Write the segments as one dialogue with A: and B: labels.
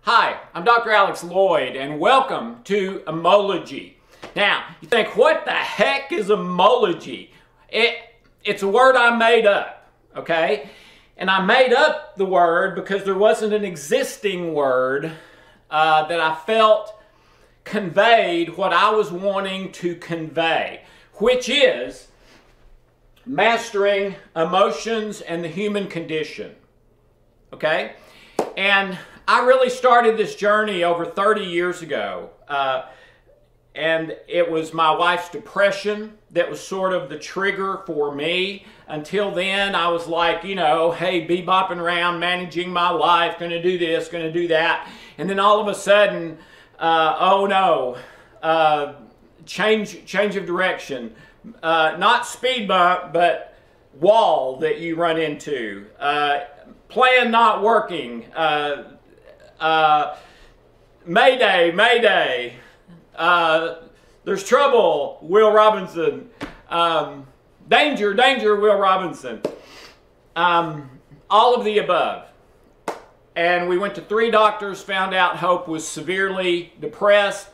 A: Hi, I'm Dr. Alex Lloyd, and welcome to Emology. Now, you think, what the heck is emology? It's a word I made up, okay? And I made up the word because there wasn't an existing word that I felt conveyed what I was wanting to convey, which is mastering emotions and the human condition, okay? And I really started this journey over 30 years ago, and it was my wife's depression that was sort of the trigger for me. Until then, I was like, you know, hey, bebopping around, managing my life, going to do this, going to do that. And then all of a sudden, oh no, change of direction. Not speed bump, but wall that you run into. Plan not working. Mayday, mayday. There's trouble, Will Robinson. Danger, danger, Will Robinson. All of the above. And we went to 3 doctors, found out Hope was severely depressed.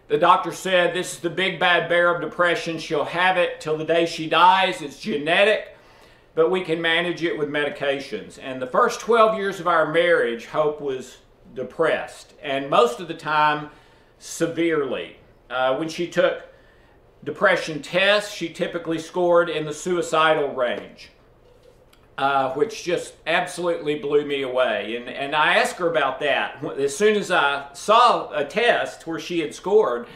A: The doctor said, this is the big bad bear of depression. She'll have it till the day she dies. It's genetic, but we can manage it with medications. And the first 12 years of our marriage, Hope was depressed, and most of the time severely. When she took depression tests, she typically scored in the suicidal range, which just absolutely blew me away. And I asked her about that as soon as I saw a test where she had scored.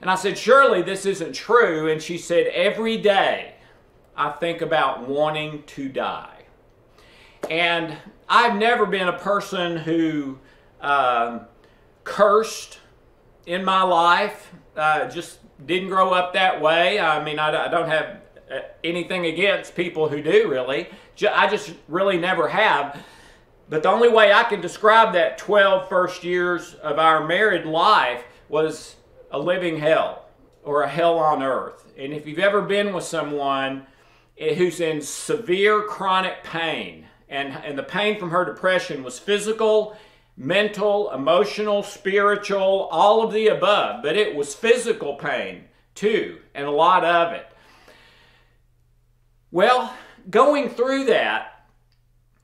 A: And I said, surely this isn't true. And she said, every day I think about wanting to die. And I've never been a person who cursed in my life. Just didn't grow up that way. I mean, I don't have anything against people who do, really. I just really never have. But the only way I can describe that 12 first years of our married life was a living hell, or a hell on earth. And if you've ever been with someone who's in severe chronic pain, and the pain from her depression was physical, mental, emotional, spiritual, all of the above, but it was physical pain too, and a lot of it. Well, going through that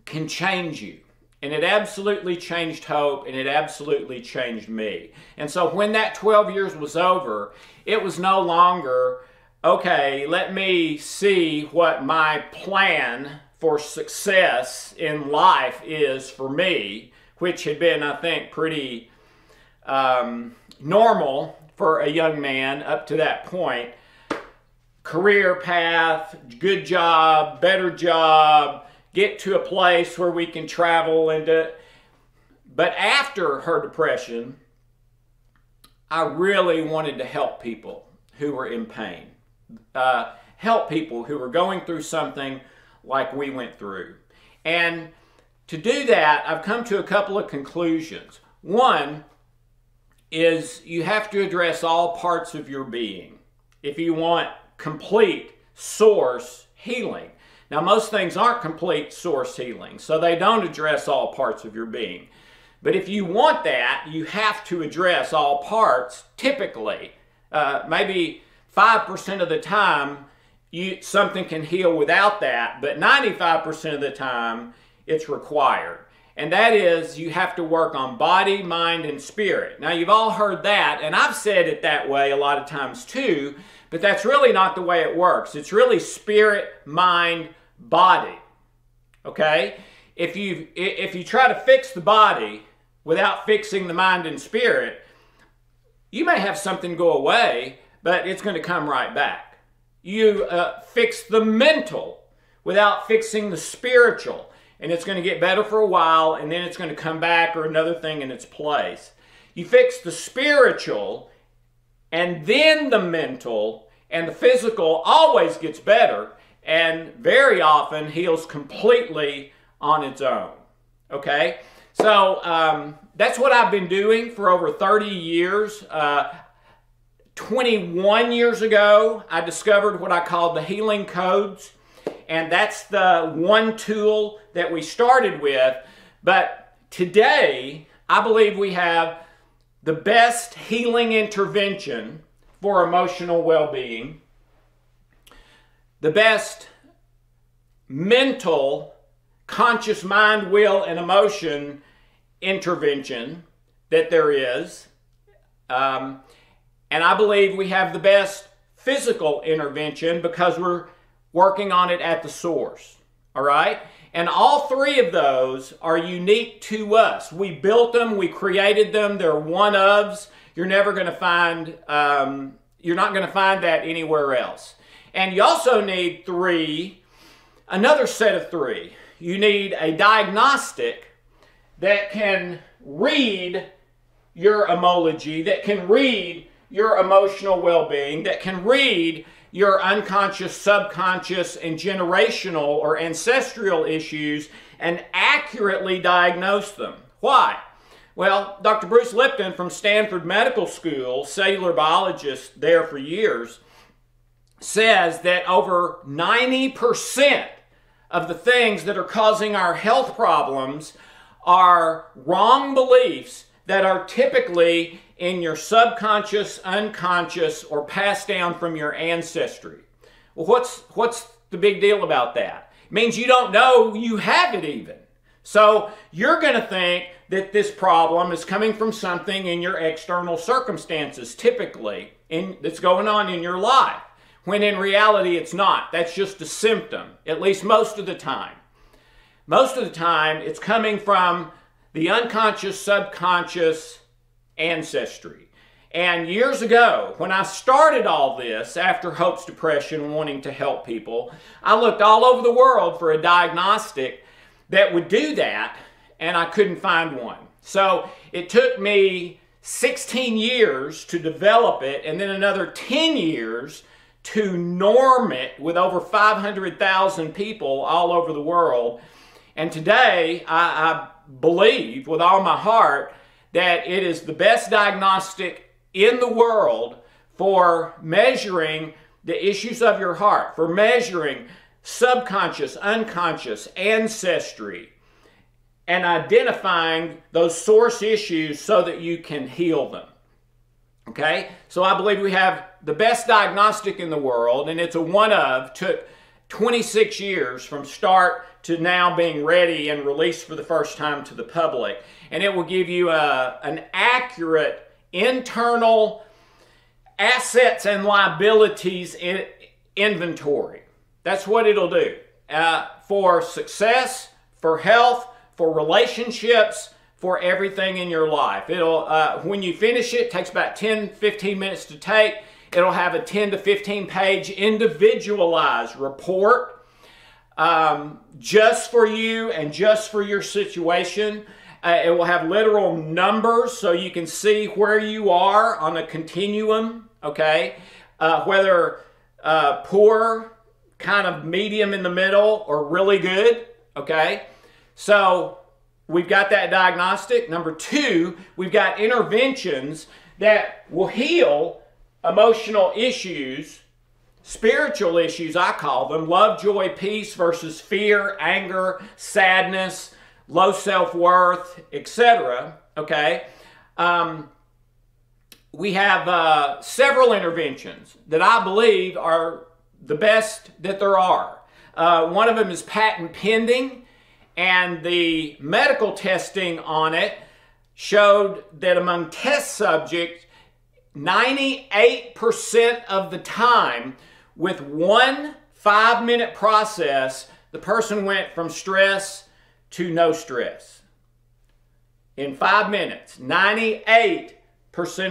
A: can change you, and it absolutely changed Hope, and it absolutely changed me. And so when that 12 years was over, it was no longer, okay, let me see what my plan for success in life is for me, which had been, I think, pretty normal for a young man up to that point. Career path, good job, better job, get to a place where we can travel into. But after her depression, I really wanted to help people who were in pain. Help people who were going through something like we went through. And to do that, I've come to a couple of conclusions. One is you have to address all parts of your being if you want complete source healing. Now, most things aren't complete source healing, so they don't address all parts of your being. But if you want that, you have to address all parts, typically. Maybe 5% of the time, something can heal without that, but 95% of the time, it's required. And that is, you have to work on body, mind, and spirit. Now, you've all heard that, and I've said it that way a lot of times too, but that's really not the way it works. It's really spirit, mind, body. Okay? If you try to fix the body without fixing the mind and spirit, you may have something go away, but it's going to come right back. You fix the mental without fixing the spiritual, and it's going to get better for a while, and then it's going to come back or another thing in its place. You fix the spiritual, and then the mental, and the physical always gets better, and very often heals completely on its own. Okay? So that's what I've been doing for over 30 years. 21 years ago, I discovered what I called the healing codes. And that's the one tool that we started with. But today, I believe we have the best healing intervention for emotional well-being, the best mental, conscious mind, will, and emotion intervention that there is. And I believe we have the best physical intervention because we're working on it at the source. All right? And all three of those are unique to us. We built them, we created them, they're one-ofs. You're never going to find, you're not going to find that anywhere else. And you also need another set of three. You need a diagnostic that can read your homology, that can read your emotional well-being, that can read your unconscious, subconscious, and generational or ancestral issues and accurately diagnose them. Why? Well, Dr. Bruce Lipton from Stanford Medical School, cellular biologist there for years, says that over 90% of the things that are causing our health problems are wrong beliefs that are typically in your subconscious, unconscious, or passed down from your ancestry. Well, what's the big deal about that? It means you don't know you have it even. So you're going to think that this problem is coming from something in your external circumstances, typically, that's going on in your life, when in reality it's not. That's just a symptom, at least most of the time. Most of the time, it's coming from the unconscious, subconscious ancestry. And years ago, when I started all this after Hope's Depression, wanting to help people, I looked all over the world for a diagnostic that would do that, and I couldn't find one. So it took me 16 years to develop it, and then another 10 years to norm it with over 500,000 people all over the world. And today, I believe with all my heart that it is the best diagnostic in the world for measuring the issues of your heart, for measuring subconscious, unconscious, ancestry, and identifying those source issues so that you can heal them. Okay? So I believe we have the best diagnostic in the world, and it's a one-of. Took 26 years from start to now being ready and released for the first time to the public. And it will give you an accurate internal assets and liabilities inventory. That's what it'll do. For success, for health, for relationships, for everything in your life. It'll, when you finish it, takes about 10-15 minutes to take. It'll have a 10 to 15 page individualized report just for you and just for your situation. It will have literal numbers so you can see where you are on a continuum, okay? Whether poor, kind of medium in the middle, or really good, okay? So we've got that diagnostic. Number two, we've got interventions that will heal emotional issues, spiritual issues, I call them, love, joy, peace versus fear, anger, sadness, low self-worth, etc. Okay? We have several interventions that I believe are the best that there are. One of them is patent pending, and the medical testing on it showed that among test subjects, 98% of the time, with one 5-minute process, the person went from stress to no stress. In 5 minutes, 98%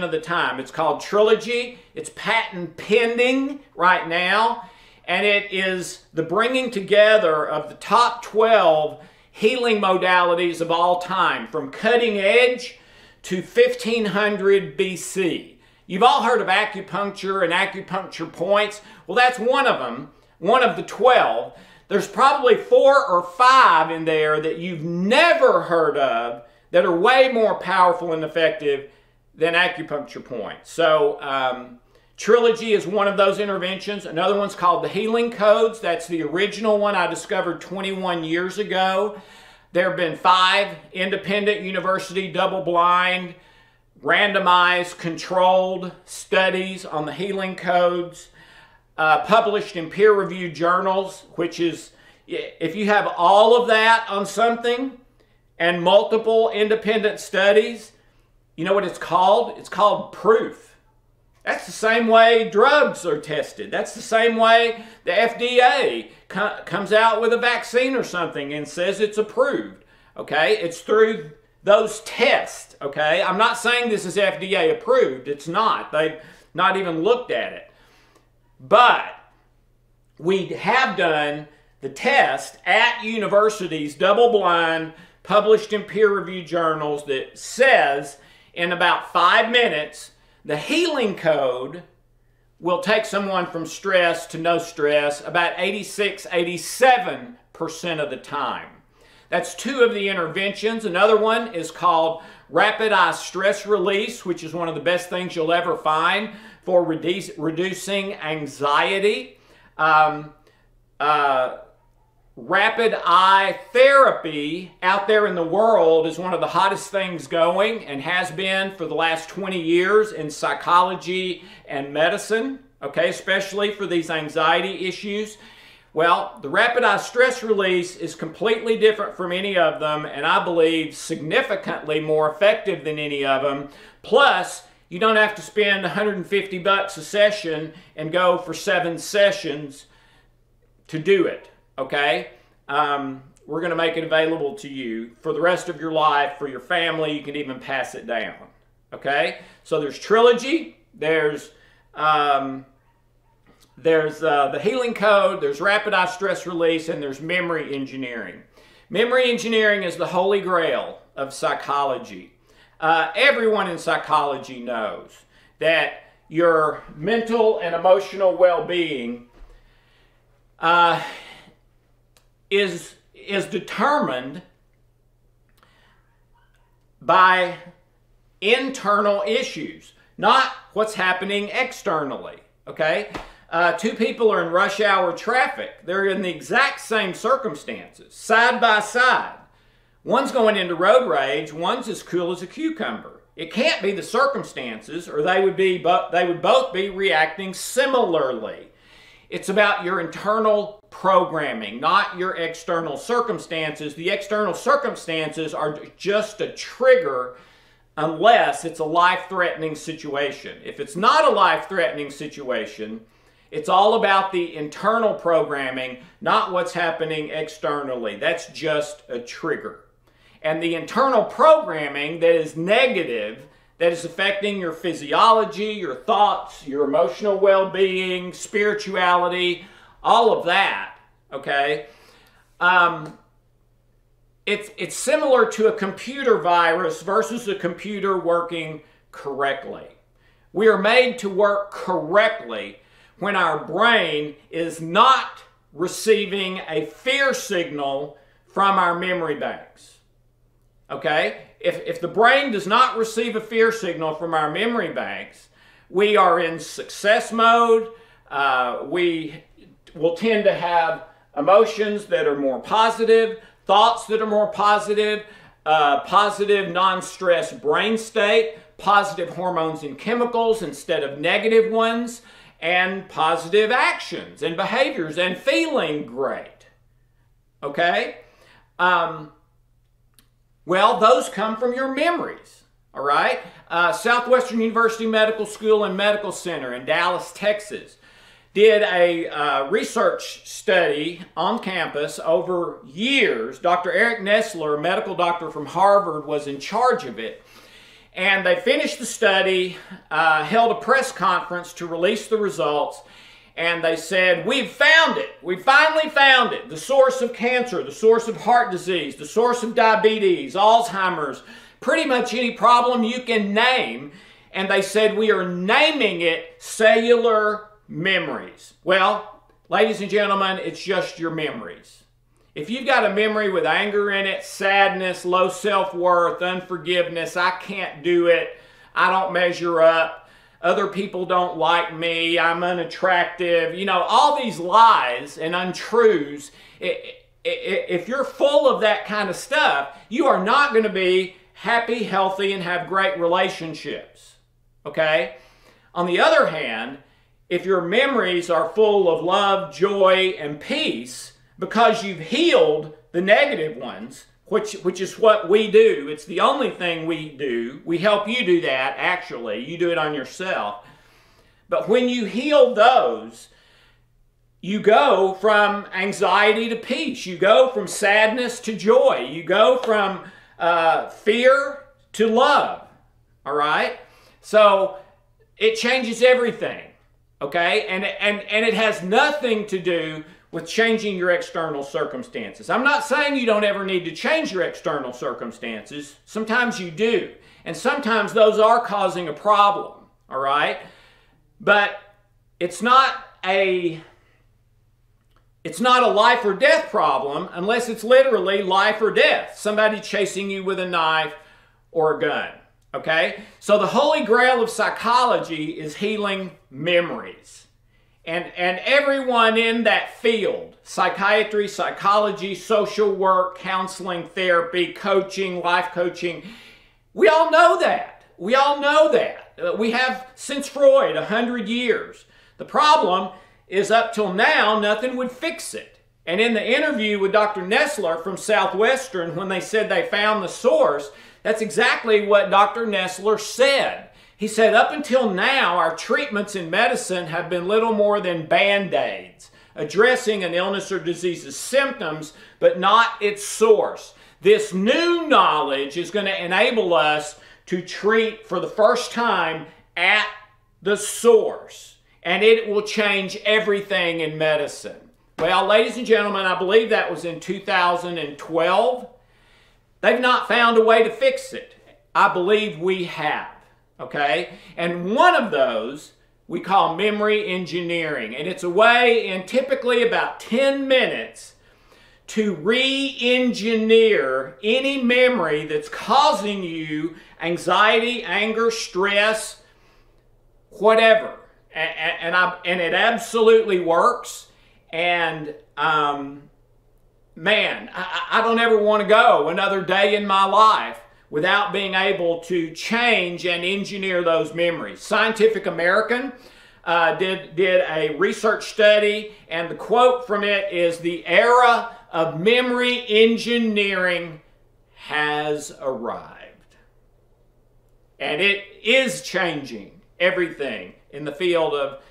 A: of the time. It's called Trilogy. It's patent pending right now. And it is the bringing together of the top 12 healing modalities of all time, from cutting edge to 1500 BC. You've all heard of acupuncture and acupuncture points. Well, that's one of them, one of the 12. There's probably 4 or 5 in there that you've never heard of that are way more powerful and effective than acupuncture points. So Trilogy is one of those interventions. Another one's called the Healing Codes. That's the original one I discovered 21 years ago. There have been 5 independent university double-blind, randomized, controlled studies on the healing codes, published in peer-reviewed journals, which is, if you have all of that on something and multiple independent studies, you know what it's called? It's called proof. That's the same way drugs are tested. That's the same way the FDA comes out with a vaccine or something and says it's approved. Okay? It's through those tests. Okay? I'm not saying this is FDA approved. It's not. They've not even looked at it. But we have done the test at universities, double-blind, published in peer-reviewed journals, that says in about 5 minutes, the healing code will take someone from stress to no stress about 86, 87% of the time. That's 2 of the interventions. Another one is called rapid eye stress release, which is one of the best things you'll ever find for reducing anxiety. Rapid eye therapy out there in the world is one of the hottest things going and has been for the last 20 years in psychology and medicine, okay, especially for these anxiety issues. Well, the rapid eye stress release is completely different from any of them, and I believe significantly more effective than any of them. Plus, you don't have to spend $150 a session and go for 7 sessions to do it. Okay, we're going to make it available to you for the rest of your life, for your family. You can even pass it down. Okay, so there's Trilogy, there's the healing code, there's rapid eye stress release, and there's memory engineering. Memory engineering is the holy grail of psychology. Everyone in psychology knows that your mental and emotional well-being is determined by internal issues, not what's happening externally, okay? 2 people are in rush hour traffic. They're in the exact same circumstances, side by side. One's going into road rage, one's as cool as a cucumber. It can't be the circumstances, or they would both be reacting similarly. It's about your internal programming, not your external circumstances. The external circumstances are just a trigger unless it's a life-threatening situation. If it's not a life-threatening situation, it's all about the internal programming, not what's happening externally. That's just a trigger. And the internal programming that is negative, that is affecting your physiology, your thoughts, your emotional well-being, spirituality, all of that, okay? It's similar to a computer virus versus a computer working correctly. We are made to work correctly when our brain is not receiving a fear signal from our memory banks, okay? If the brain does not receive a fear signal from our memory banks, we are in success mode. We will tend to have emotions that are more positive, thoughts that are more positive, positive non-stress brain state, positive hormones and chemicals instead of negative ones, and positive actions and behaviors and feeling great. Okay? Well, those come from your memories, all right? Southwestern University Medical School and Medical Center in Dallas, Texas, did a research study on campus over years. Dr. Eric Nestler, a medical doctor from Harvard, was in charge of it. And they finished the study, held a press conference to release the results, and they said, we've found it. We finally found it. The source of cancer, the source of heart disease, the source of diabetes, Alzheimer's, pretty much any problem you can name. And they said, we are naming it cellular memories. Well, ladies and gentlemen, it's just your memories. If you've got a memory with anger in it, sadness, low self-worth, unforgiveness, I can't do it, I don't measure up, other people don't like me, I'm unattractive, you know, all these lies and untruths, if you're full of that kind of stuff, you are not going to be happy, healthy, and have great relationships. Okay? On the other hand, if your memories are full of love, joy, and peace, because you've healed the negative ones, which is what we do. It's the only thing we do. We help you do that, actually. You do it on yourself. But when you heal those, you go from anxiety to peace. You go from sadness to joy. You go from fear to love. All right? So it changes everything. Okay? And it has nothing to do with changing your external circumstances. I'm not saying you don't ever need to change your external circumstances. Sometimes you do. And sometimes those are causing a problem. All right? But it's not a life or death problem unless it's literally life or death. Somebody chasing you with a knife or a gun. Okay? So the holy grail of psychology is healing memories. And everyone in that field, psychiatry, psychology, social work, counseling, therapy, coaching, life coaching, we all know that. We all know that. We have since Freud, 100 years. The problem is up till now, nothing would fix it. And in the interview with Dr. Nestler from Southwestern, when they said they found the source, that's exactly what Dr. Nestler said. He said, up until now, our treatments in medicine have been little more than Band-Aids, addressing an illness or disease's symptoms, but not its source. This new knowledge is going to enable us to treat for the first time at the source, and it will change everything in medicine. Well, ladies and gentlemen, I believe that was in 2012. They've not found a way to fix it. I believe we have. Okay? And one of those we call memory engineering. And it's a way in typically about 10 minutes to re-engineer any memory that's causing you anxiety, anger, stress, whatever. And it absolutely works. And man, I don't ever want to go another day in my life without being able to change and engineer those memories. Scientific American did a research study, and the quote from it is, "The era of memory engineering has arrived." And it is changing everything in the field of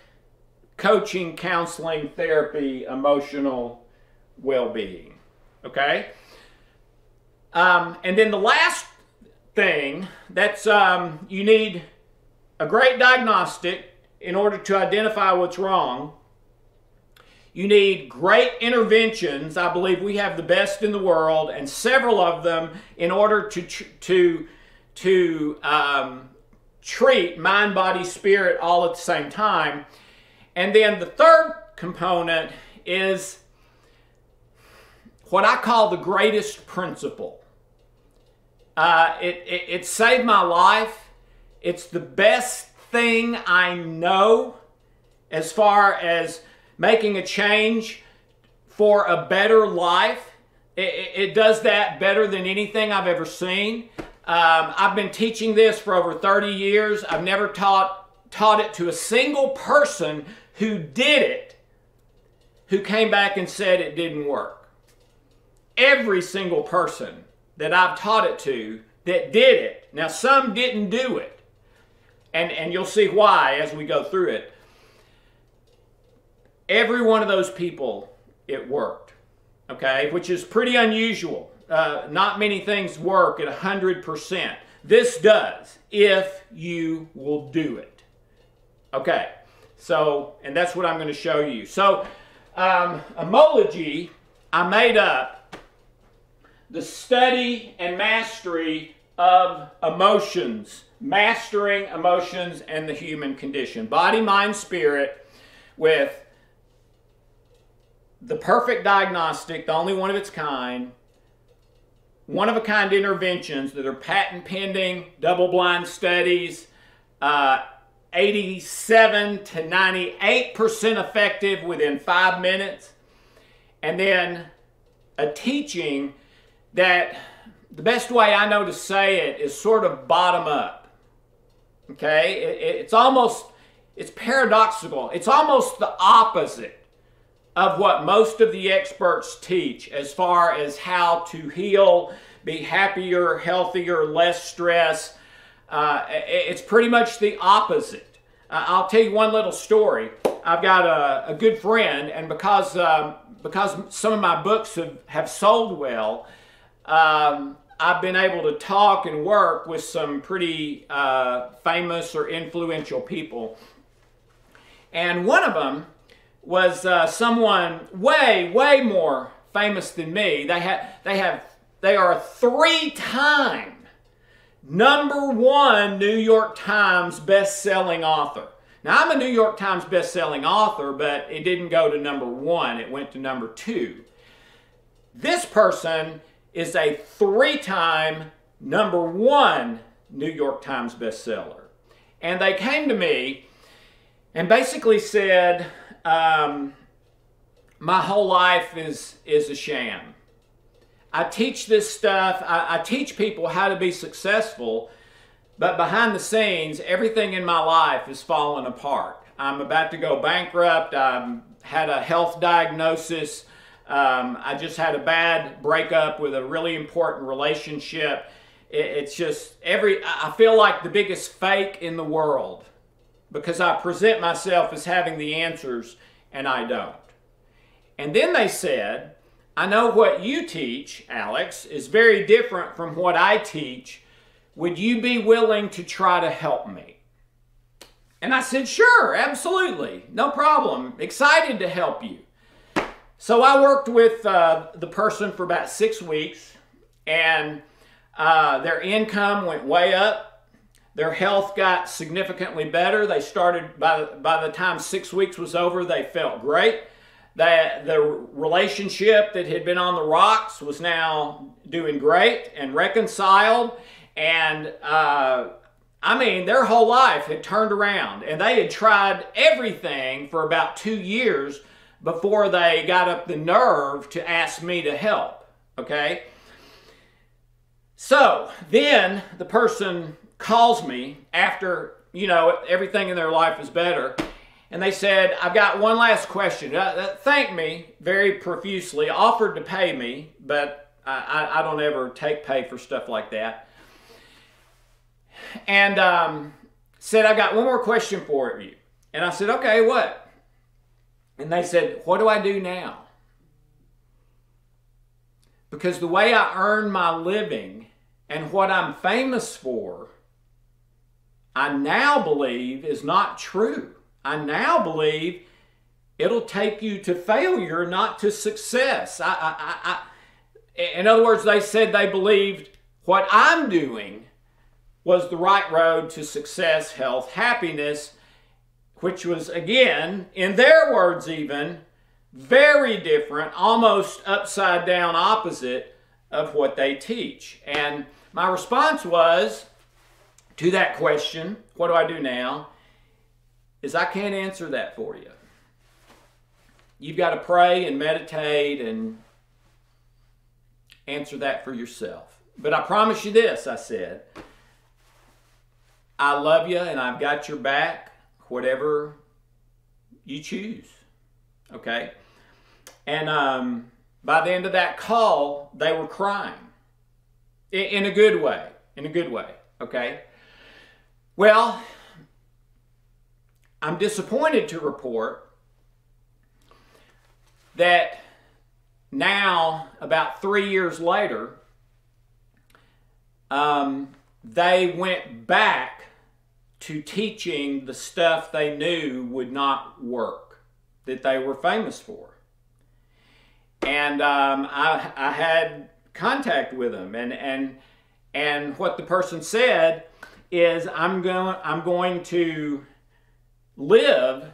A: coaching, counseling, therapy, emotional well-being. Okay? And then the last thing, that's you need a great diagnostic in order to identify what's wrong. You need great interventions. I believe we have the best in the world, and several of them in order to treat mind, body, spirit all at the same time. And then the third component is what I call the greatest principle. It saved my life. It's the best thing I know as far as making a change for a better life. It does that better than anything I've ever seen. I've been teaching this for over 30 years. I've never taught it to a single person who did it, who came back and said it didn't work. Every single person that I've taught it to that did it. Now, some didn't do it. And you'll see why as we go through it. Every one of those people, it worked. Okay? Which is pretty unusual. Not many things work at 100%. This does, if you will do it. Okay. So, and that's what I'm going to show you. So, Emology, I made up the study and mastery of emotions, mastering emotions and the human condition. Body, mind, spirit, with the perfect diagnostic, the only one of its kind, one-of-a-kind interventions that are patent pending, double-blind studies, 87 to 98% effective within 5 minutes, and then a teaching that the best way I know to say it is sort of bottom up. Okay? It's paradoxical. It's almost the opposite of what most of the experts teach as far as how to heal, be happier, healthier, less stress. It's pretty much the opposite. I'll tell you one little story. I've got a good friend, and because some of my books have sold well, I've been able to talk and work with some pretty famous or influential people. And one of them was someone way more famous than me. They are a 3-time #1 New York Times best-selling author. Now, I'm a New York Times best-selling author, but it didn't go to #1. It went to #2. This person is a 3-time #1 New York Times bestseller. And they came to me and basically said, my whole life is a sham. I teach this stuff. I teach people how to be successful, but behind the scenes, everything in my life is falling apart. I'm about to go bankrupt. I had a health diagnosis. I just had a bad breakup with a really important relationship. It's just I feel like the biggest fake in the world because I present myself as having the answers and I don't. And then they said, I know what you teach, Alex, is very different from what I teach. Would you be willing to try to help me? And I said, sure, absolutely, no problem. Excited to help you. So I worked with the person for about 6 weeks, and their income went way up. Their health got significantly better. They started, by the time 6 weeks was over, they felt great. The relationship that had been on the rocks was now doing great and reconciled. And I mean, their whole life had turned around, and they had tried everything for about 2 years before they got up the nerve to ask me to help, okay? So then the person calls me after, everything in their life is better, and they said, I've got one last question. Thanked me very profusely, offered to pay me, but I don't ever take pay for stuff like that. And said, I've got one more question for you. And I said, okay, what? And they said, what do I do now? Because the way I earn my living and what I'm famous for, I now believe is not true. I now believe it'll take you to failure, not to success. In other words, they said they believed what I'm doing was the right road to success, health, happiness, which was, again, in their words even, very different, almost upside down opposite of what they teach. And my response was, to that question, what do I do now, is I can't answer that for you. You've got to pray and meditate and answer that for yourself. But I promise you this, I said, I love you and I've got your back, whatever you choose, okay? And by the end of that call, they were crying in a good way, okay? Well, I'm disappointed to report that now, about 3 years later, they went back to teaching the stuff they knew would not work, that they were famous for. And I had contact with them, and what the person said is, I'm going to live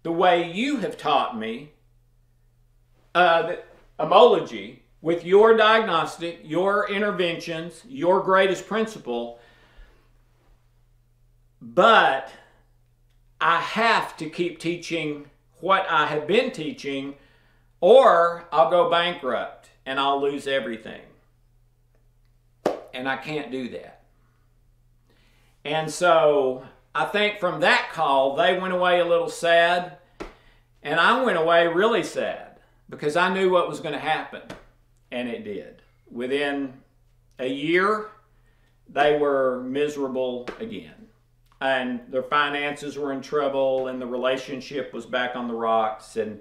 A: the way you have taught me, the homology, with your diagnostic, your interventions, your greatest principle, but I have to keep teaching what I have been teaching, or I'll go bankrupt. and I'll lose everything. And I can't do that. And so I think from that call, they went away a little sad, and I went away really sad because I knew what was going to happen, and it did. Within a year, they were miserable again, and their finances were in trouble, and the relationship was back on the rocks, and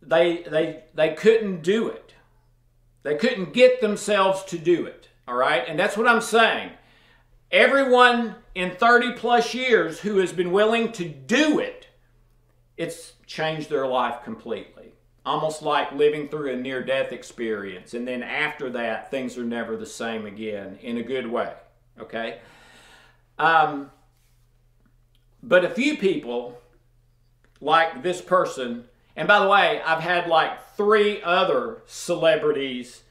A: they couldn't do it. They couldn't get themselves to do it, all right? And that's what I'm saying. Everyone in 30 plus years who has been willing to do it, it's changed their life completely. Almost like living through a near-death experience. And then after that, things are never the same again in a good way, okay? But a few people, like this person, and by the way, I've had like 3 other celebrities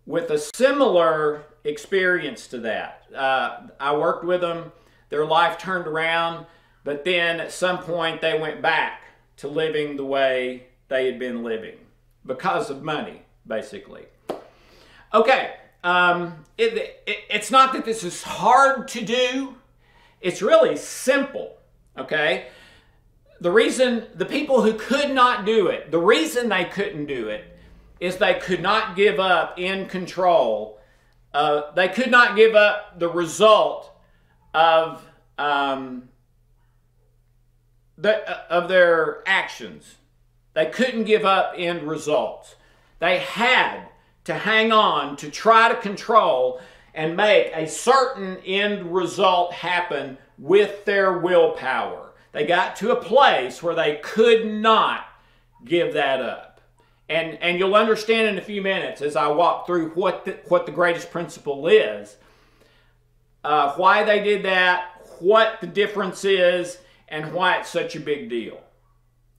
A: with a similar experience to that. I worked with them, their life turned around, but then at some point they went back to living the way they had been living because of money, basically. Okay, it's not that this is hard to do, it's really simple, okay? The people who could not do it, the reason they couldn't do it is they could not give up in control. They could not give up the result of their actions. They couldn't give up end results. They had to hang on to try to control and make a certain end result happen with their willpower. They got to a place where they could not give that up. And you'll understand in a few minutes as I walk through what the greatest principle is, why they did that, what the difference is, and why it's such a big deal.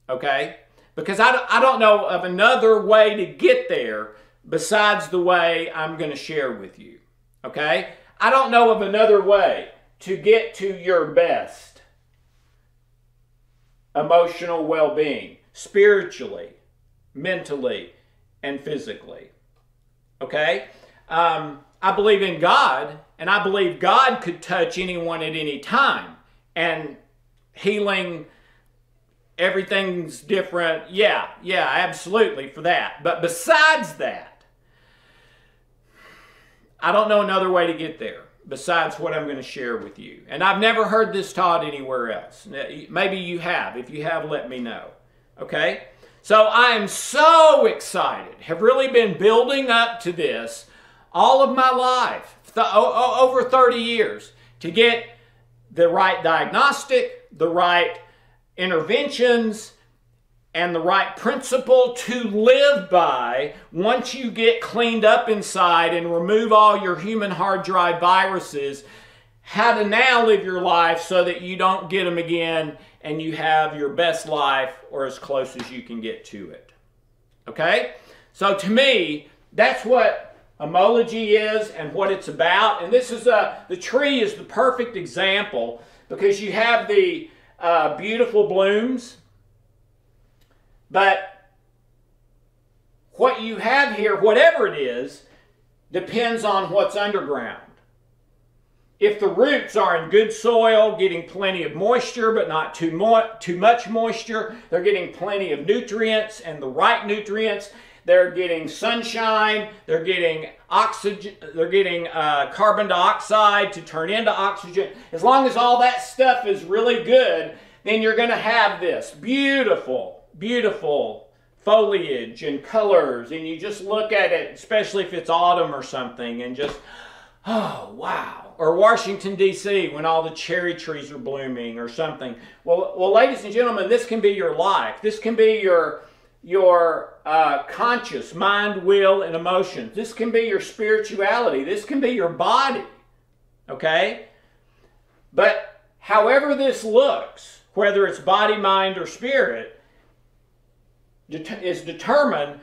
A: Okay? Because I don't know of another way to get there besides the way I'm going to share with you. Okay? I don't know of another way to get to your best emotional well-being, spiritually, mentally, and physically. Okay? I believe in God, and I believe God could touch anyone at any time. And healing, everything's different. Yeah, absolutely for that. But besides that, I don't know another way to get there besides what I'm going to share with you. And I've never heard this taught anywhere else. Maybe you have. If you have, let me know. Okay? So I am so excited, have really been building up to this all of my life, over 30 years, to get the right diagnostic, the right interventions, and the right principle to live by once you get cleaned up inside and remove all your human hard drive viruses, how to now live your life so that you don't get them again and you have your best life or as close as you can get to it. Okay? So to me, that's what homology is and what it's about. And this is the tree is the perfect example because you have the beautiful blooms, but what you have here, whatever it is, depends on what's underground. If the roots are in good soil, getting plenty of moisture, but not too much moisture, they're getting plenty of nutrients and the right nutrients, they're getting sunshine, they're getting oxygen, they're getting carbon dioxide to turn into oxygen. As long as all that stuff is really good, then you're going to have this beautiful, beautiful foliage and colors, and you just look at it, especially if it's autumn or something, and just, oh, wow. Or Washington, D.C., when all the cherry trees are blooming or something. Well, ladies and gentlemen, this can be your life. This can be your conscious mind, will, and emotions. This can be your spirituality. This can be your body. Okay? But however this looks, whether it's body, mind, or spirit, is determined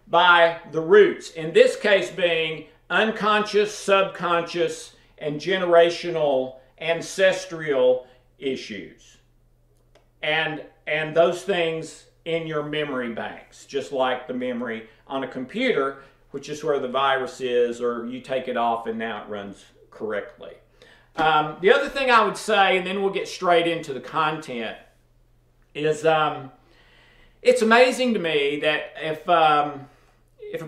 A: by the roots. In this case being unconscious, subconscious, and generational, ancestral issues. And those things in your memory banks, just like the memory on a computer, which is where the virus is, or you take it off and now it runs correctly. The other thing I would say, and then we'll get straight into the content, is it's amazing to me that if a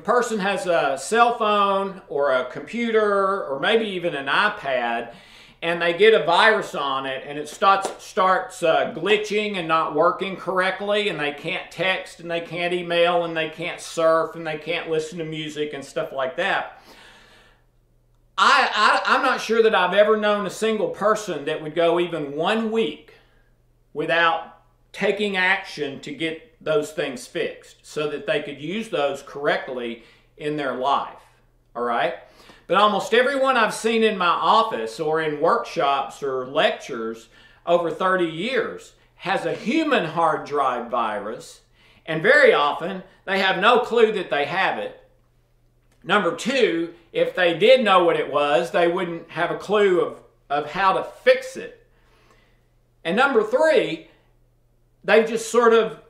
A: person has a cell phone or a computer or maybe even an iPad and they get a virus on it and it starts glitching and not working correctly, and they can't text and they can't email and they can't surf and they can't listen to music and stuff like that, I'm not sure that I've ever known a single person that would go even 1 week without taking action to get those things fixed so that they could use those correctly in their life. All right? But almost everyone I've seen in my office or in workshops or lectures over 30 years has a human hard drive virus, and very often they have no clue that they have it. Number two, if they did know what it was, they wouldn't have a clue of how to fix it. And number three, they've just sort of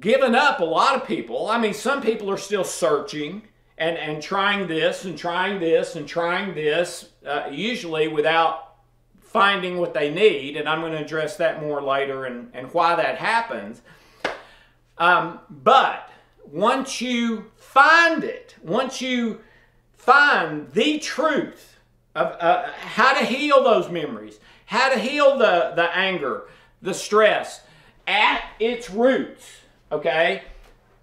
A: given up. A lot of people, I mean, some people are still searching and trying this and trying this and trying this, usually without finding what they need. And I'm going to address that more later and why that happens. But once you find it, once you find the truth of how to heal those memories, how to heal the anger, the stress at its roots, okay,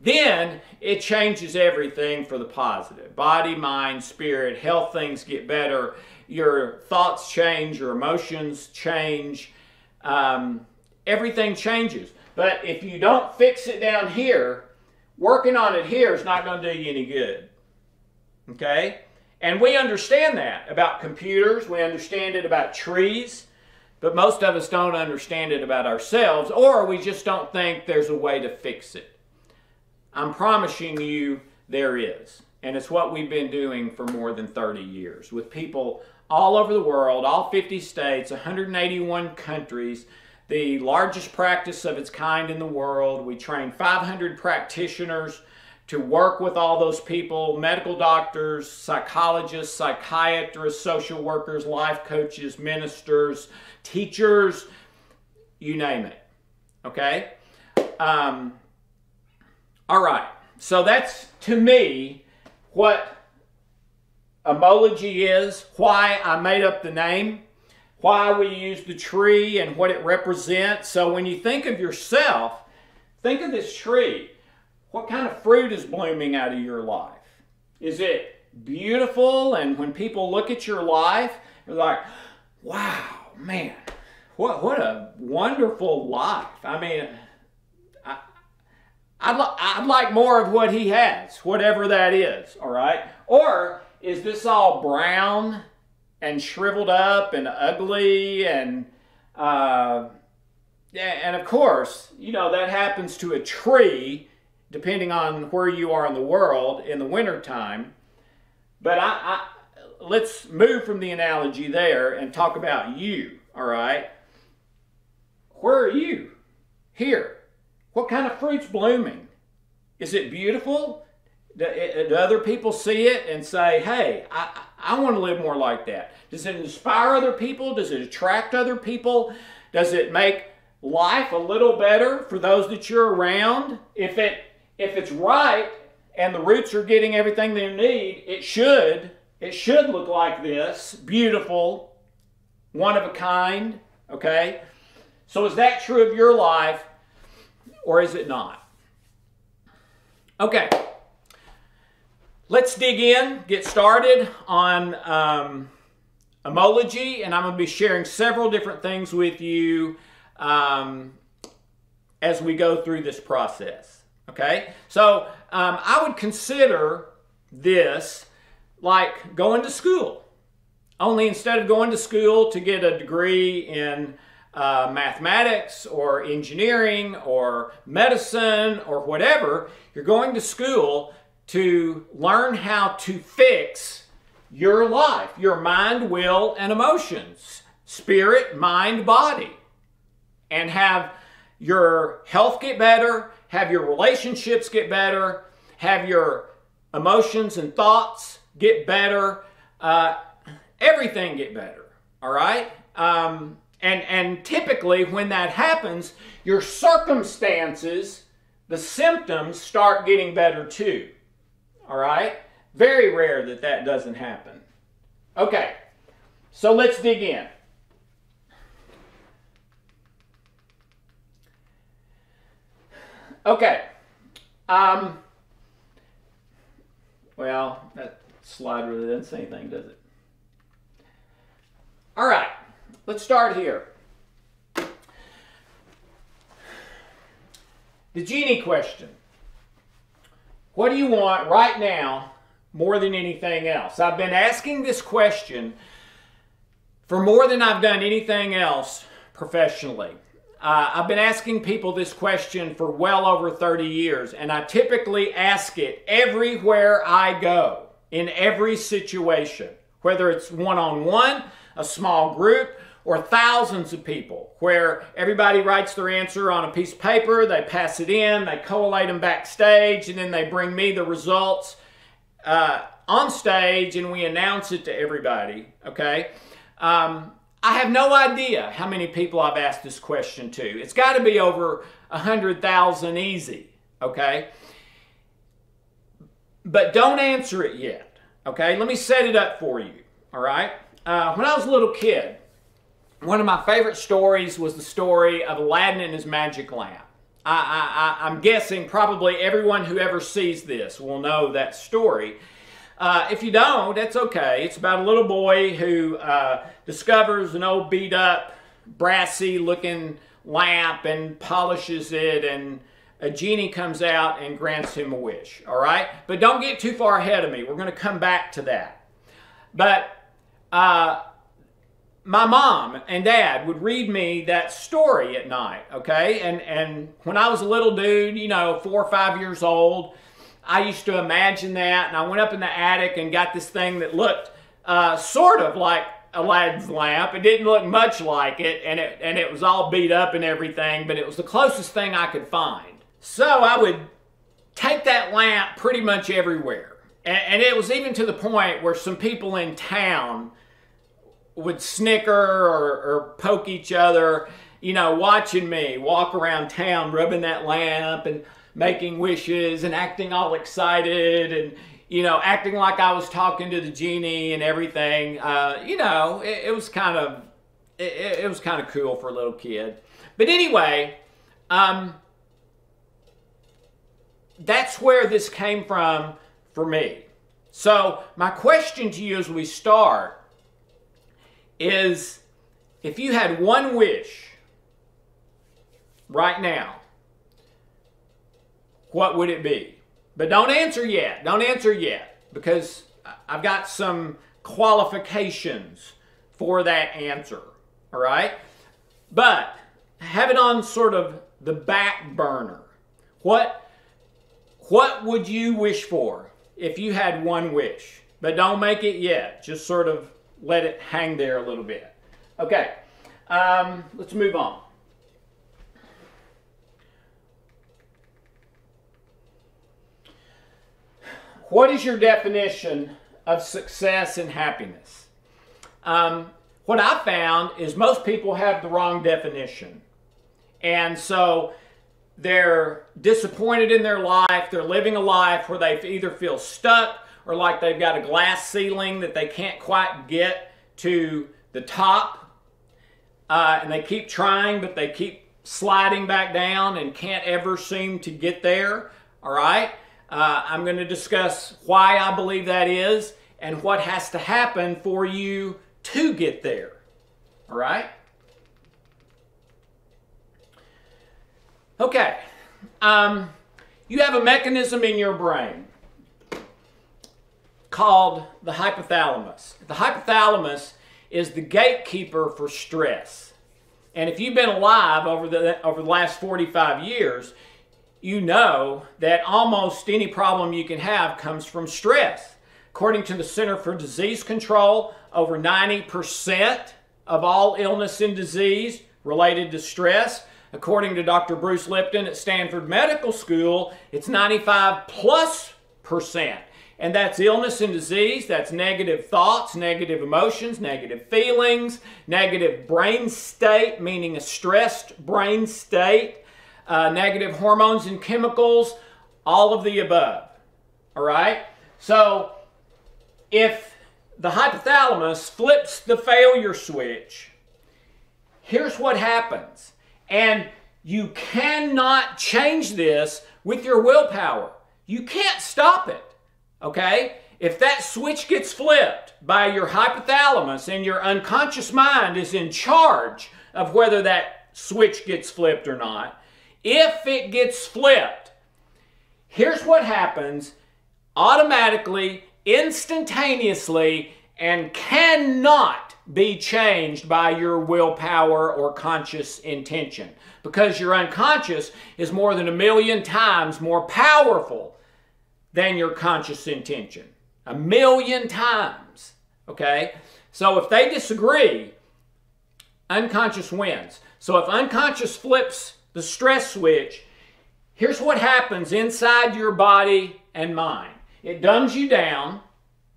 A: then it changes everything for the positive. Body, mind, spirit, health, things get better. Your thoughts change, your emotions change, everything changes. But if you don't fix it down here, working on it here is not going to do you any good. Okay? And we understand that about computers. We understand it about trees. But most of us don't understand it about ourselves, or we just don't think there's a way to fix it. I'm promising you there is. And it's what we've been doing for more than 30 years with people all over the world, all 50 states, 181 countries, the largest practice of its kind in the world. We train 500 practitioners to work with all those people, medical doctors, psychologists, psychiatrists, social workers, life coaches, ministers, teachers, you name it. Okay? All right. So that's, to me, what Emology is, why I made up the name, why we use the tree and what it represents. So when you think of yourself, think of this tree. What kind of fruit is blooming out of your life? Is it beautiful? And when people look at your life, they're like, wow, man, what a wonderful life. I mean, I'd like more of what he has, whatever that is, all right? Or is this all brown and shriveled up and ugly and of course, you know, that happens to a tree depending on where you are in the world in the wintertime. But let's move from the analogy there and talk about you, all right? Where are you? Here. What kind of fruit's blooming? Is it beautiful? Do other people see it and say, hey, I want to live more like that? Does it inspire other people? Does it attract other people? Does it make life a little better for those that you're around? If it's right and the roots are getting everything they need, it should look like this, beautiful, one of a kind, okay? So is that true of your life or is it not? Okay, let's dig in, get started on Emology, and I'm going to be sharing several different things with you as we go through this process. Okay, so I would consider this like going to school. Only instead of going to school to get a degree in mathematics or engineering or medicine or whatever, you're going to school to learn how to fix your life, your mind, will, and emotions, spirit, mind, body, and have your health get better, have your relationships get better, have your emotions and thoughts get better, everything get better, all right? And typically when that happens, your circumstances, the symptoms start getting better too, all right? Very rare that that doesn't happen. Okay, so let's dig in. Okay, well, that slide really doesn't say anything, does it? All right, let's start here. The genie question. What do you want right now more than anything else? I've been asking this question for more than I've done anything else professionally. I've been asking people this question for well over 30 years, and I typically ask it everywhere I go, in every situation, whether it's one-on-one, a small group, or thousands of people, where everybody writes their answer on a piece of paper, they pass it in, they collate them backstage, and then they bring me the results on stage, and we announce it to everybody, okay? I have no idea how many people I've asked this question to. It's got to be over 100,000 easy, okay? But don't answer it yet, okay? Let me set it up for you, all right? When I was a little kid, one of my favorite stories was the story of Aladdin and his magic lamp. I'm guessing probably everyone who ever sees this will know that story. If you don't, that's okay. It's about a little boy who discovers an old beat-up, brassy-looking lamp and polishes it, and a genie comes out and grants him a wish, all right? But don't get too far ahead of me. We're going to come back to that. But my mom and dad would read me that story at night, okay? And when I was a little dude, you know, 4 or 5 years old, I used to imagine that, and I went up in the attic and got this thing that looked sort of like Aladdin's lamp. It didn't look much like it, and it was all beat up and everything, but it was the closest thing I could find. So I would take that lamp pretty much everywhere. And it was even to the point where some people in town would snicker or poke each other, you know, watching me walk around town, rubbing that lamp and making wishes and acting all excited and, you know, acting like I was talking to the genie and everything. You know, it was kind of cool for a little kid. But anyway, that's where this came from for me. So my question to you as we start is, if you had one wish right now, what would it be? But don't answer yet. Don't answer yet, because I've got some qualifications for that answer, all right? But have it on sort of the back burner. What would you wish for if you had one wish? But don't make it yet. Just sort of let it hang there a little bit. Okay, let's move on. What is your definition of success and happiness? What I found is most people have the wrong definition. And so they're disappointed in their life. They're living a life where they either feel stuck or like they've got a glass ceiling that they can't quite get to the top. And they keep trying, but they keep sliding back down and can't ever seem to get there. All right? I'm going to discuss why I believe that is and what has to happen for you to get there. All right? Okay. You have a mechanism in your brain called the hypothalamus. The hypothalamus is the gatekeeper for stress. And if you've been alive over the last 45 years, you know that almost any problem you can have comes from stress. According to the Center for Disease Control, over 90% of all illness and disease related to stress. According to Dr. Bruce Lipton at Stanford Medical School, it's 95+%. And that's illness and disease, that's negative thoughts, negative emotions, negative feelings, negative brain state, meaning a stressed brain state, negative hormones and chemicals, all of the above. All right? So, if the hypothalamus flips the failure switch, here's what happens. And you cannot change this with your willpower. You can't stop it. Okay? If that switch gets flipped by your hypothalamus and your unconscious mind is in charge of whether that switch gets flipped or not, if it gets flipped, here's what happens automatically, instantaneously, and cannot be changed by your willpower or conscious intention, because your unconscious is more than 1,000,000 times more powerful than your conscious intention. 1,000,000 times. Okay? So if they disagree, unconscious wins. So if unconscious flips the stress switch, here's what happens inside your body and mind. It dumbs you down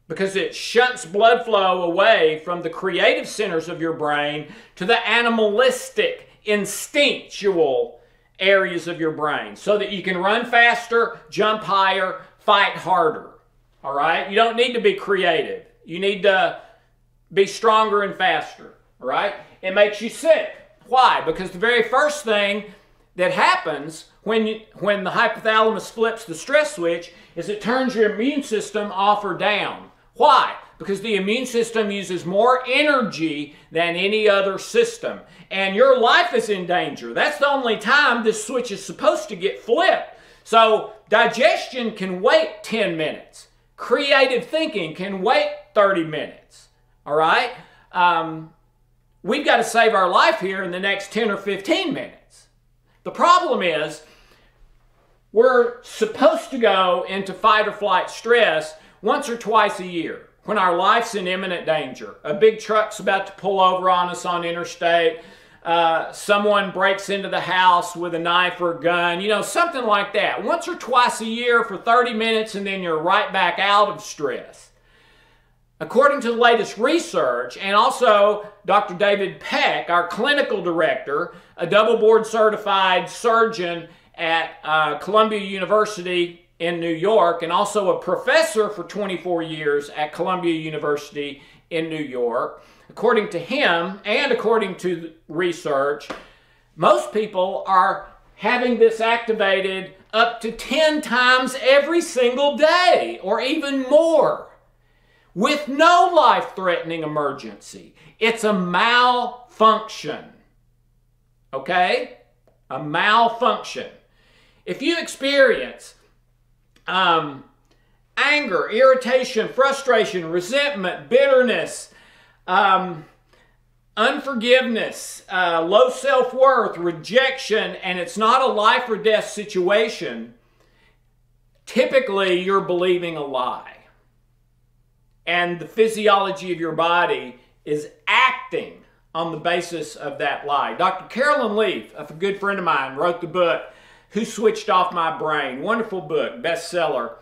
A: because it shunts blood flow away from the creative centers of your brain to the animalistic, instinctual areas of your brain so that you can run faster, jump higher, fight harder. All right? You don't need to be creative. You need to be stronger and faster. All right? It makes you sick. Why? Because the very first thing that happens when the hypothalamus flips the stress switch is it turns your immune system off or down. Why? Because the immune system uses more energy than any other system. And your life is in danger. That's the only time this switch is supposed to get flipped. So digestion can wait 10 minutes. Creative thinking can wait 30 minutes. All right? We've got to save our life here in the next 10 or 15 minutes. The problem is we're supposed to go into fight or flight stress once or twice a year when our life's in imminent danger. A big truck's about to pull over on us on interstate. Someone breaks into the house with a knife or a gun, you know, something like that. Once or twice a year for 30 minutes and then you're right back out of stress. According to the latest research, and also Dr. David Peck, our clinical director, a double board certified surgeon at Columbia University in New York, and also a professor for 24 years at Columbia University in New York, according to him and according to research, most people are having this activated up to 10 times every single day or even more with no life-threatening emergency. It's a malfunction. Okay? A malfunction. If you experience anger, irritation, frustration, resentment, bitterness, unforgiveness, low self-worth, rejection, and it's not a life or death situation, typically you're believing a lie. And the physiology of your body is acting on the basis of that lie. Dr. Carolyn Leaf, a good friend of mine, wrote the book, Who Switched Off My Brain? Wonderful book, bestseller.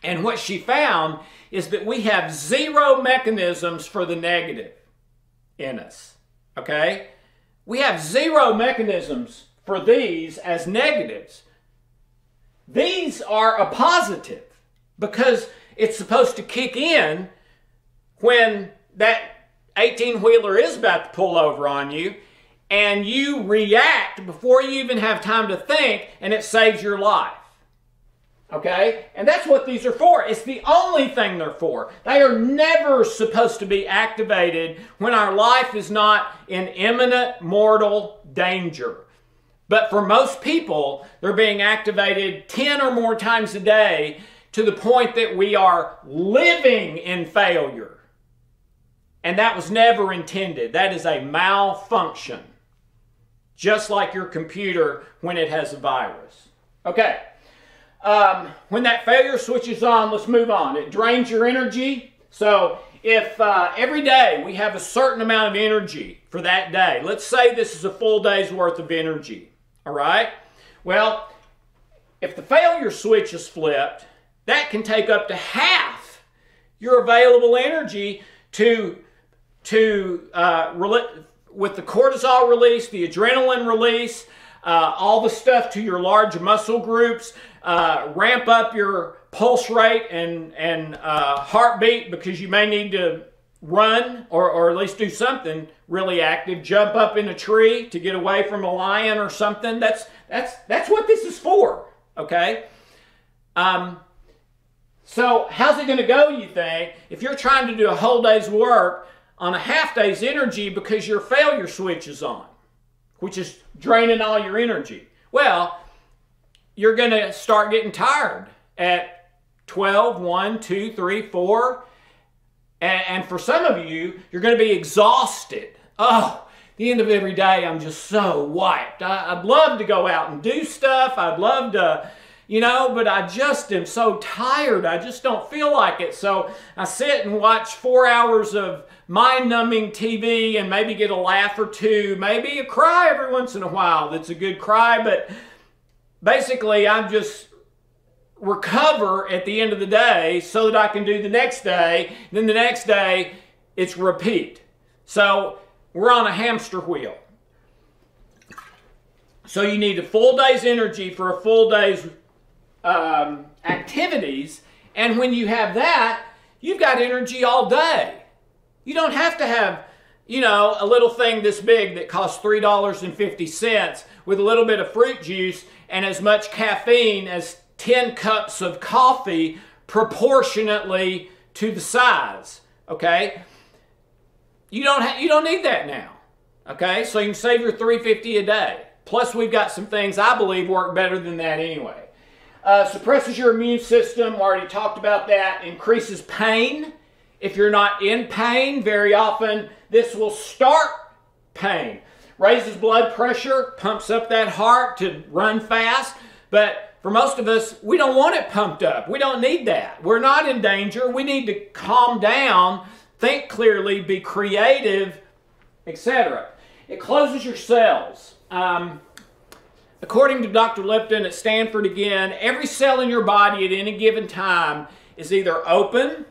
A: And what she found is that we have zero mechanisms for the negative in us. Okay? We have zero mechanisms for these as negatives. These are a positive because it's supposed to kick in when that 18-wheeler is about to pull over on you and you react before you even have time to think, and it saves your life. Okay? And that's what these are for. It's the only thing they're for. They are never supposed to be activated when our life is not in imminent mortal danger. But for most people, they're being activated 10 or more times a day to the point that we are living in failure. And that was never intended. That is a malfunction. Just like your computer when it has a virus. Okay. When that failure switches on, let's move on. It drains your energy. So if every day we have a certain amount of energy for that day, let's say this is a full day's worth of energy, all right? Well, if the failure switch is flipped, that can take up to half your available energy with the cortisol release, the adrenaline release, all the stuff to your large muscle groups, ramp up your pulse rate and heartbeat, because you may need to run or at least do something really active, jump up in a tree to get away from a lion or something. That's what this is for, okay? So how's it going to go, you think, if you're trying to do a whole day's work on a half day's energy because your failure switch is on, which is draining all your energy? Well, you're going to start getting tired at 12, 1, 2, 3, 4. And for some of you, you're going to be exhausted. Oh, at the end of every day, I'm just so wiped. I'd love to go out and do stuff. I'd love to, but I just am so tired. I just don't feel like it. So I sit and watch 4 hours of mind-numbing TV and maybe get a laugh or two, maybe a cry every once in a while. That's a good cry, but basically I'm just recover at the end of the day so that I can do the next day. Then the next day, it's repeat. So we're on a hamster wheel. So you need a full day's energy for a full day's activities. And when you have that, you've got energy all day. You don't have to have, a little thing this big that costs $3.50 with a little bit of fruit juice and as much caffeine as 10 cups of coffee proportionately to the size, okay? You don't need that now, okay? So you can save your $3.50 a day. Plus, we've got some things I believe work better than that anyway. Suppresses your immune system. Already talked about that. Increases pain. If you're not in pain, very often this will start pain. Raises blood pressure, pumps up that heart to run fast. But for most of us, we don't want it pumped up. We don't need that. We're not in danger. We need to calm down, think clearly, be creative, etc. It closes your cells. According to Dr. Lipton at Stanford again, every cell in your body at any given time is either open,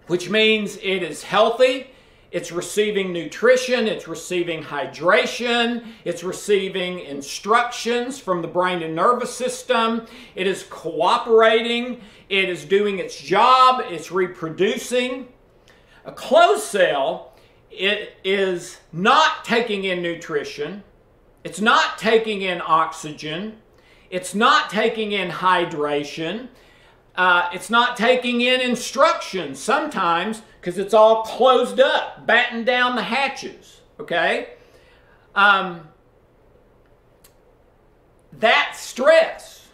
A: which means it is healthy, it's receiving nutrition, it's receiving hydration, it's receiving instructions from the brain and nervous system, it is cooperating, it is doing its job, it's reproducing. A closed cell, it is not taking in nutrition, it's not taking in oxygen, it's not taking in hydration, it's not taking in instructions sometimes because it's all closed up, batten down the hatches, okay? That's stress,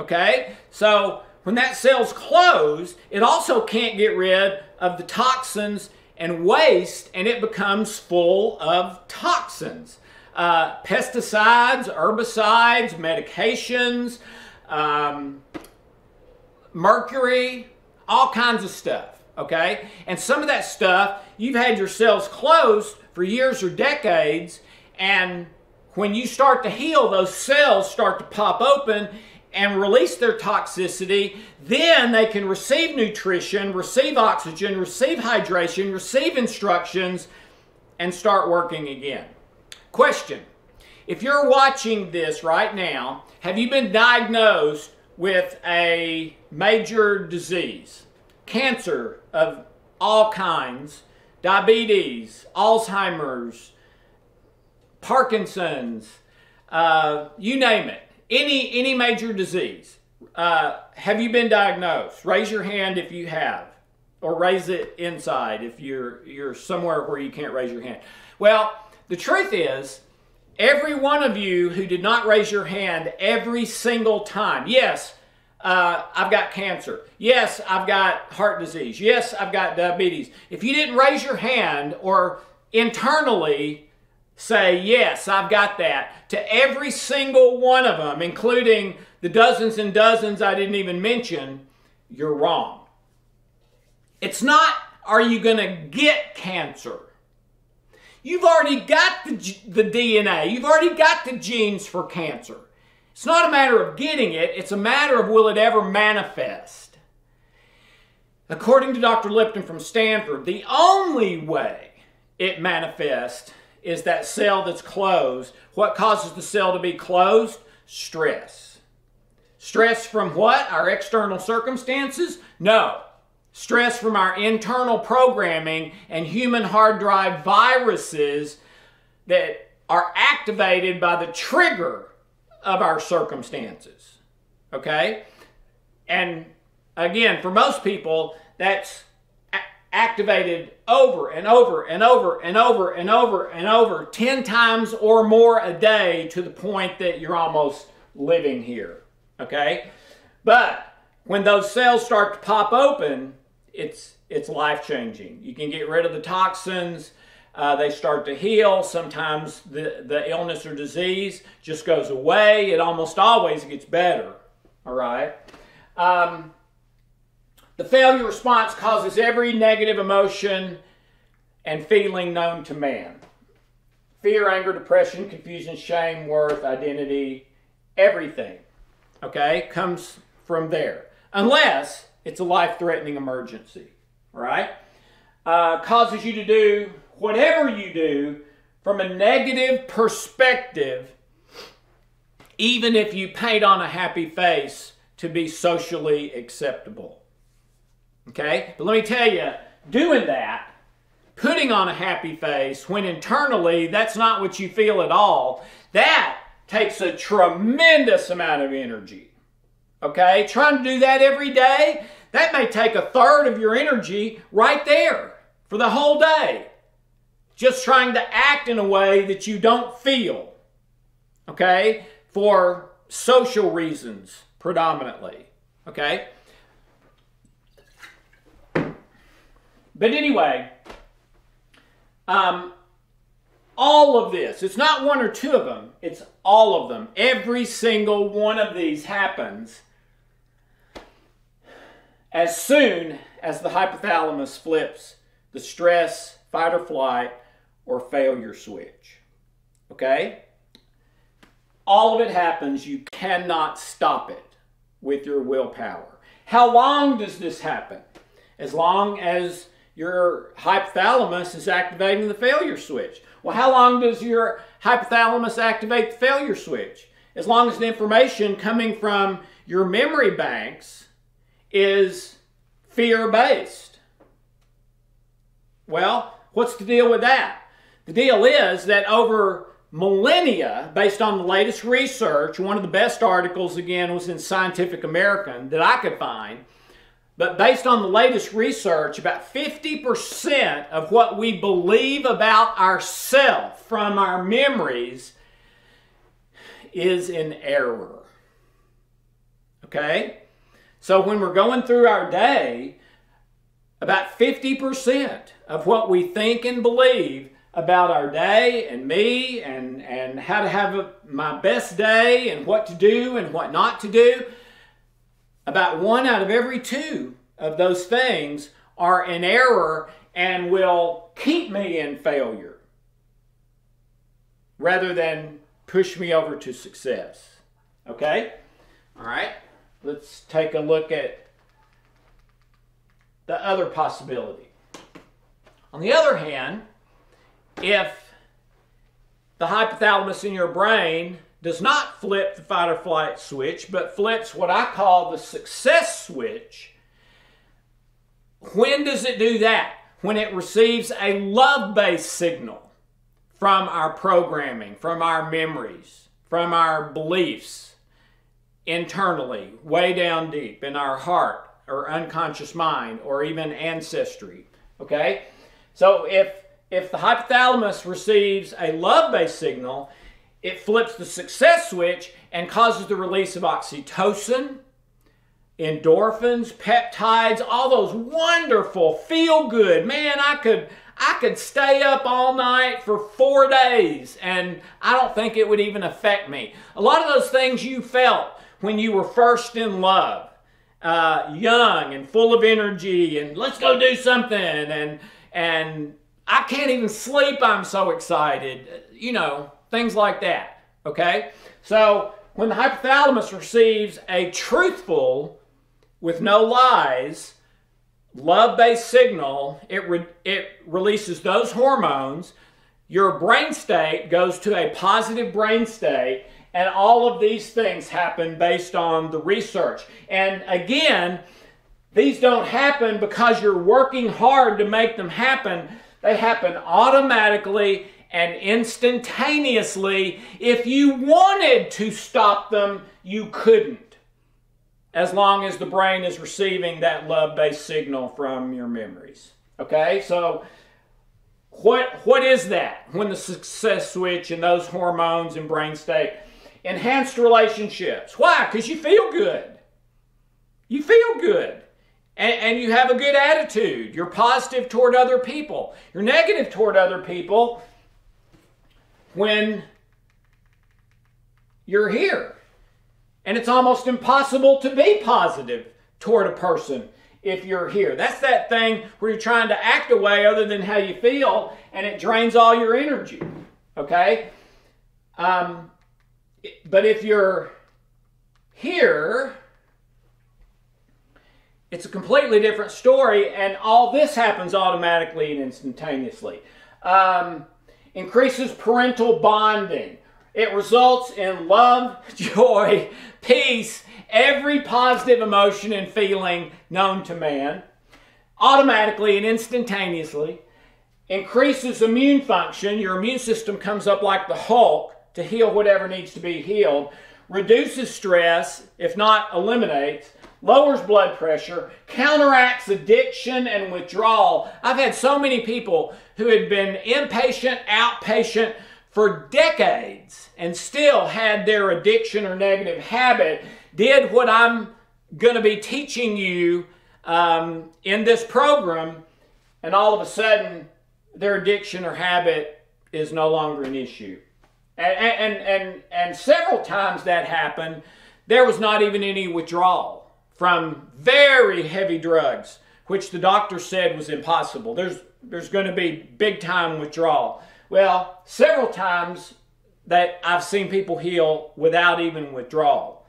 A: okay? So when that cell's closed, it also can't get rid of the toxins and waste, and it becomes full of toxins. Pesticides, herbicides, medications, mercury, all kinds of stuff, okay? And some of that stuff, you've had your cells closed for years or decades, and when you start to heal, those cells start to pop open and release their toxicity. Then they can receive nutrition, receive oxygen, receive hydration, receive instructions, and start working again. Question: if you're watching this right now, have you been diagnosed with a major disease? Cancer of all kinds, diabetes, Alzheimer's, Parkinson's, you name it. Any major disease. Have you been diagnosed? Raise your hand if you have. Or raise it inside if you're somewhere where you can't raise your hand. Well, the truth is, every one of you who did not raise your hand every single time, yes, I've got cancer. Yes, I've got heart disease. Yes, I've got diabetes. If you didn't raise your hand or internally say, yes, I've got that, to every single one of them, including the dozens and dozens I didn't even mention, you're wrong. It's not are you going to get cancer? You've already got the DNA. You've already got the genes for cancer. It's not a matter of getting it. It's a matter of will it ever manifest. According to Dr. Lipton from Stanford, the only way it manifests is that cell that's closed. What causes the cell to be closed? Stress. Stress from what? Our external circumstances? No. Stress from our internal programming and human hard drive viruses that are activated by the trigger of our circumstances. Okay? And again, for most people, that's activated over and over and over and over and over and over 10 times or more a day to the point that you're almost living here. Okay? But when those cells start to pop open, it's life-changing. You can get rid of the toxins. They start to heal. Sometimes the illness or disease just goes away. It almost always gets better. All right? The failure response causes every negative emotion and feeling known to man. Fear, anger, depression, confusion, shame, worth, identity, everything, okay, comes from there. Unless it's a life-threatening emergency, right? Causes you to do whatever you do from a negative perspective, even if you paint on a happy face to be socially acceptable. Okay? But let me tell you, doing that, putting on a happy face when internally that's not what you feel at all, that takes a tremendous amount of energy. Okay? Trying to do that every day, that may take a third of your energy right there for the whole day. Just trying to act in a way that you don't feel. Okay? For social reasons predominantly. Okay? But anyway, all of this, it's not one or two of them, it's all of them. Every single one of these happens as soon as the hypothalamus flips the stress, fight or flight, or failure switch. Okay? All of it happens. You cannot stop it with your willpower. How long does this happen? As long as your hypothalamus is activating the failure switch. Well, how long does your hypothalamus activate the failure switch? As long as the information coming from your memory banks is fear-based. Well, what's the deal with that? The deal is that over millennia, based on the latest research, one of the best articles, again, was in Scientific American that I could find, but based on the latest research, about 50% of what we believe about ourselves from our memories is in error. Okay? So when we're going through our day, about 50% of what we think and believe about our day and me and how to have my best day and what to do and what not to do, about 1 out of every 2 of those things are in error and will keep me in failure rather than push me over to success. Okay? All right. Let's take a look at the other possibility. On the other hand, if the hypothalamus in your brain does not flip the fight or flight switch, but flips what I call the success switch, when does it do that? When it receives a love-based signal from our programming, from our memories, from our beliefs internally, way down deep in our heart or unconscious mind or even ancestry. Okay? So if the hypothalamus receives a love-based signal, it flips the success switch and causes the release of oxytocin, endorphins, peptides, all those wonderful feel-good. Man, I could stay up all night for 4 days and I don't think it would even affect me. A lot of those things you felt when you were first in love, young and full of energy and let's go do something and I can't even sleep, I'm so excited. You know, things like that, okay? So when the hypothalamus receives a truthful, with no lies, love-based signal, it releases those hormones. Your brain state goes to a positive brain state, and all of these things happen based on the research. And again, these don't happen because you're working hard to make them happen. They happen automatically and instantaneously. If you wanted to stop them, you couldn't, as long as the brain is receiving that love-based signal from your memories. Okay, so what is that when the success switch and those hormones and brain state? Enhanced relationships. Why? Because you feel good. You feel good. And you have a good attitude. You're positive toward other people. You're negative toward other people when you're here. And it's almost impossible to be positive toward a person if you're here. That's that thing where you're trying to act a way other than how you feel, and it drains all your energy. Okay? But if you're here, it's a completely different story, and all this happens automatically and instantaneously. Increases parental bonding. It results in love, joy, peace, every positive emotion and feeling known to man, automatically and instantaneously. Increases immune function. Your immune system comes up like the Hulk to heal whatever needs to be healed. Reduces stress, if not eliminates. Lowers blood pressure, counteracts addiction and withdrawal. I've had so many people who had been inpatient, outpatient for decades and still had their addiction or negative habit, did what I'm going to be teaching you in this program, and all of a sudden their addiction or habit is no longer an issue. And several times that happened, there was not even any withdrawal from very heavy drugs, which the doctor said was impossible. There's going to be big time withdrawal. Well, several times that I've seen people heal without even withdrawal.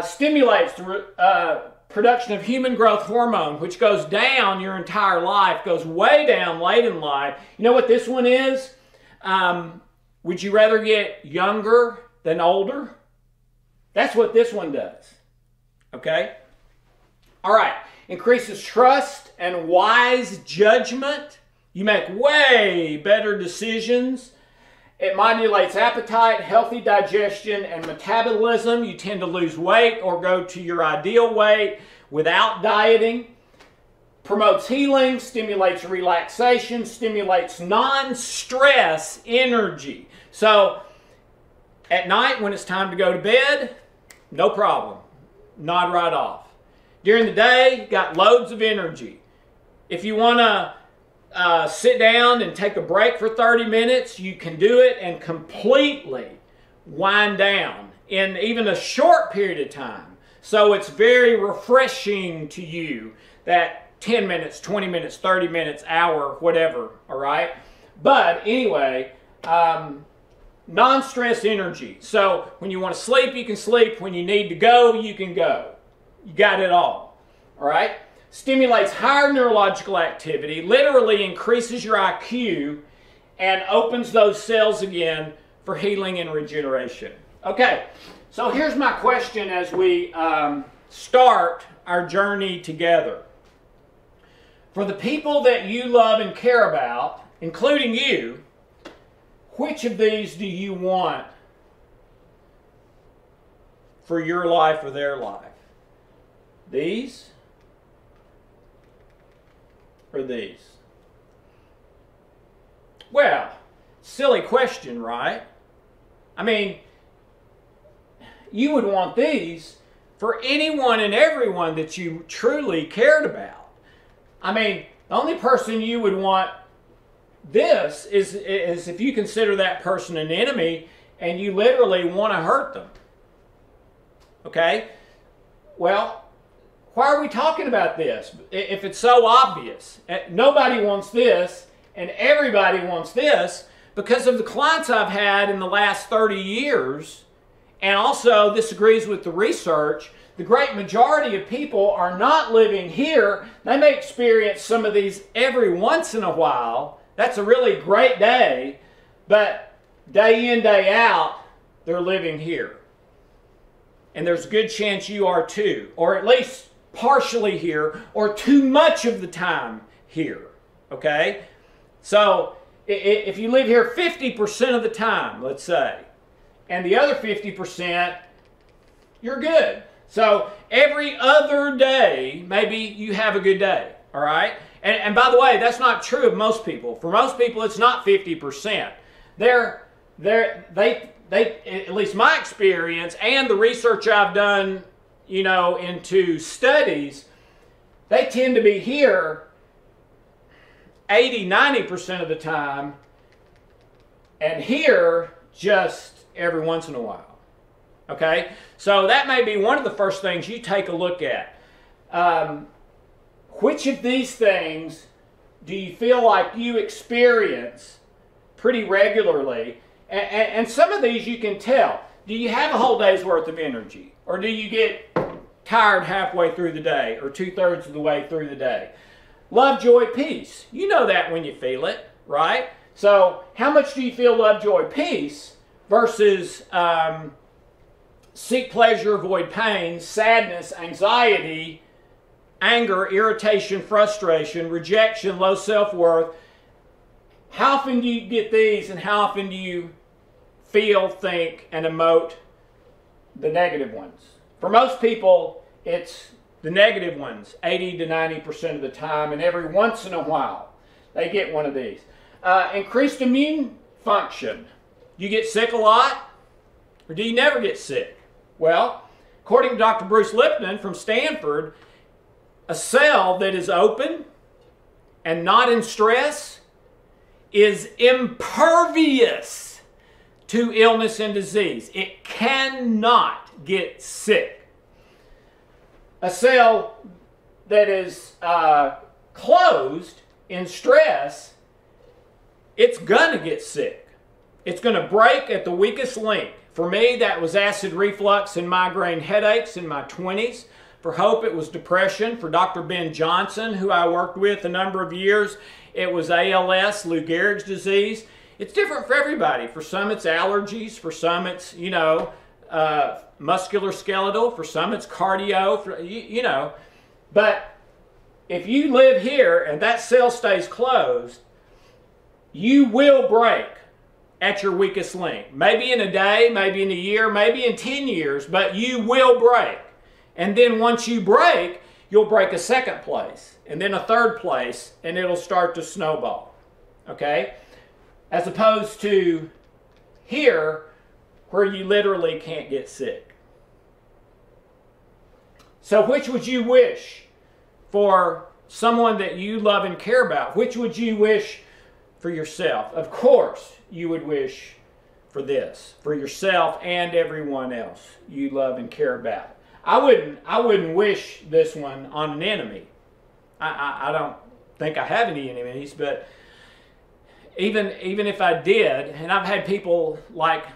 A: Stimulates the production of human growth hormone, which goes down your entire life, goes way down late in life. You know what this one is? Would you rather get younger than older? That's what this one does. Okay? All right. Increases trust and wise judgment. You make way better decisions. It modulates appetite, healthy digestion, and metabolism. You tend to lose weight or go to your ideal weight without dieting. Promotes healing, stimulates relaxation, stimulates non-stress energy. So, at night when it's time to go to bed, no problem. Nod right off. During the day, got loads of energy. If you want to sit down and take a break for 30 minutes, you can do it and completely wind down in even a short period of time. So it's very refreshing to you, that 10 minutes, 20 minutes, 30 minutes, hour, whatever, all right? But anyway, non-stress energy. So when you want to sleep, you can sleep. When you need to go, you can go. You got it all right? Stimulates higher neurological activity, literally increases your IQ, and opens those cells again for healing and regeneration. Okay, so here's my question as we start our journey together. For the people that you love and care about, including you, which of these do you want for your life or their life? These or these? Well, silly question, right? I mean, you would want these for anyone and everyone that you truly cared about. I mean, the only person you would want this is if you consider that person an enemy and you literally want to hurt them. Okay? Well, why are we talking about this if it's so obvious? Nobody wants this, and everybody wants this because of the clients I've had in the last 30 years, and also this agrees with the research. The great majority of people are not living here. They may experience some of these every once in a while. That's a really great day, but day in, day out, they're living here. And there's a good chance you are too, or at least partially here, or too much of the time here, okay? So if you live here 50% of the time, let's say, and the other 50%, you're good. So every other day, maybe you have a good day, all right? And by the way, that's not true of most people. For most people, it's not 50%. They, at least my experience and the research I've done, you know, into studies, they tend to be here 80–90% of the time, and here just every once in a while. Okay? So that may be one of the first things you take a look at. Which of these things do you feel like you experience pretty regularly? And some of these you can tell. Do you have a whole day's worth of energy? Or do you get tired halfway through the day or 2/3 of the way through the day? Love, joy, peace. You know that when you feel it, right? So how much do you feel love, joy, peace versus seek pleasure, avoid pain, sadness, anxiety, anger, irritation, frustration, rejection, low self-worth? How often do you get these, and how often do you feel, think, and emote the negative ones? For most people, it's the negative ones 80–90% of the time, and every once in a while they get one of these. Increased immune function. Do you get sick a lot, or do you never get sick? Well, according to Dr. Bruce Lipton from Stanford, a cell that is open and not in stress is impervious to illness and disease. It cannot get sick. A cell that is closed in stress, it's going to get sick. It's going to break at the weakest link. For me, that was acid reflux and migraine headaches in my 20s. For Hope, it was depression. For Dr. Ben Johnson, who I worked with a number of years, it was ALS, Lou Gehrig's disease. It's different for everybody. For some, it's allergies. For some, it's, you know, musculoskeletal. For some, it's cardio. You know. But if you live here and that cell stays closed, you will break at your weakest link. Maybe in a day, maybe in a year, maybe in 10 years, but you will break. And then once you break, you'll break a second place, and then a third place, and it'll start to snowball. Okay? As opposed to here, where you literally can't get sick. So which would you wish for someone that you love and care about? Which would you wish for yourself? Of course, you would wish for this, for yourself and everyone else you love and care about. I wouldn't wish this one on an enemy. I don't think I have any enemies, but even if I did, and I've had people like,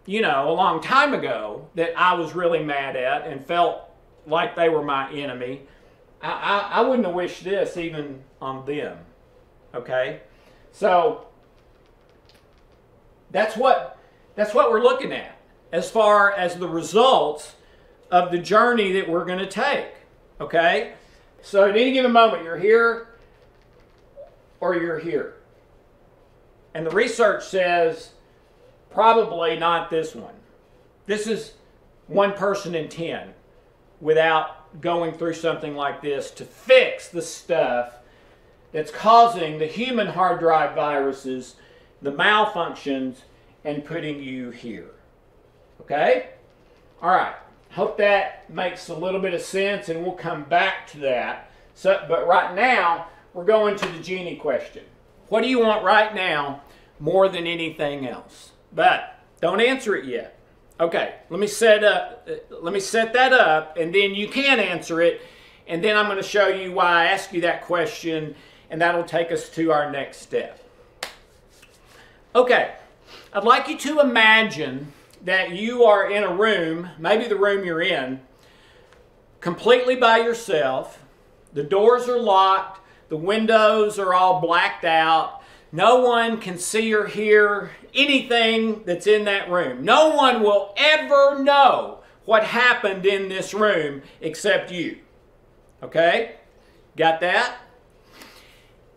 A: you know, a long time ago that I was really mad at and felt like they were my enemy, I wouldn't have wished this even on them. Okay? So that's what we're looking at as far as the results of the journey that we're going to take. Okay? So at any given moment, you're here or you're here. And the research says probably not this one. This is 1 person in 10 without going through something like this to fix the stuff that's causing the human hard drive viruses, the malfunctions, and putting you here. Okay? All right. Hope that makes a little bit of sense, and we'll come back to that. But right now, we're going to the genie question. What do you want right now more than anything else? But don't answer it yet. Okay, let me set that up, and then you can answer it, and then I'm going to show you why I asked you that question, and that'll take us to our next step. Okay, I'd like you to imagine that you are in a room, maybe the room you're in, completely by yourself. The doors are locked, the windows are all blacked out. No one can see or hear anything that's in that room. No one will ever know what happened in this room except you. Okay? Got that?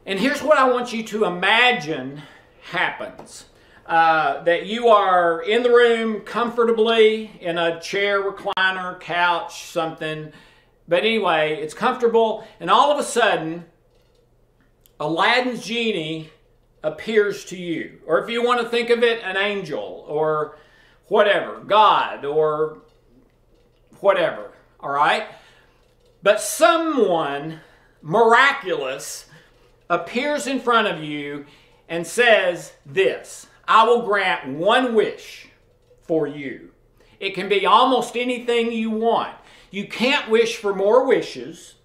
A: And here's what I want you to imagine happens. That you are in the room comfortably in a chair, recliner, couch, something. But anyway, it's comfortable, and all of a sudden, Aladdin's genie appears to you. Or if you want to think of it, an angel, or whatever, God, or whatever, all right? But someone miraculous appears in front of you and says this: I will grant one wish for you. It can be almost anything you want. You can't wish for more wishes,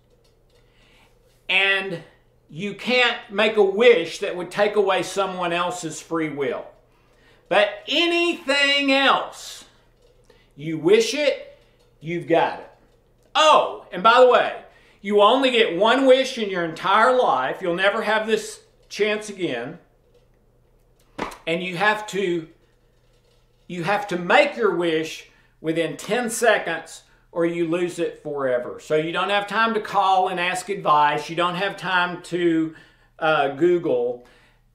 A: and you can't make a wish that would take away someone else's free will. But anything else, you wish it, you've got it. Oh, and by the way, you only get one wish in your entire life. You'll never have this chance again. And you have to make your wish within 10 seconds or you lose it forever. So you don't have time to call and ask advice. You don't have time to Google.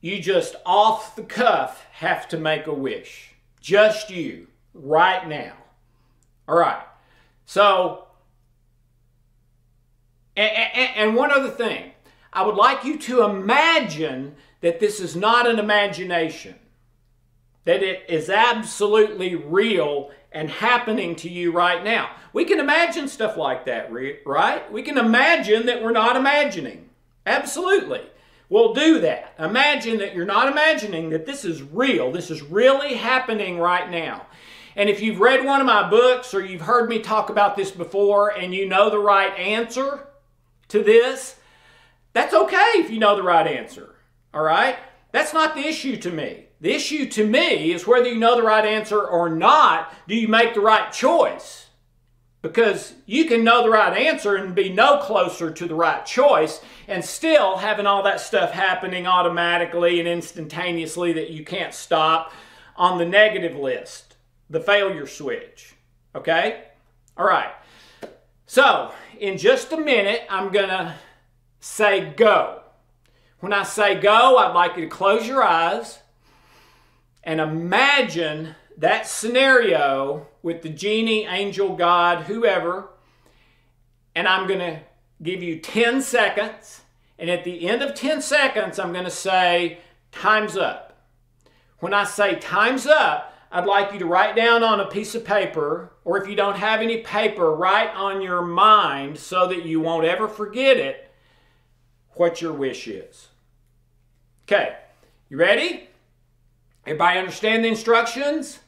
A: You just off the cuff have to make a wish. Just you, right now. All right. So, and one other thing. I would like you to imagine that this is not an imagination. That it is absolutely real and happening to you right now. We can imagine stuff like that, right? We can imagine that we're not imagining. Absolutely. We'll do that. Imagine that you're not imagining, that this is real. This is really happening right now. And if you've read one of my books or you've heard me talk about this before and you know the right answer to this, that's okay if you know the right answer. All right? That's not the issue to me. The issue to me is whether you know the right answer or not, do you make the right choice? Because you can know the right answer and be no closer to the right choice and still having all that stuff happening automatically and instantaneously that you can't stop on the negative list, the failure switch. Okay? All right. So, in just a minute, I'm going to say go. When I say go, I'd like you to close your eyes and imagine that scenario with the genie, angel, God, whoever, and I'm going to give you 10 seconds, and at the end of 10 seconds, I'm going to say, time's up. When I say time's up, I'd like you to write down on a piece of paper, or if you don't have any paper, write on your mind so that you won't ever forget it, what your wish is. Okay, you ready? Everybody understand the instructions?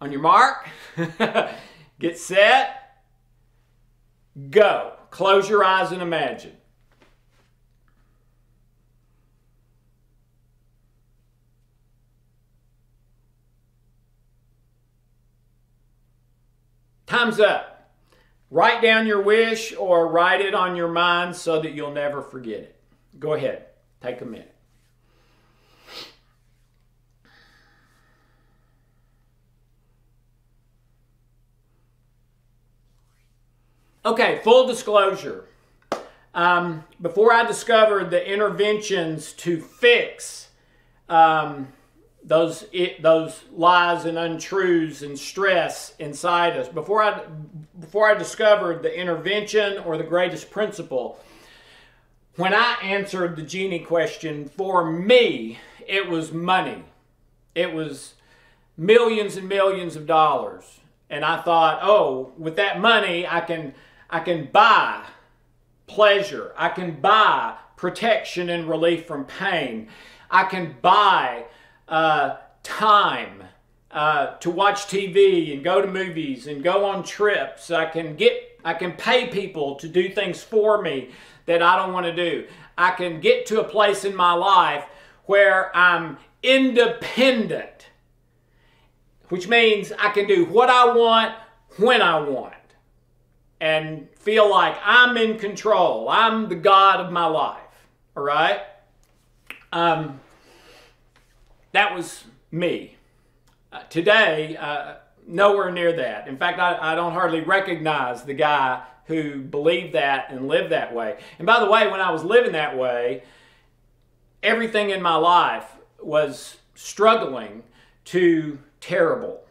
A: On your mark, get set, go. Close your eyes and imagine. Time's up. Write down your wish or write it on your mind so that you'll never forget it. Go ahead. Take a minute. Okay, full disclosure. Before I discovered the interventions to fix those lies and untruths and stress inside us, before I discovered the intervention or the greatest principle, when I answered the genie question, for me, it was money. It was millions and millions of dollars. And I thought, oh, with that money, I can buy pleasure. I can buy protection and relief from pain. I can buy time to watch TV and go to movies and go on trips. I can pay people to do things for me that I don't want to do. I can get to a place in my life where I'm independent, which means I can do what I want when I want and feel like I'm in control. I'm the God of my life. All right? That was me. Today, nowhere near that. In fact, I don't hardly recognize the guy who believed that and lived that way. And by the way, when I was living that way, everything in my life was struggling to terrible.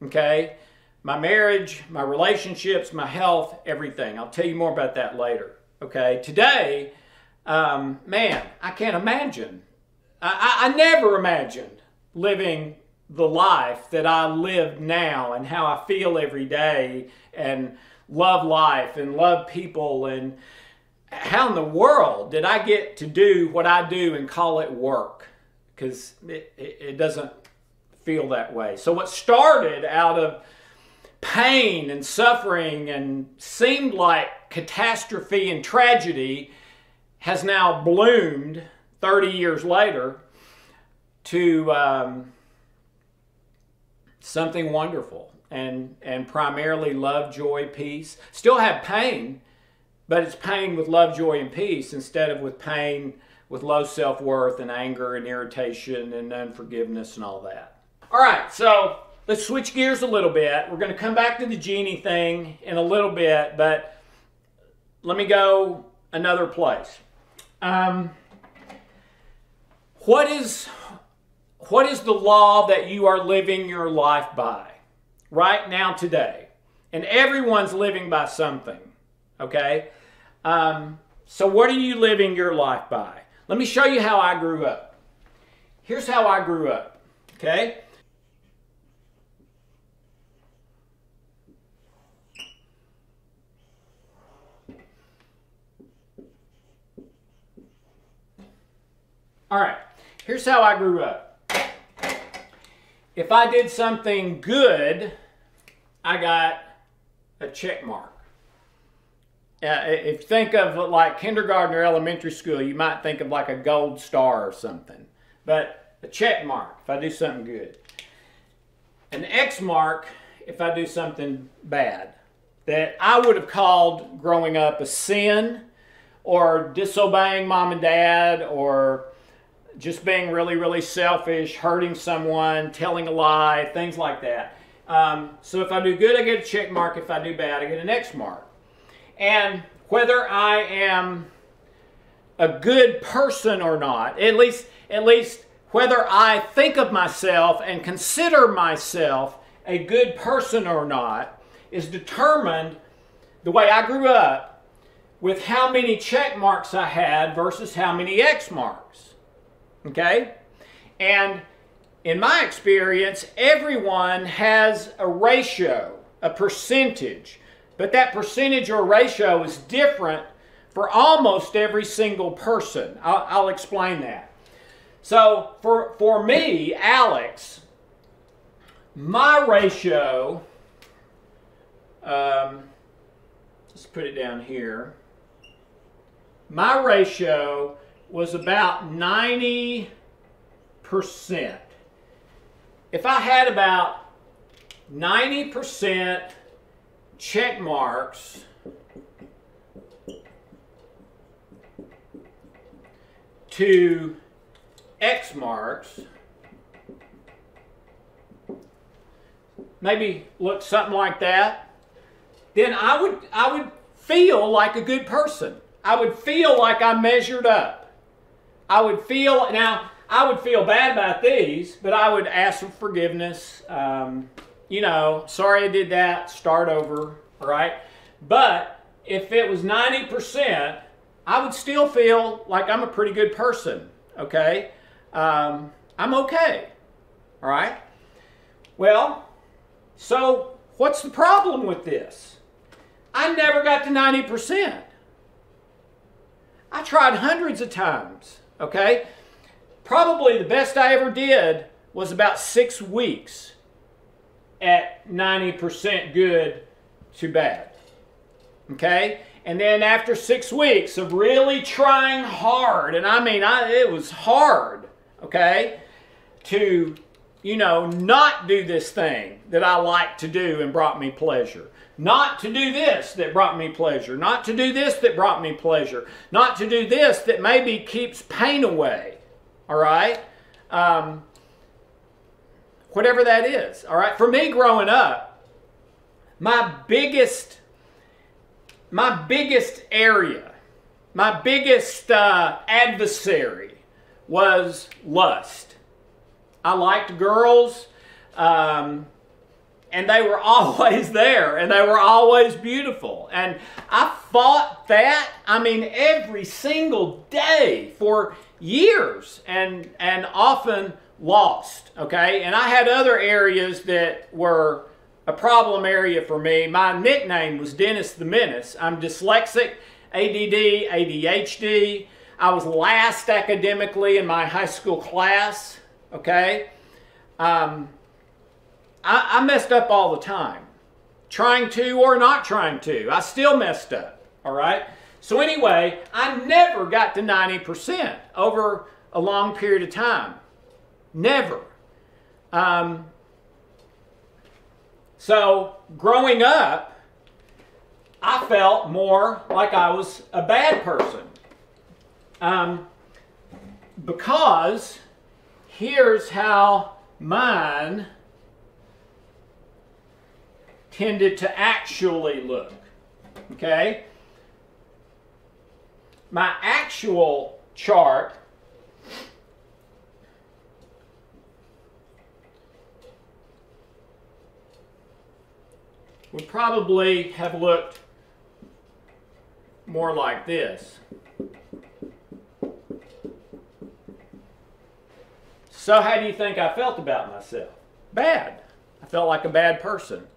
A: Okay? My marriage, my relationships, my health, everything. I'll tell you more about that later. Okay? Today, man, I can't imagine. I never imagined living the life that I live now and how I feel every day and love life and love people, and how in the world did I get to do what I do and call it work? Because it doesn't feel that way. So what started out of pain and suffering and seemed like catastrophe and tragedy has now bloomed 30 years later to something wonderful and primarily love, joy, peace. Still have pain, but it's pain with love, joy, and peace instead of with pain with low self-worth and anger and irritation and unforgiveness and all that. All right, so let's switch gears a little bit. We're going to come back to the genie thing in a little bit, but let me go another place. What is the law that you are living your life by right now today? And everyone's living by something, okay? So what are you living your life by? Let me show you how I grew up. Here's how I grew up, okay? All right, here's how I grew up. If I did something good, I got a check mark. If you think of like kindergarten or elementary school, you might think of like a gold star or something. But a check mark if I do something good. An X mark if I do something bad that I would have called growing up a sin, or disobeying mom and dad, or just being really, really selfish, hurting someone, telling a lie, things like that. So if I do good, I get a check mark. If I do bad, I get an X mark. And whether I am a good person or not, at least whether I think of myself and consider myself a good person or not, is determined, the way I grew up, with how many check marks I had versus how many X marks. Okay? And in my experience, everyone has a ratio, a percentage. But that percentage or ratio is different for almost every single person. I'll explain that. So for me, Alex, my ratio, let's put it down here. My ratio was about 90%. If I had about 90% check marks to X marks, maybe look something like that, then I would feel like a good person. I would feel like I measured up. I would feel bad about these, but I would ask for forgiveness. You know, sorry I did that, start over, all right? But if it was 90%, I would still feel like I'm a pretty good person, okay? I'm okay, all right? Well, so what's the problem with this? I never got to 90%. I tried hundreds of times, okay? Probably the best I ever did was about 6 weeks at 90% good to bad. Okay? And then after 6 weeks of really trying hard, and I mean, it was hard, okay, to, you know, not do this thing that I like to do and brought me pleasure. Not to do this that brought me pleasure. Not to do this that brought me pleasure. Not to do this that maybe keeps pain away. All right? Whatever that is. All right? For me growing up, my biggest area, my biggest adversary was lust. I liked girls, and they were always there, and they were always beautiful. And I fought that, I mean, every single day for years, and often lost, okay? And I had other areas that were a problem area for me. My nickname was Dennis the Menace. I'm dyslexic, ADD, ADHD. I was last academically in my high school class, okay? I messed up all the time. Trying to or not trying to. I still messed up, all right? So anyway, I never got to 90% over a long period of time. Never. So growing up, I felt more like I was a bad person. Because here's how mine tended to actually look. Okay? My actual chart would probably have looked more like this. So how do you think I felt about myself? Bad. I felt like a bad person.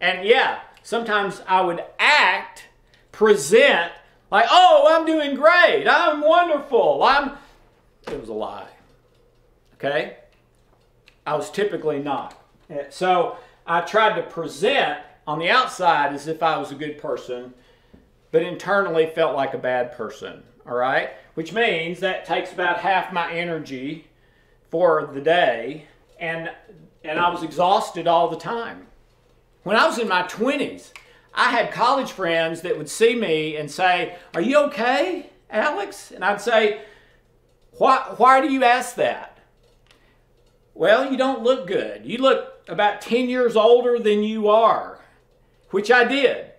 A: And yeah, sometimes I would present like, oh, I'm doing great, I'm wonderful, it was a lie. Okay? I was typically not. So I tried to present on the outside as if I was a good person, but internally felt like a bad person. All right? Which means that takes about half my energy for the day, and I was exhausted all the time. When I was in my 20s, I had college friends that would see me and say, "Are you okay, Alex?" And I'd say, why do you ask that? Well, you don't look good. You look about 10 years older than you are, which I did.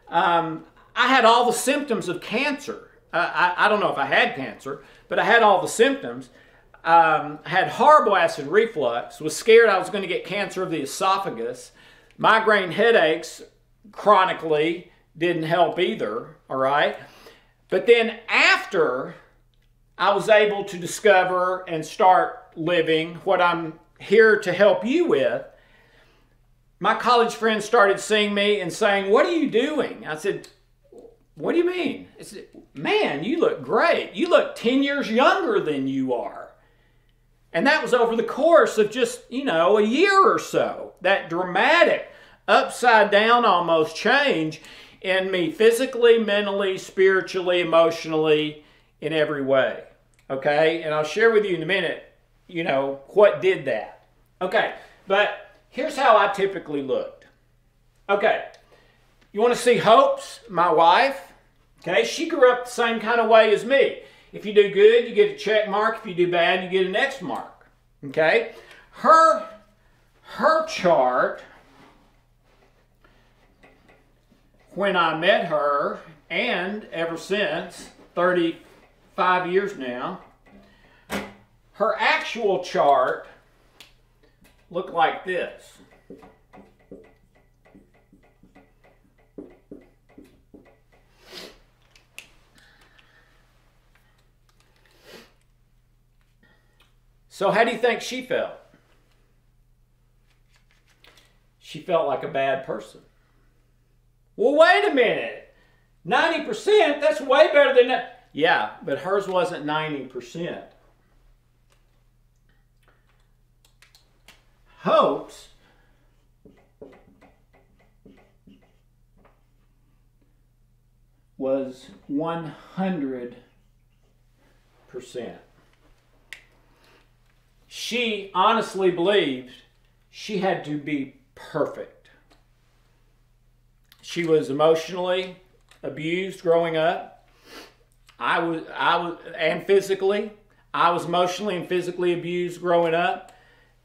A: I had all the symptoms of cancer. I don't know if I had cancer, but I had all the symptoms. I had horrible acid reflux, was scared I was going to get cancer of the esophagus. Migraine headaches chronically didn't help either, all right? But then after I was able to discover and start living what I'm here to help you with, my college friends started seeing me and saying, "What are you doing?" I said, "What do you mean?" I said, "Man, you look great. You look 10 years younger than you are." And that was over the course of just, a year or so. That dramatic, upside down almost change in me physically, mentally, spiritually, emotionally, in every way. Okay? And I'll share with you in a minute, what did that. Okay, but here's how I typically looked. Okay, you want to see Hope's, my wife? Okay, she grew up the same kind of way as me. If you do good, you get a check mark. If you do bad, you get an X mark. Okay? Her chart, when I met her, and ever since, 35 years now, her actual chart looked like this. So how do you think she felt? She felt like a bad person. Well, wait a minute. 90%, that's way better than that. Yeah, but hers wasn't 90%. Hope's was 100%. She honestly believed she had to be perfect. She was emotionally abused growing up. I was, and physically. I was emotionally and physically abused growing up.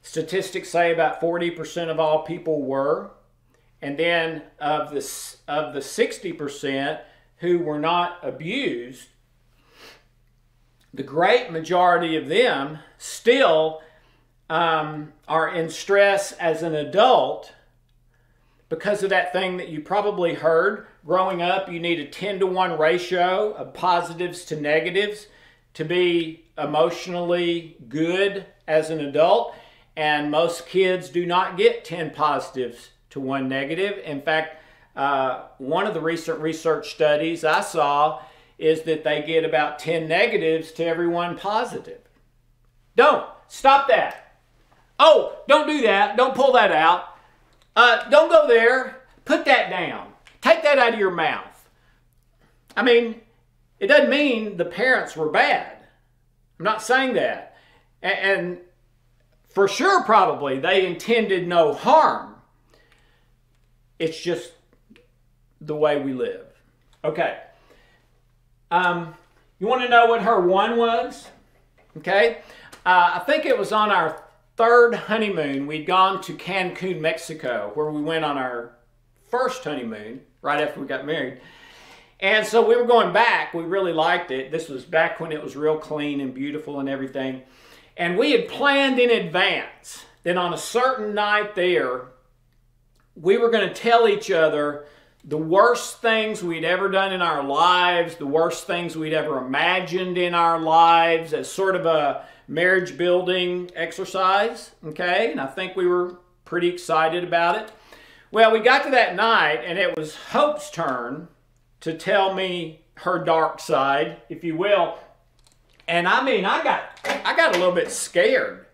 A: Statistics say about 40% of all people were. And then of the 60% who were not abused, the great majority of them still are in stress as an adult because of that thing that you probably heard. Growing up, you need a 10-to-1 ratio of positives to negatives to be emotionally good as an adult. And most kids do not get 10 positives to 1 negative. In fact, one of the recent research studies I saw is that they get about 10 negatives to every 1 positive. Don't. Stop that. Oh, don't do that. Don't pull that out. Don't go there. Put that down. Take that out of your mouth. I mean, it doesn't mean the parents were bad. I'm not saying that. And for sure, probably, they intended no harm. It's just the way we live. Okay. You want to know what her 1 was? Okay. I think it was on our 3rd honeymoon. We'd gone to Cancun, Mexico, where we went on our first honeymoon, right after we got married. And so we were going back. We really liked it. This was back when it was real clean and beautiful and everything. And we had planned in advance that on a certain night there, we were going to tell each other the worst things we'd ever done in our lives, the worst things we'd ever imagined in our lives, as sort of a marriage building exercise, okay? And I think we were pretty excited about it. Well, we got to that night, and it was Hope's turn to tell me her dark side, if you will. And I mean, I got a little bit scared.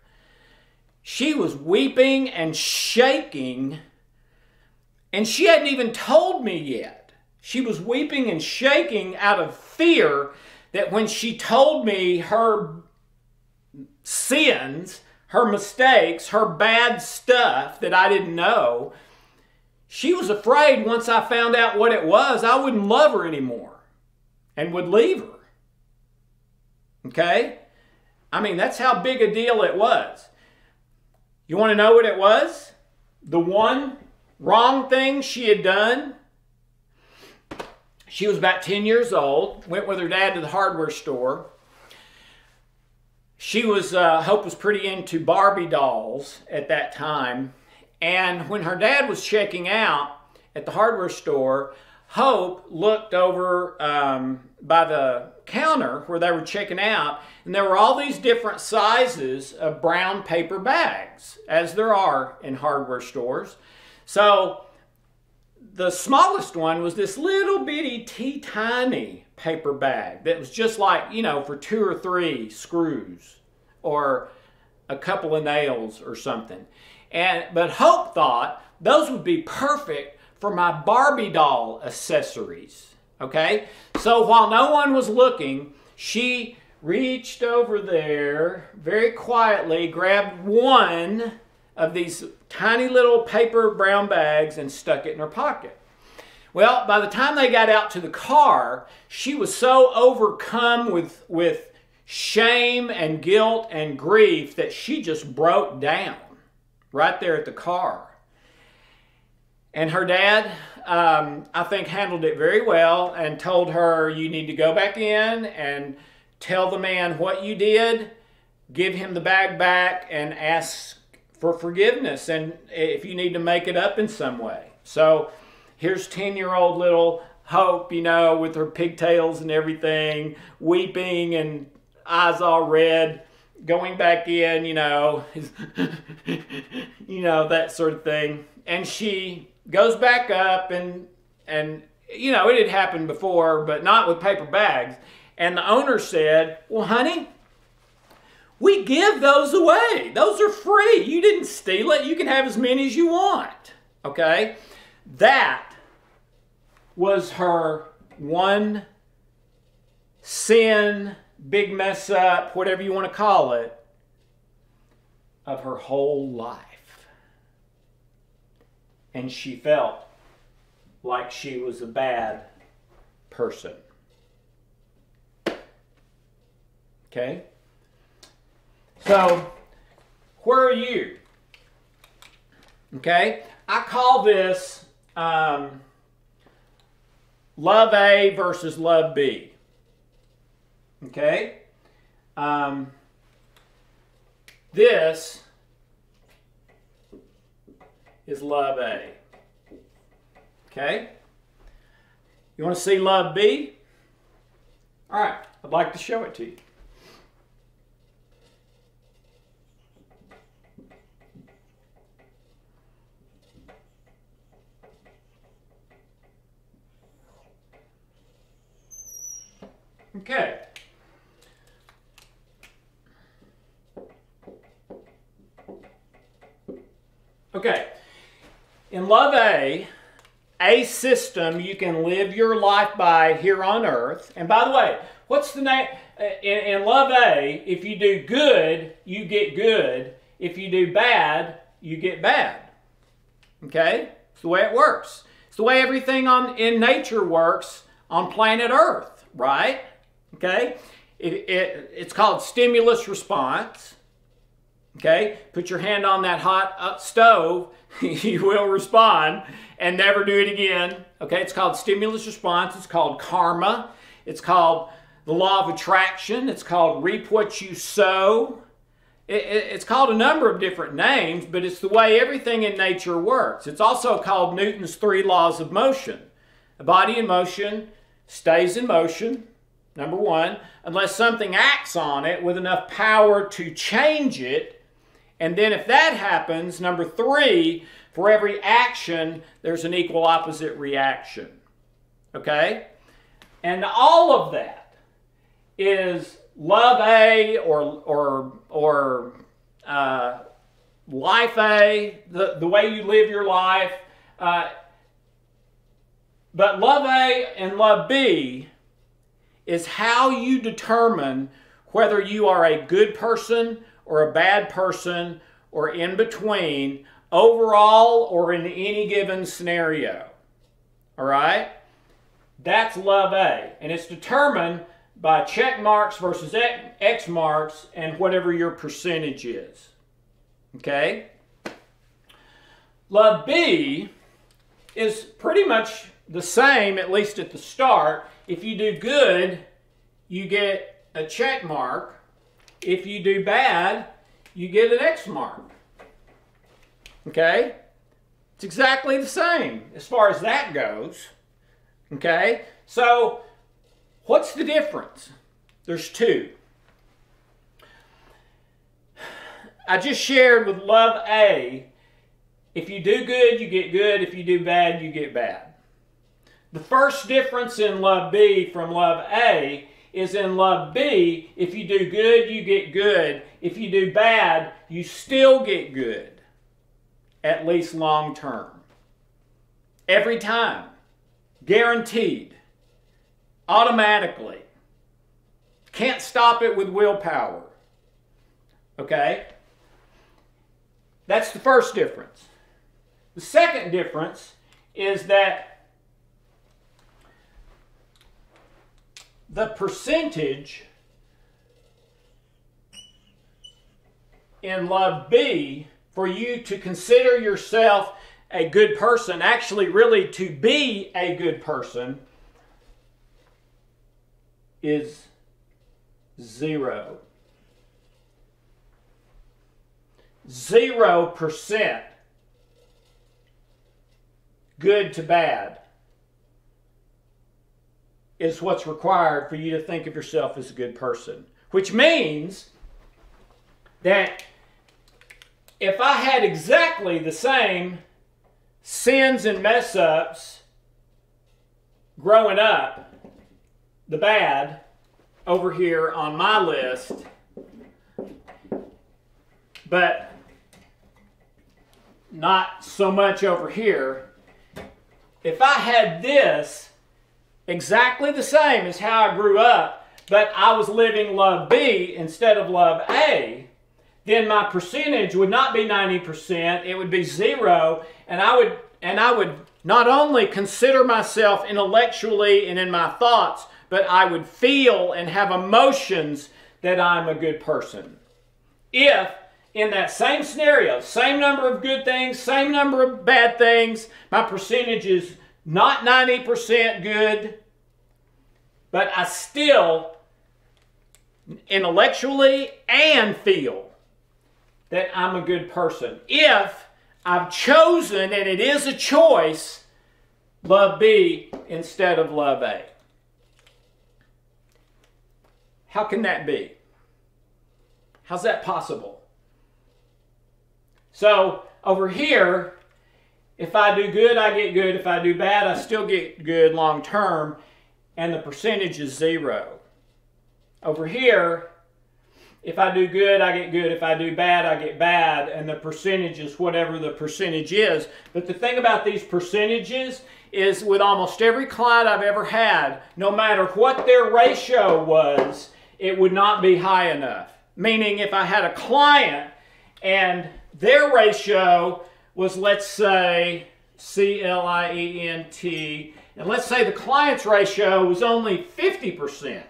A: She was weeping and shaking, and she hadn't even told me yet. She was weeping and shaking out of fear that when she told me her sins, her mistakes, her bad stuff that I didn't know, she was afraid once I found out what it was, I wouldn't love her anymore and would leave her. Okay? I mean, that's how big a deal it was. You want to know what it was? The one wrong thing she had done. She was about 10 years old, went with her dad to the hardware store. She was, Hope was pretty into Barbie dolls at that time. And when her dad was checking out at the hardware store, Hope looked over by the counter where they were checking out, and there were all these different sizes of brown paper bags, as there are in hardware stores. So the smallest one was this little bitty tiny paper bag that was just like, you know, for 2 or 3 screws or a couple of nails or something. But Hope thought those would be perfect for my Barbie doll accessories. Okay? So while no one was looking, she reached over there very quietly, grabbed one of these tiny little paper brown bags and stuck it in her pocket. Well, by the time they got out to the car, she was so overcome with shame and guilt and grief that she just broke down right there at the car. And her dad, I think, handled it very well and told her, you need to go back in and tell the man what you did, give him the bag back, and ask for forgiveness, and if you need to make it up in some way. So here's 10-year-old little Hope, you know, with her pigtails and everything, weeping and eyes all red, going back in, you know, you know, that sort of thing. And she goes back up and you know, it had happened before, but not with paper bags. And the owner said, well, honey, We give those away. Those are free. You didn't steal it. You can have as many as you want. Okay? That was her one sin, big mess up, whatever you want to call it, of her whole life. And she felt like she was a bad person. Okay? So, where are you? Okay? I call this love A versus love B. Okay? This is love A. Okay? You want to see love B? All right. I'd like to show it to you. Okay. Okay. In love A system you can live your life by here on earth. And by the way, what's the name? In love A, if you do good, you get good. If you do bad, you get bad. Okay? It's the way it works. It's the way everything in nature works on planet Earth, right? Okay? It's called stimulus response. Okay? Put your hand on that hot stove, you will respond and never do it again. Okay? It's called stimulus response. It's called karma. It's called the law of attraction. It's called reap what you sow. It's called a number of different names, but it's the way everything in nature works. It's also called Newton's 3 laws of motion. A body in motion stays in motion, number one, unless something acts on it with enough power to change it. And then if that happens, number 3, for every action, there's an equal opposite reaction. Okay? And all of that is love A or life A, the way you live your life. But love A and love B is how you determine whether you are a good person or a bad person or in between, overall or in any given scenario. All right? That's love A. And it's determined by check marks versus X marks and whatever your percentage is. Okay? Love B is pretty much the same, at least at the start. If you do good, you get a check mark. If you do bad, you get an X mark. Okay? It's exactly the same as far as that goes. Okay? So, what's the difference? There's 2. I just shared with love A, if you do good, you get good. If you do bad, you get bad. The first difference in love B from love A is in love B, if you do good, you get good. If you do bad, you still get good. At least long term. Every time. Guaranteed. Automatically. Can't stop it with willpower. Okay? That's the first difference. The second difference is that the percentage in love B for you to consider yourself a good person, actually really to be a good person, is 0. 0% good to bad is what's required for you to think of yourself as a good person. Which means that if I had exactly the same sins and mess-ups growing up, the bad over here on my list, but not so much over here. If I had this exactly the same as how I grew up, but I was living love B instead of love A, then my percentage would not be 90%, it would be 0, and I would not only consider myself intellectually and in my thoughts, but I would feel and have emotions that I'm a good person. If, in that same scenario, same number of good things, same number of bad things, my percentage is not 90% good, but I still intellectually and feel that I'm a good person. If I've chosen, and it is a choice, love B instead of love A. How can that be? How's that possible? So over here, if I do good, I get good. If I do bad, I still get good long term, and the percentage is 0. Over here, if I do good, I get good. If I do bad, I get bad. And the percentage is whatever the percentage is. But the thing about these percentages is with almost every client I've ever had, no matter what their ratio was, it would not be high enough. Meaning if I had a client and their ratio was, let's say, CLIENT, and let's say the client's ratio was only 50%.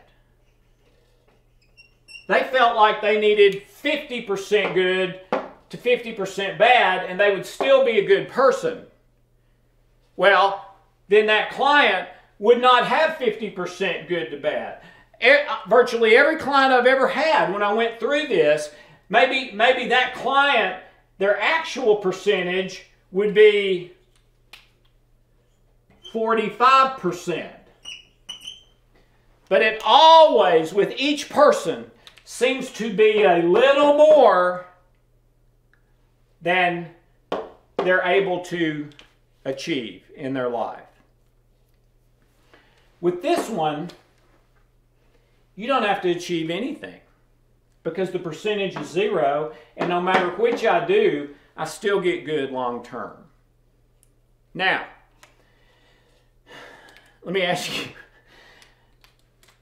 A: They felt like they needed 50% good to 50% bad, and they would still be a good person. Well, then that client would not have 50% good to bad. Virtually every client I've ever had, when I went through this, maybe that client, their actual percentage would be 45%. But it always, with each person, seems to be a little more than they're able to achieve in their life. With this one, you don't have to achieve anything because the percentage is 0, and no matter which I do, I still get good long term. Now, let me ask you,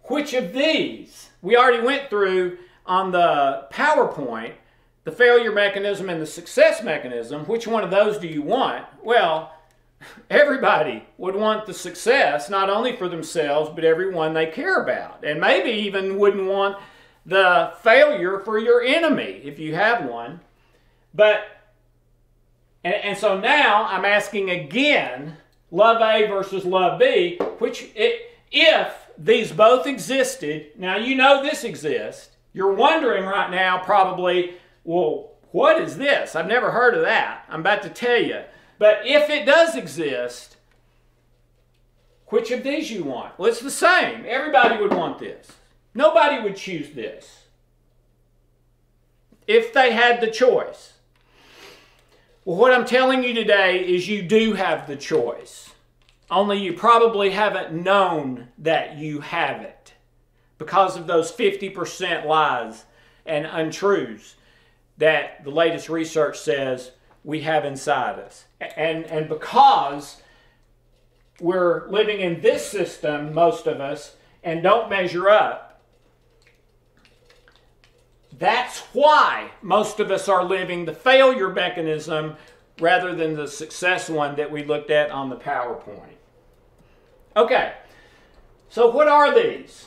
A: which of these, we already went through on the PowerPoint, the failure mechanism and the success mechanism, which one of those do you want? Well, everybody would want the success, not only for themselves, but everyone they care about. And maybe even wouldn't want the failure for your enemy, if you have one. And so now I'm asking again, love A versus love B, which if these both existed, now you know this exists, you're wondering right now probably, well, what is this? I've never heard of that. I'm about to tell you. But if it does exist, which of these you want? Well, it's the same. Everybody would want this. Nobody would choose this if they had the choice. Well, what I'm telling you today is you do have the choice. Only you probably haven't known that you have it because of those 50% lies and untruths that the latest research says we have inside us. And because we're living in this system, most of us, and don't measure up, that's why most of us are living the failure mechanism rather than the success one that we looked at on the PowerPoint. Okay, so what are these?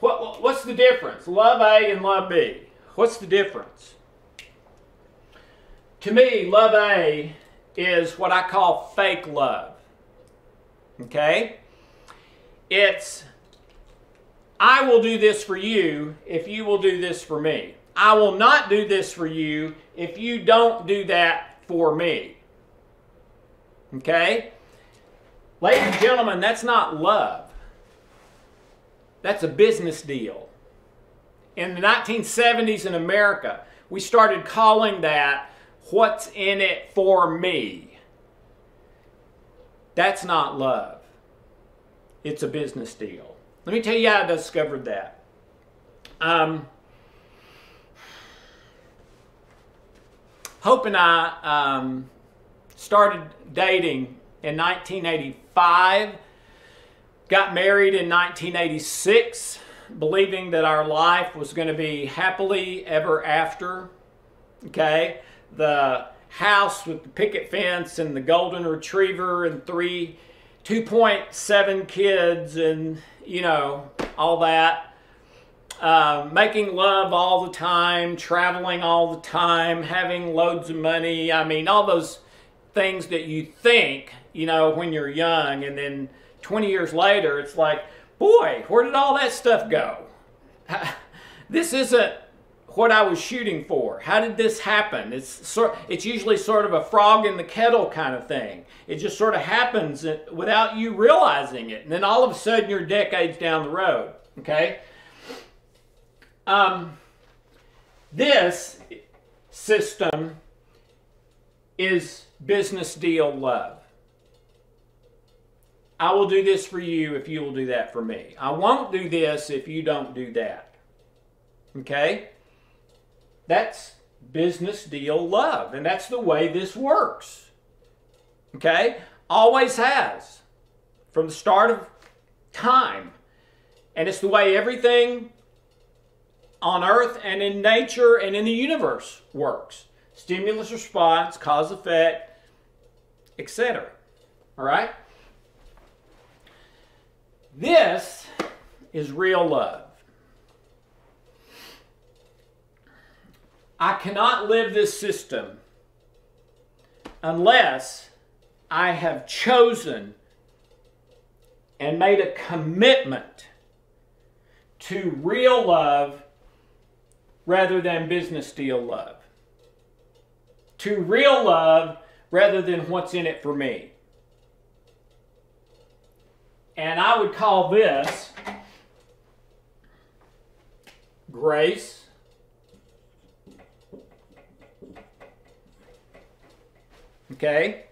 A: What's the difference? Love A and love B. What's the difference? To me, love A is what I call fake love. Okay? It's, I will do this for you if you will do this for me. I will not do this for you if you don't do that for me. Okay? Ladies and gentlemen, that's not love. That's a business deal. In the 1970s in America, we started calling that what's in it for me. That's not love. It's a business deal. Let me tell you how I discovered that. Hope and I started dating in 1985, got married in 1986, believing that our life was going to be happily ever after. Okay, the house with the picket fence and the golden retriever and 2.7 kids and, you know, all that. Making love all the time, traveling all the time, having loads of money. I mean, all those things that you think, you know, when you're young, and then 20 years later, it's like, boy, where did all that stuff go? This isn't what I was shooting for. How did this happen? It's usually sort of a frog in the kettle kind of thing. It just sort of happens without you realizing it. And then all of a sudden you're decades down the road. Okay? This system is business deal love. I will do this for you if you will do that for me. I won't do this if you don't do that. Okay? That's business deal love. And that's the way this works. Okay? Always has. From the start of time. And it's the way everything on earth and in nature and in the universe works. Stimulus response, cause effect, etc. All right? This is real love. I cannot live this system unless I have chosen and made a commitment to real love rather than business deal love. To real love rather than what's in it for me. And I would call this grace, okay?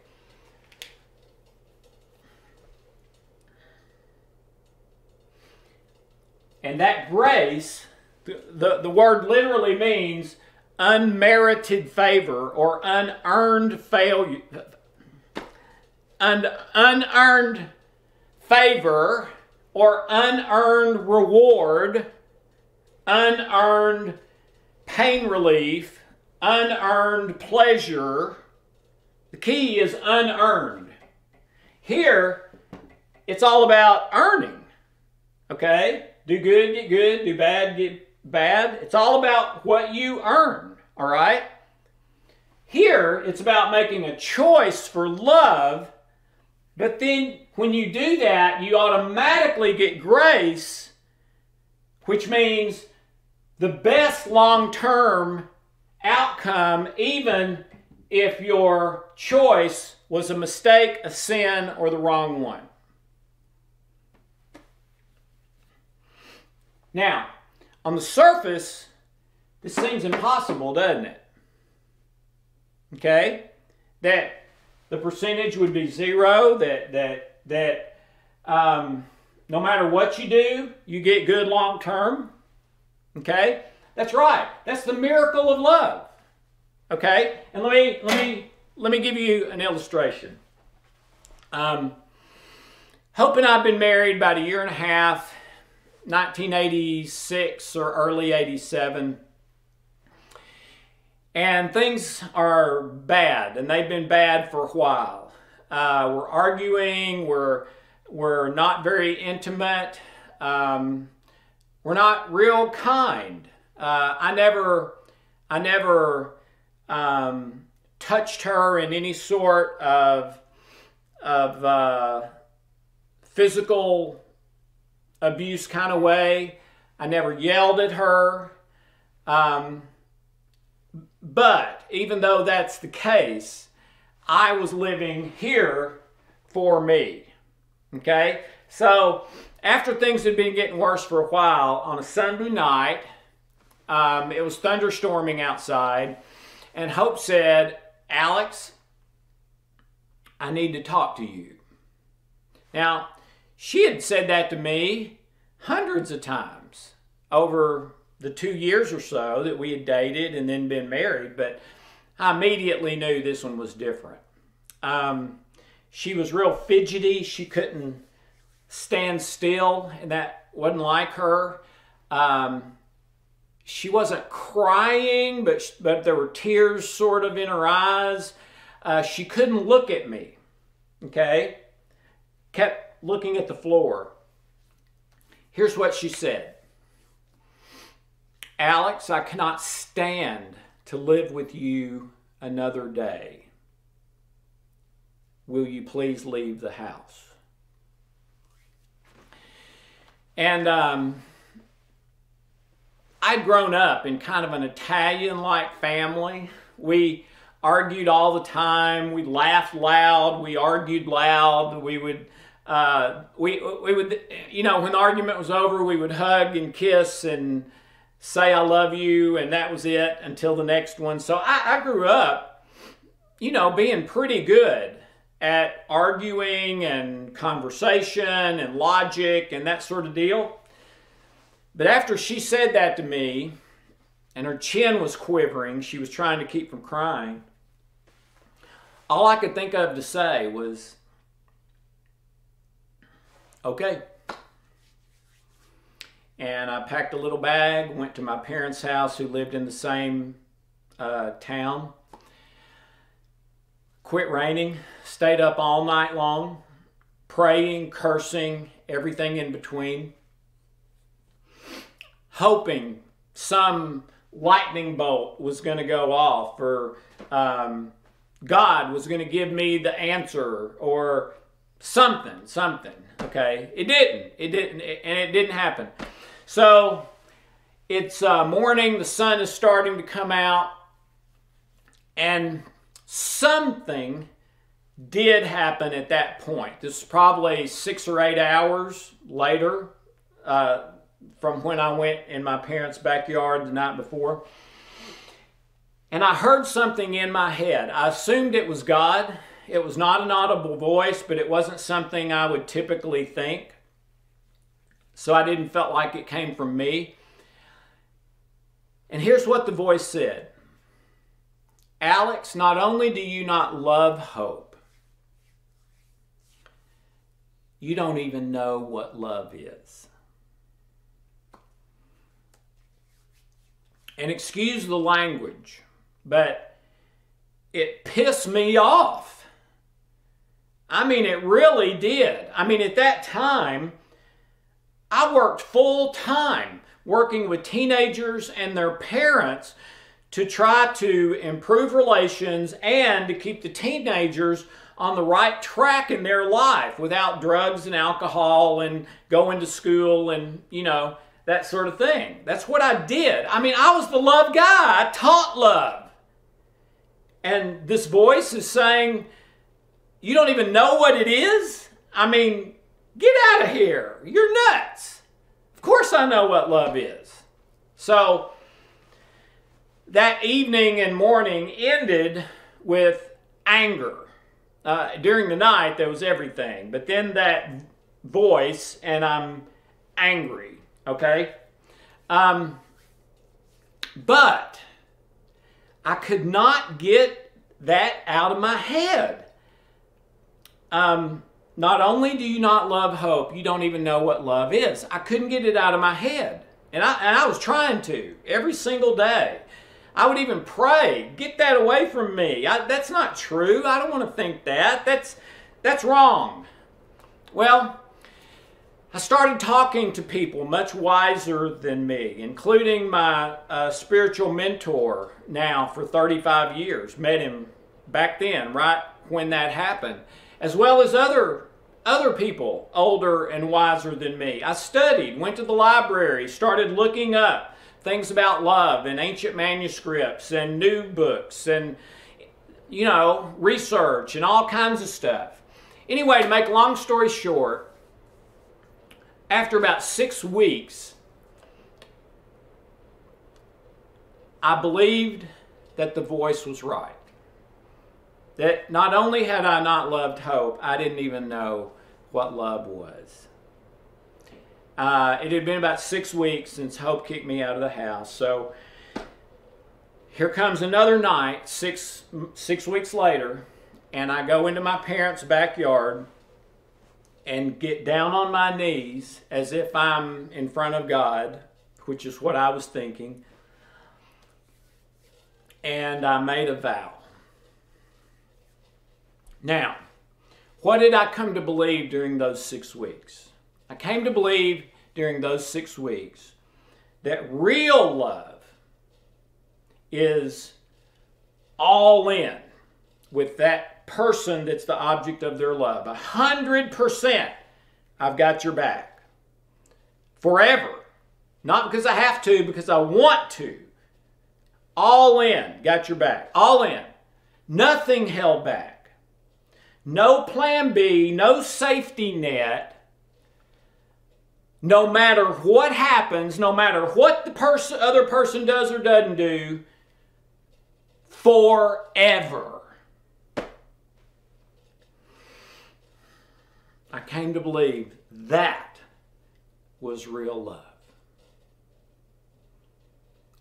A: And that grace, the word literally means unmerited favor or unearned failure, unearned favor or unearned reward, unearned pain relief, unearned pleasure. The key is unearned. Here, it's all about earning. Okay? Do good, get good. Do bad, get bad. It's all about what you earn. All right? Here, it's about making a choice for love. But then when you do that, you automatically get grace, which means the best long-term outcome, even if your choice was a mistake, a sin, or the wrong one. Now, on the surface, this seems impossible, doesn't it? Okay? That the percentage would be zero, that no matter what you do, you get good long term. Okay? That's right. That's the miracle of love. Okay? And let me give you an illustration. Hope and I've been married about a year and a half, 1986 or early 87. And things are bad, and they've been bad for a while. We're arguing, we're not very intimate, we're not real kind. I never touched her in any sort of physical abuse kind of way. I never yelled at her. But even though that's the case, I was living here for me. Okay? So after things had been getting worse for a while, on a Sunday night, it was thunderstorming outside, and Hope said, "Alex, I need to talk to you." Now, she had said that to me hundreds of times over the 2 years or so that we had dated and then been married, but I immediately knew this one was different. She was real fidgety. She couldn't stand still, and that wasn't like her. She wasn't crying, but there were tears sort of in her eyes. She couldn't look at me, okay? Kept looking at the floor. Here's what she said. Alex, I cannot stand to live with you another day. Will you please leave the house? And I'd grown up in kind of an Italian-like family. We argued all the time. We laughed loud. We argued loud. We would, you know, when the argument was over, we would hug and kiss and say I love you, and that was it until the next one. So I grew up, you know, being pretty good at arguing and conversation and logic and that sort of deal. But after she said that to me, and her chin was quivering, she was trying to keep from crying, all I could think of to say was, okay. And I packed a little bag, went to my parents' house who lived in the same town. Quit raining, stayed up all night long, praying, cursing, everything in between, hoping some lightning bolt was going to go off, or God was going to give me the answer, or something, okay? It didn't, and it didn't happen. So it's morning, the sun is starting to come out, and something did happen at that point. This is probably 6 or 8 hours later from when I went in my parents' backyard the night before. And I heard something in my head. I assumed it was God. It was not an audible voice, but it wasn't something I would typically think. So I didn't feel like it came from me. And here's what the voice said. Alex, not only do you not love hope, you don't even know what love is. And excuse the language, but it pissed me off. I mean, it really did. I mean, at that time, I worked full time working with teenagers and their parents to try to improve relations and to keep the teenagers on the right track in their life without drugs and alcohol and going to school and, you know, that sort of thing. That's what I did. I mean, I was the love guy. I taught love. And this voice is saying, you don't even know what it is? I mean, get out of here. You're nuts. Of course I know what love is. So that evening and morning ended with anger. During the night, there was everything. But then that voice, and I'm angry, okay? But I could not get that out of my head. Not only do you not love hope, you don't even know what love is. I couldn't get it out of my head. And I was trying to every single day. I would even pray, get that away from me. That's not true. I don't want to think that. That's wrong. Well, I started talking to people much wiser than me, including my spiritual mentor now for 35 years. Met him back then, right when that happened, as well as other people older and wiser than me. I studied, went to the library, started looking up things about love and ancient manuscripts and new books and, you know, research and all kinds of stuff. Anyway, to make a long story short, after about 6 weeks, I believed that the voice was right. That not only had I not loved hope, I didn't even know what love was. It had been about 6 weeks since Hope kicked me out of the house. So here comes another night, six weeks later, and I go into my parents' backyard and get down on my knees as if I'm in front of God, which is what I was thinking. And I made a vow. Now, what did I come to believe during those 6 weeks? I came to believe during those 6 weeks that real love is all in with that person that's the object of their love. 100%, I've got your back. Forever. Not because I have to, because I want to. All in, got your back. All in. Nothing held back. No plan B, no safety net. No matter what happens, no matter what the other person does or doesn't do, forever. I came to believe that was real love.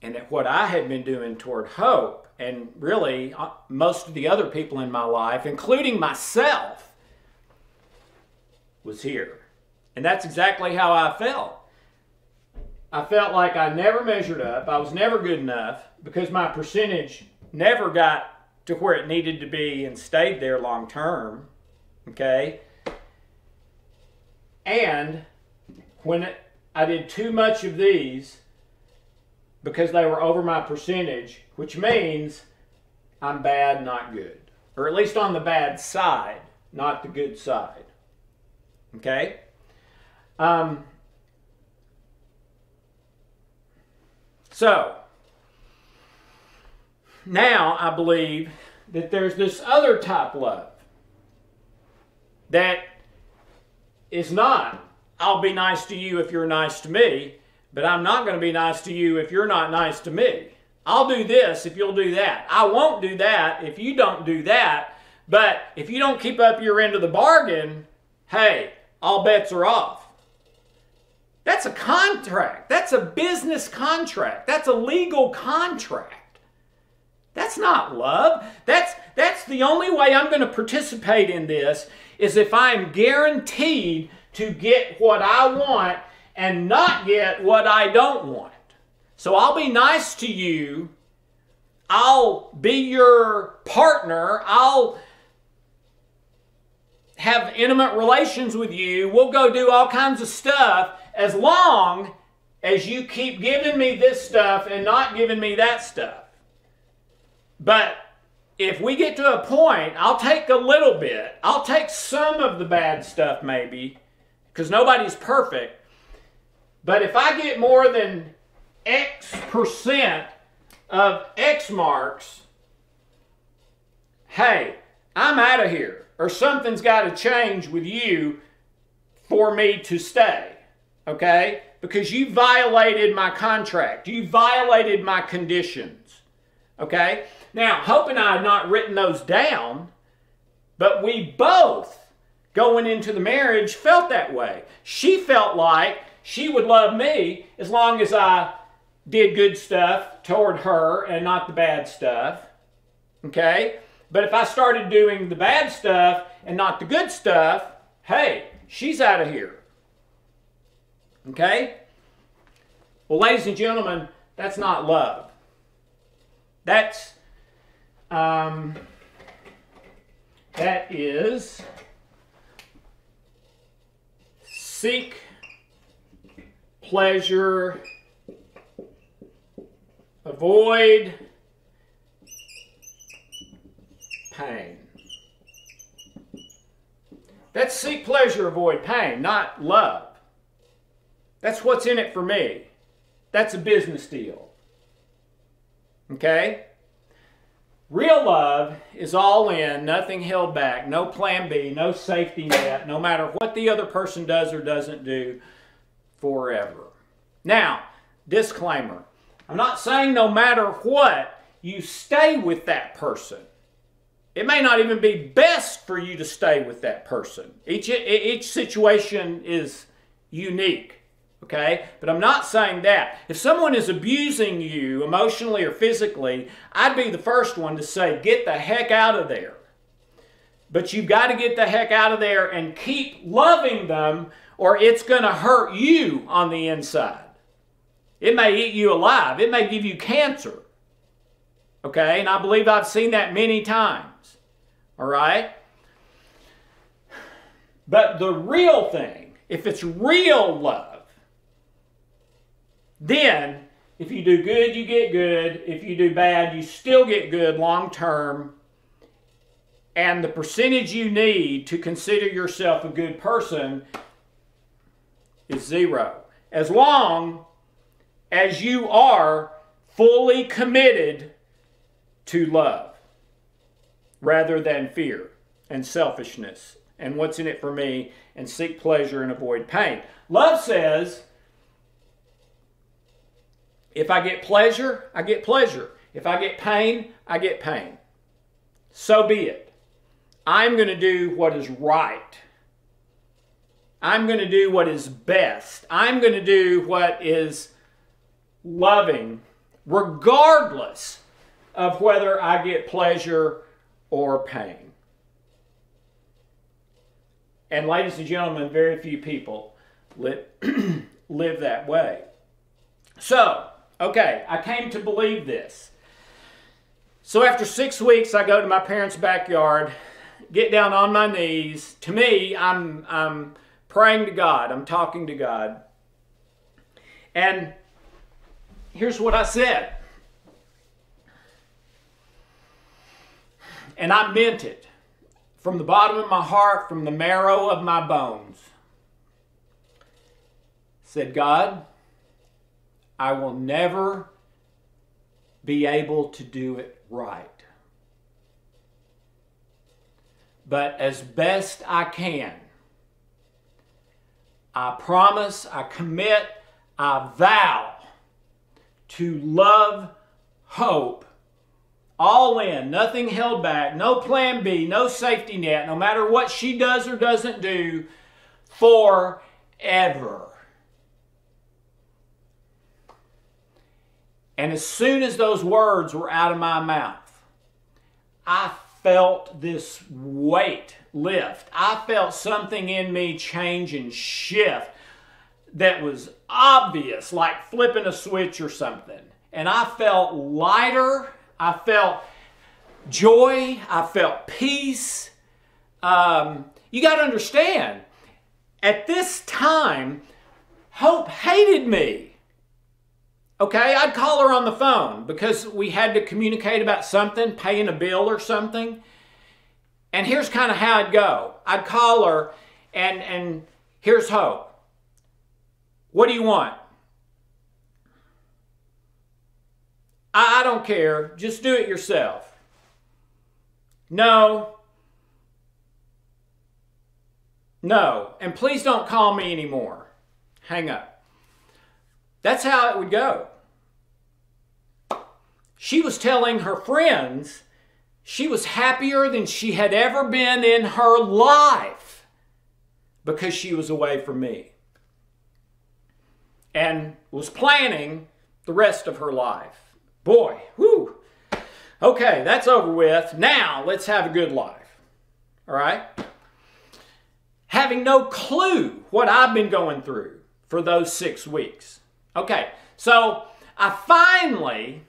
A: And that what I had been doing toward Hope, and really most of the other people in my life, including myself, was here. And that's exactly how I felt. I felt like I never measured up. I was never good enough because my percentage never got to where it needed to be and stayed there long term. Okay? And when I did too much of these because they were over my percentage, which means I'm bad, not good. Or at least on the bad side, not the good side. Okay? So, now I believe that there's this other type love that is not, I'll be nice to you if you're nice to me, but I'm not going to be nice to you if you're not nice to me. I'll do this if you'll do that. I won't do that if you don't do that, but if you don't keep up your end of the bargain, hey, all bets are off. That's a contract. That's a business contract. That's a legal contract. That's not love. That's the only way I'm going to participate in this is if I'm guaranteed to get what I want and not get what I don't want. So I'll be nice to you. I'll be your partner. I'll have intimate relations with you. We'll go do all kinds of stuff as long as you keep giving me this stuff and not giving me that stuff. But if we get to a point, I'll take a little bit. I'll take some of the bad stuff maybe, because nobody's perfect. But if I get more than X% of X marks, hey, I'm out of here. Or something's got to change with you for me to stay. Okay? Because you violated my contract. You violated my conditions. Okay? Now, Hope and I had not written those down, but we both, going into the marriage, felt that way. She felt like she would love me as long as I did good stuff toward her and not the bad stuff. Okay? But if I started doing the bad stuff and not the good stuff, hey, she's out of here. Okay? Well, ladies and gentlemen, that's not love. That is seek pleasure, avoid pain. That's seek pleasure, avoid pain, not love. That's what's in it for me. That's a business deal. Okay? Real love is all in, nothing held back, no plan B, no safety net, no matter what the other person does or doesn't do, forever. Now, disclaimer. I'm not saying no matter what, you stay with that person. It may not even be best for you to stay with that person. Each situation is unique. Okay? But I'm not saying that. If someone is abusing you emotionally or physically, I'd be the first one to say, get the heck out of there. But you've got to get the heck out of there and keep loving them, or it's going to hurt you on the inside. It may eat you alive. It may give you cancer. Okay? And I believe I've seen that many times. All right? But the real thing, if it's real love, then if you do good, you get good. If you do bad, you still get good long term. And the percentage you need to consider yourself a good person is 0. As long as you are fully committed to love rather than fear and selfishness and what's in it for me and seek pleasure and avoid pain. Love says, if I get pleasure, I get pleasure. If I get pain, I get pain. So be it. I'm going to do what is right. I'm going to do what is best. I'm going to do what is loving, regardless of whether I get pleasure or pain. And ladies and gentlemen, very few people live that way. So, okay, I came to believe this. So after 6 weeks, I go to my parents' backyard, get down on my knees. To me, I'm praying to God. I'm talking to God. And here's what I said. And I meant it. From the bottom of my heart, from the marrow of my bones. I said, God, I will never be able to do it right. But as best I can, I promise, I commit, I vow to love, hope, all in, nothing held back, no plan B, no safety net, no matter what she does or doesn't do, forever. And as soon as those words were out of my mouth, I felt this weight lift. I felt something in me change and shift that was obvious, like flipping a switch or something. And I felt lighter. I felt joy. I felt peace. You got to understand, at this time, Hope hated me. Okay, I'd call her on the phone because we had to communicate about something, paying a bill or something. And here's kind of how it'd go. I'd call her and here's Hope. What do you want? I don't care. Just do it yourself. No. No. And please don't call me anymore. Hang up. That's how it would go. She was telling her friends she was happier than she had ever been in her life because she was away from me. And was planning the rest of her life. Boy, whew. Okay, that's over with. Now, let's have a good life. All right? Having no clue what I've been going through for those 6 weeks. Okay, so I finally,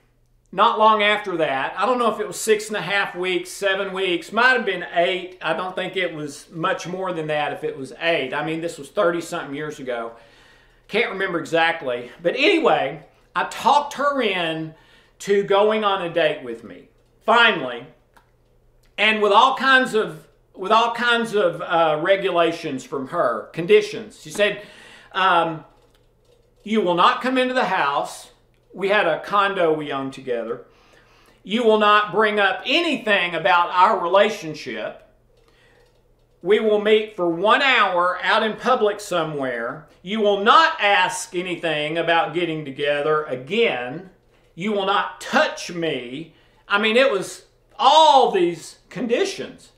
A: not long after that, I don't know if it was 6.5 weeks, 7 weeks, might have been 8. I don't think it was much more than that if it was 8. I mean, this was 30-something years ago. Can't remember exactly. But anyway, I talked her in to going on a date with me. Finally. And with all kinds of regulations from her, conditions. She said, you will not come into the house. We had a condo we owned together. You will not bring up anything about our relationship. We will meet for 1 hour out in public somewhere. You will not ask anything about getting together again. You will not touch me. I mean, it was all these conditions.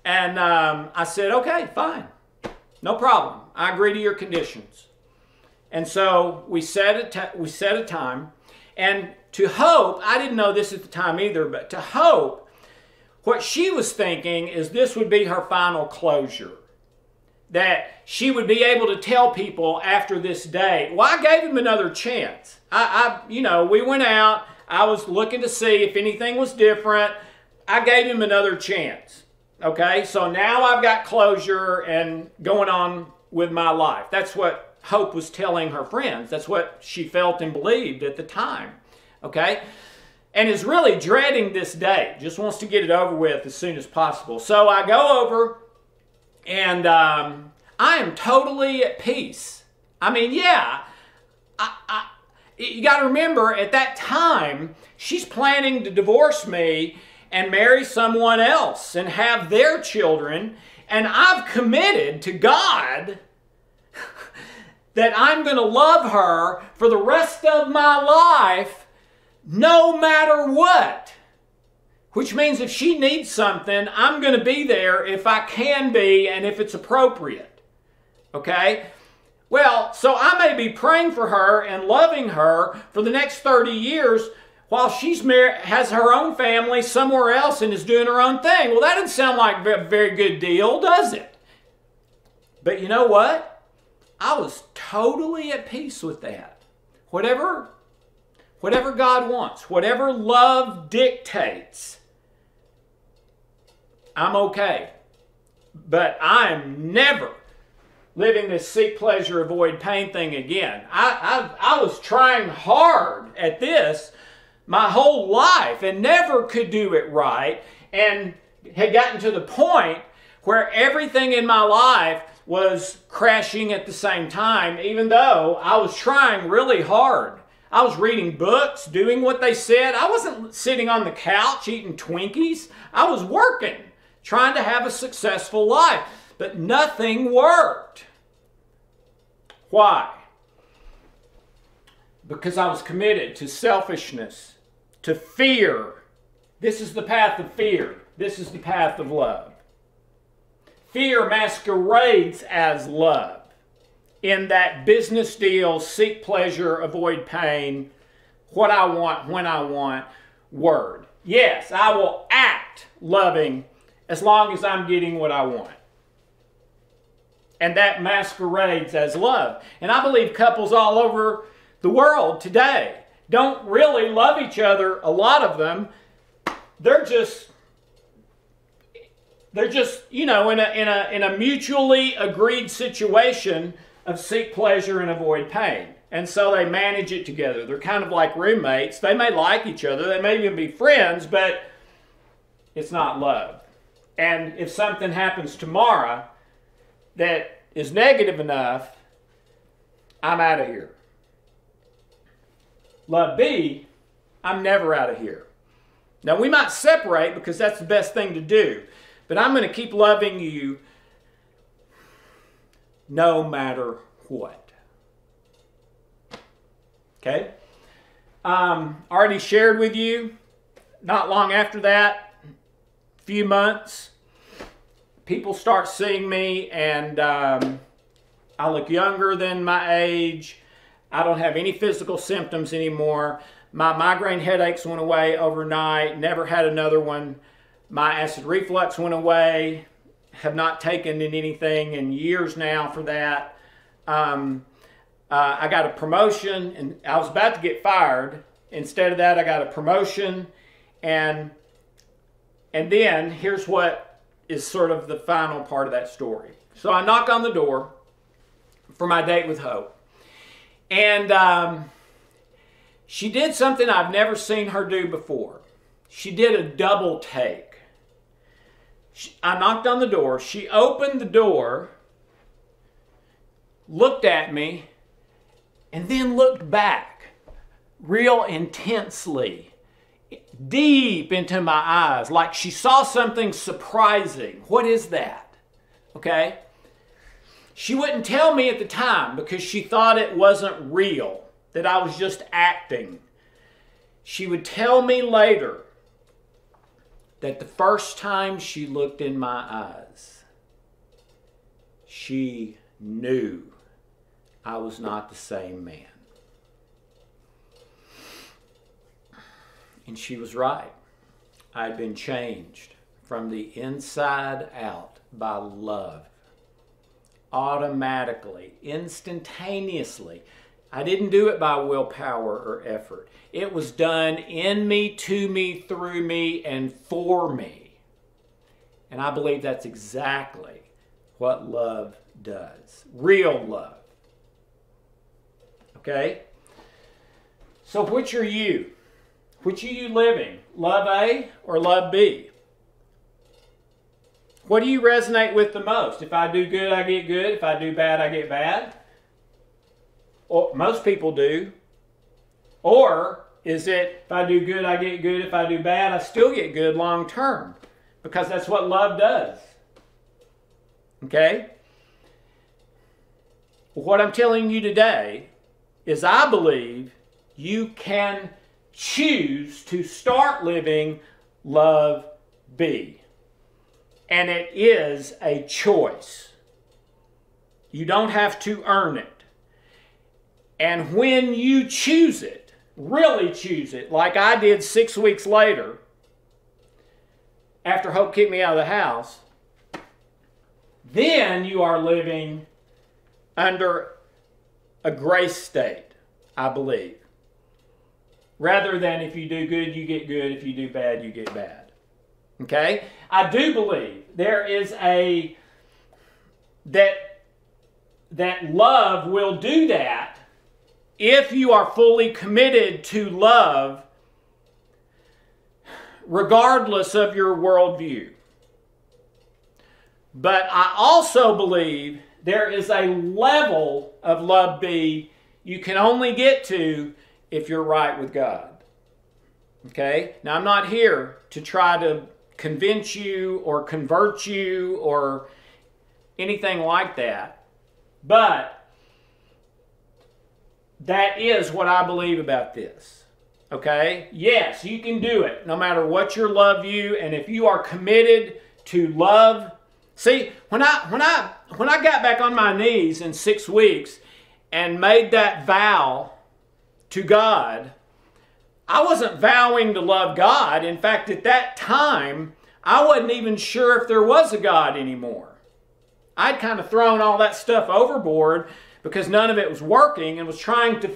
A: And I said, okay, fine. No problem. I agree to your conditions. And so we set a time. And to Hope, I didn't know this at the time either, but to Hope, what she was thinking is this would be her final closure. That she would be able to tell people after this date. Well, I gave him another chance. We went out. I was looking to see if anything was different. I gave him another chance. Okay, so now I've got closure and going on with my life. That's what Hope was telling her friends. That's what she felt and believed at the time. Okay, and is really dreading this date. Just wants to get it over with as soon as possible. So I go over and I am totally at peace. I mean, yeah, you got to remember at that time, she's planning to divorce me and marry someone else and have their children. And I've committed to God that I'm going to love her for the rest of my life, no matter what. Which means if she needs something, I'm going to be there if I can be and if it's appropriate. Okay? Well, so I may be praying for her and loving her for the next 30 years while she's has her own family somewhere else and is doing her own thing. Well, that doesn't sound like a very good deal, does it? But you know what? I was totally at peace with that. Whatever God wants, whatever love dictates, I'm okay. But I'm never living this seek pleasure, avoid pain thing again. I was trying hard at this my whole life and never could do it right, and had gotten to the point where everything in my life was crashing at the same time, even though I was trying really hard. I was reading books, doing what they said. I wasn't sitting on the couch eating Twinkies. I was working, trying to have a successful life. But nothing worked. Why? Because I was committed to selfishness, to fear. This is the path of fear. This is the path of love. Fear masquerades as love in that business deal, seek pleasure, avoid pain, what I want, when I want, word. Yes, I will act loving as long as I'm getting what I want. And that masquerades as love. And I believe couples all over the world today don't really love each other. A lot of them, they're just in a mutually agreed situation of seek pleasure and avoid pain. And so they manage it together. They're kind of like roommates. They may like each other. They may even be friends, but it's not love. And if something happens tomorrow that is negative enough, I'm out of here. Love B, I'm never out of here. Now, we might separate because that's the best thing to do, but I'm going to keep loving you no matter what. Okay? Already shared with you, not long after that, few months, people start seeing me and I look younger than my age. I don't have any physical symptoms anymore. My migraine headaches went away overnight, never had another one. My acid reflux went away, have not taken in anything in years now for that. I got a promotion, and I was about to get fired. Instead of that, I got a promotion, and then here's what is sort of the final part of that story. So I knock on the door for my date with Hope, and she did something I've never seen her do before. She did a double take. I knocked on the door. She opened the door, looked at me, and then looked back real intensely, deep into my eyes, like she saw something surprising. What is that? Okay? She wouldn't tell me at the time because she thought it wasn't real, that I was just acting. She would tell me later that the first time she looked in my eyes, she knew I was not the same man. And she was right. I'd been changed from the inside out by love. Automatically, instantaneously. I didn't do it by willpower or effort. It was done in me, to me, through me, and for me. And I believe that's exactly what love does. Real love. Okay? So which are you? Which are you living? Love A or love B? What do you resonate with the most? If I do good, I get good. If I do bad, I get bad. Or most people do. Or is it, if I do good, I get good. If I do bad, I still get good long term. Because that's what love does. Okay? What I'm telling you today is I believe you can choose to start living love B. And it is a choice. You don't have to earn it. And when you choose it, really choose it, like I did 6 weeks later, after Hope kicked me out of the house, then you are living under a grace state, I believe. Rather than if you do good, you get good. If you do bad, you get bad. Okay? I do believe there is that love will do that if you are fully committed to love regardless of your worldview. But I also believe there is a level of love B you can only get to if you're right with God. Okay? Now, I'm not here to try to convince you or convert you or anything like that. But that is what I believe about this. Okay? Yes, you can do it no matter what your love view, and if you are committed to love. See, when I got back on my knees in 6 weeks and made that vow to God, I wasn't vowing to love God. In fact, at that time, I wasn't even sure if there was a God anymore. I'd kind of thrown all that stuff overboard because none of it was working, and was trying to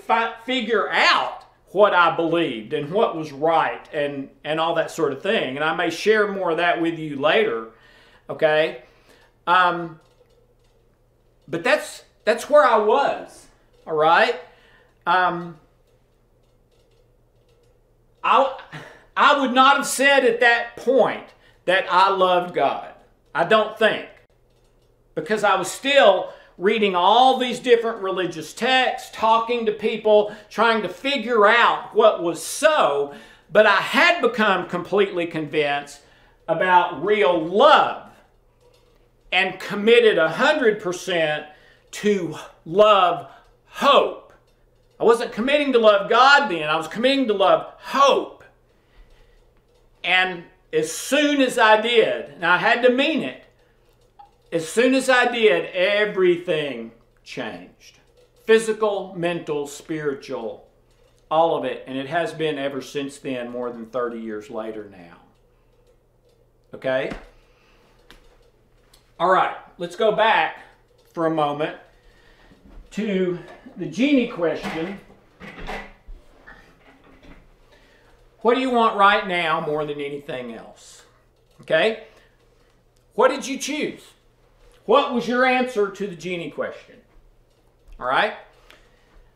A: figure out what I believed and what was right and all that sort of thing. And I may share more of that with you later, okay? But that's where I was, all right? I would not have said at that point that I loved God. I don't think. Because I was still reading all these different religious texts, talking to people, trying to figure out what was so, but I had become completely convinced about real love and committed 100% to love hope. I wasn't committing to love God then. I was committing to love hope. And as soon as I did, and I had to mean it, as soon as I did, everything changed. Physical, mental, spiritual, all of it. And it has been ever since then, more than 30 years later now. Okay? All right, let's go back for a moment to the genie question. What do you want right now more than anything else? Okay? What did you choose? What was your answer to the genie question? All right?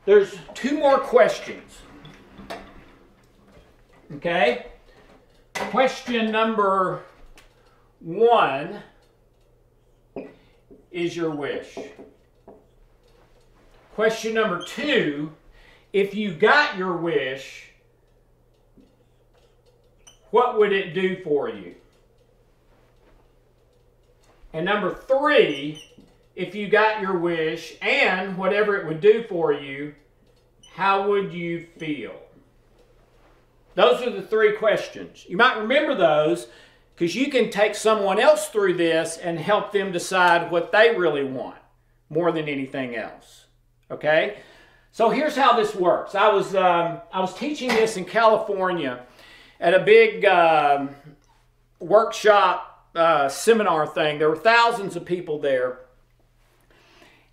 A: There's 2 more questions. Okay? Question number 1 is your wish. Question number 2, if you got your wish, what would it do for you? And number 3, if you got your wish and whatever it would do for you, how would you feel? Those are the 3 questions. You might remember those because you can take someone else through this and help them decide what they really want more than anything else. Okay? So here's how this works. I was teaching this in California at a big workshop seminar thing. There were thousands of people there.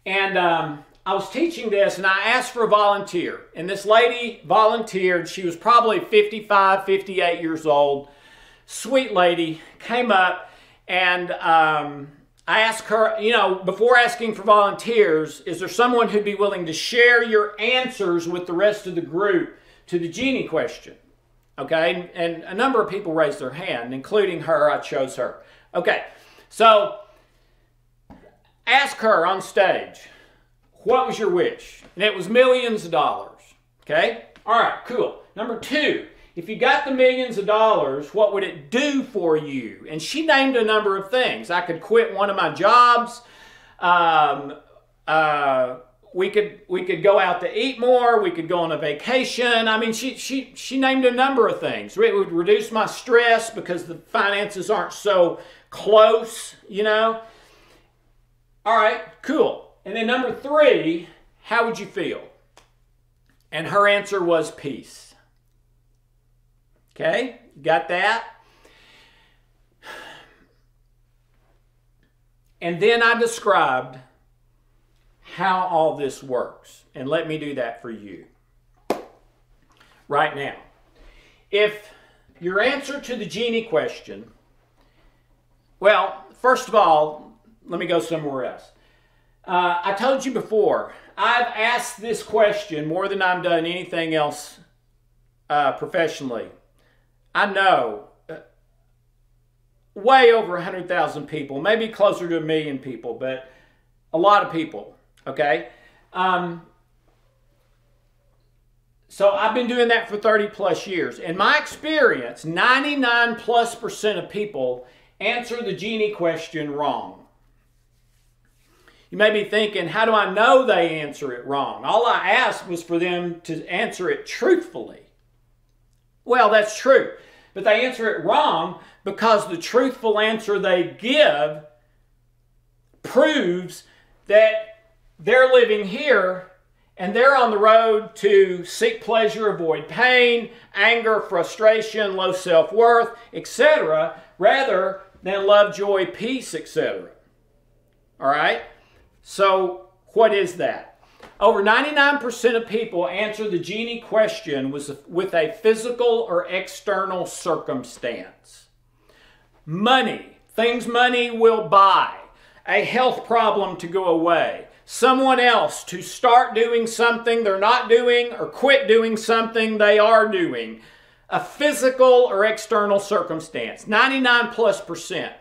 A: And I was teaching this, and I asked for a volunteer. And this lady volunteered. She was probably 55, 58 years old. Sweet lady, came up, and I asked her, you know, before asking for volunteers, is there someone who'd be willing to share your answers with the rest of the group to the genie question? Okay, and a number of people raised their hand, including her. I chose her. Okay, so ask her on stage, what was your wish? And it was millions of dollars. Okay, all right, cool. Number two, if you got the millions of dollars, what would it do for you? And she named a number of things. I could quit one of my jobs. We could go out to eat more. We could go on a vacation. I mean, she named a number of things. It would reduce my stress because the finances aren't so close, you know. All right, cool. And then number three, how would you feel? And her answer was peace. Okay, got that? And then I described how all this works. And let me do that for you right now. If your answer to the genie question, well, first of all, let me go somewhere else. I told you before, I've asked this question more than I've done anything else professionally. I know way over 100,000 people, maybe closer to 1 million people, but a lot of people, okay? So I've been doing that for 30 plus years. In my experience, 99+% of people answer the genie question wrong. You may be thinking, how do I know they answer it wrong? All I asked was for them to answer it truthfully. Well, that's true. But they answer it wrong because the truthful answer they give proves that they're living here and they're on the road to seek pleasure, avoid pain, anger, frustration, low self-worth, etc., rather than love, joy, peace, etc. All right? So what is that? Over 99% of people answer the genie question with a physical or external circumstance. Money, things money will buy, a health problem to go away, someone else to start doing something they're not doing or quit doing something they are doing, a physical or external circumstance. 99+%.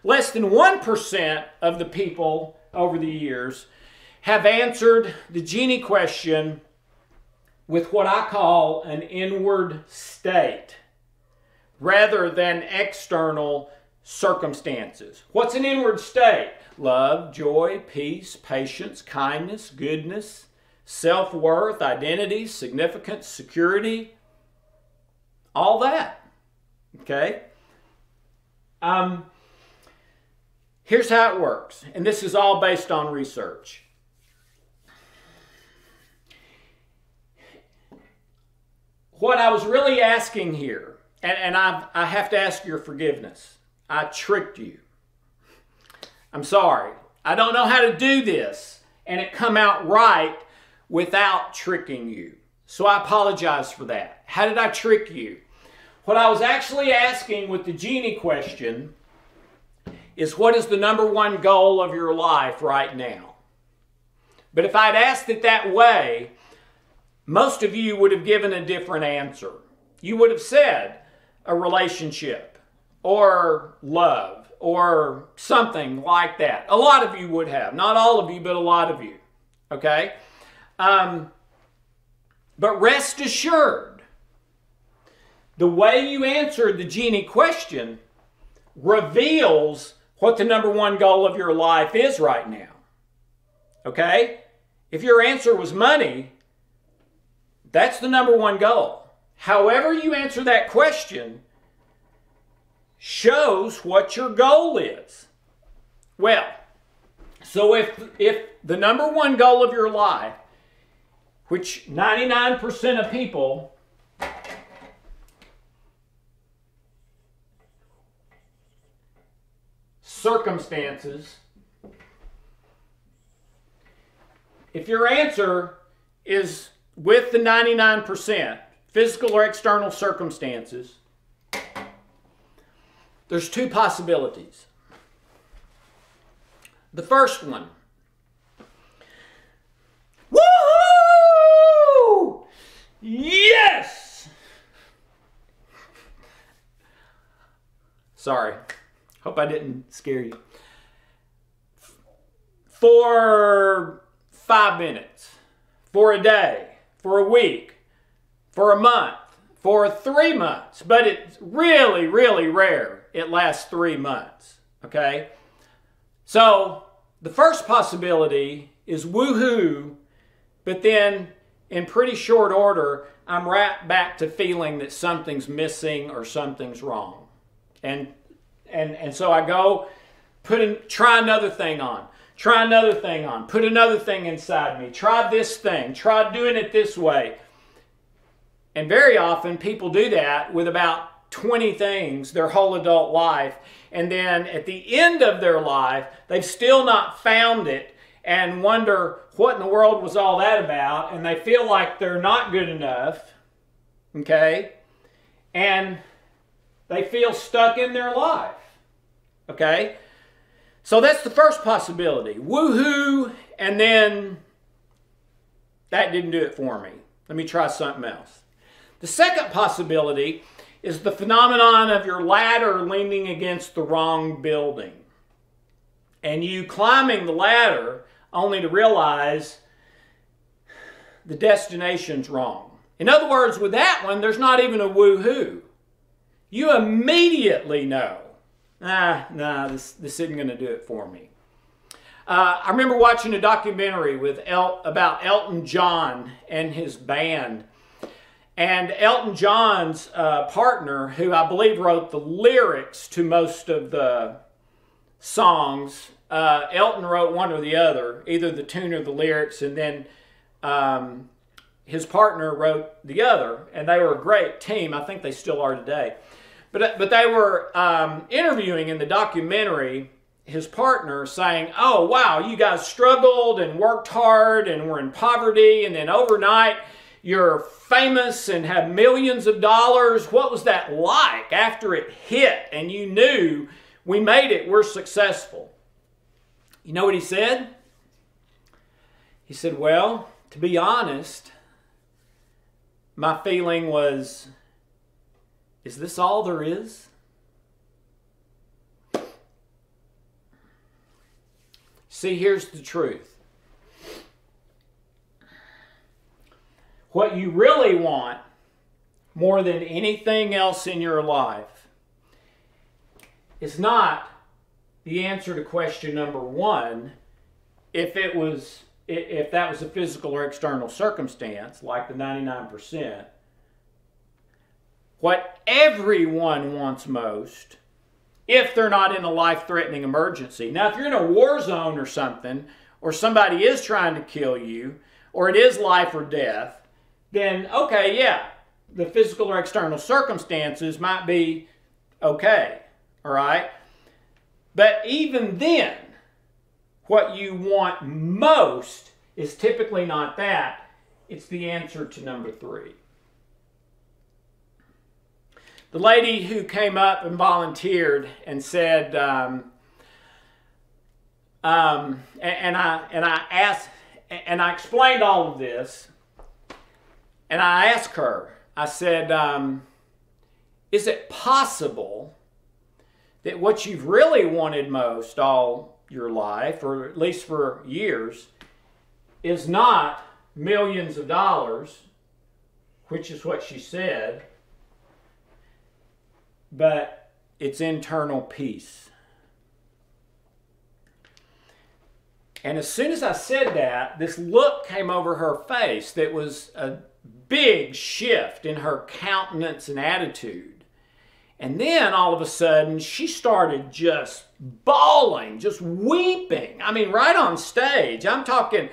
A: Less than 1% of the people over the years have answered the genie question with what I call an inward state rather than external circumstances. What's an inward state? Love, joy, peace, patience, kindness, goodness, self-worth, identity, significance, security, all that. Okay? Here's how it works, and this is all based on research. What I was really asking here, and I have to ask your forgiveness. I tricked you. I'm sorry. I don't know how to do this and it come out right without tricking you. So I apologize for that. How did I trick you? What I was actually asking with the genie question is, what is the #1 goal of your life right now? But if I'd asked it that way, most of you would have given a different answer. You would have said a relationship or love or something like that. A lot of you would have. Not all of you, but a lot of you. Okay? But rest assured, the way you answered the genie question reveals what the #1 goal of your life is right now. Okay? If your answer was money, that's the #1 goal. However you answer that question shows what your goal is. Well, so if the #1 goal of your life which 99% of people circumstances, if your answer is with the 99%, physical or external circumstances, there's two possibilities. The first one, woohoo! Yes! Sorry. Hope I didn't scare you. For 5 minutes, for a day, for a week, for a month, for 3 months, but it's really, really rare it lasts 3 months, okay? So the first possibility is woohoo, but then in pretty short order, I'm right back to feeling that something's missing or something's wrong. And so I go, try another thing on, try another thing on, put another thing inside me, try this thing, try doing it this way. And very often people do that with about 20 things their whole adult life. And then at the end of their life, they've still not found it and wonder what in the world was all that about. And they feel like they're not good enough. Okay? And they feel stuck in their life. Okay? So that's the first possibility. Woohoo, and then that didn't do it for me. Let me try something else. The second possibility is the phenomenon of your ladder leaning against the wrong building. And you climbing the ladder only to realize the destination's wrong. In other words, with that one, there's not even a woohoo. You immediately know, this isn't going to do it for me. I remember watching a documentary about Elton John and his band. And Elton John's partner, who I believe wrote the lyrics to most of the songs, Elton wrote one or the other, either the tune or the lyrics, and then his partner wrote the other, and they were a great team. I think they still are today. But they were interviewing in the documentary his partner, saying, oh, wow, you guys struggled and worked hard and were in poverty, and then overnight you're famous and have millions of dollars. What was that like after it hit and you knew we made it, we're successful? You know what he said? He said, well, to be honest, my feeling was, is this all there is? See, here's the truth. What you really want more than anything else in your life is not the answer to question number one, if that was a physical or external circumstance, like the 99%. What everyone wants most, if they're not in a life-threatening emergency. Now, if you're in a war zone or something, or somebody is trying to kill you, or it is life or death, then, okay, yeah, the physical or external circumstances might be okay, all right? But even then, what you want most is typically not that. It's the answer to number three. The lady who came up and volunteered and said, and I explained all of this, and I asked her, I said, is it possible that what you've really wanted most all your life, or at least for years, is not millions of dollars, which is what she said, but it's internal peace? And as soon as I said that, this look came over her face that was a big shift in her countenance and attitude. And then all of a sudden, she started just bawling, just weeping. I mean, right on stage. I'm talking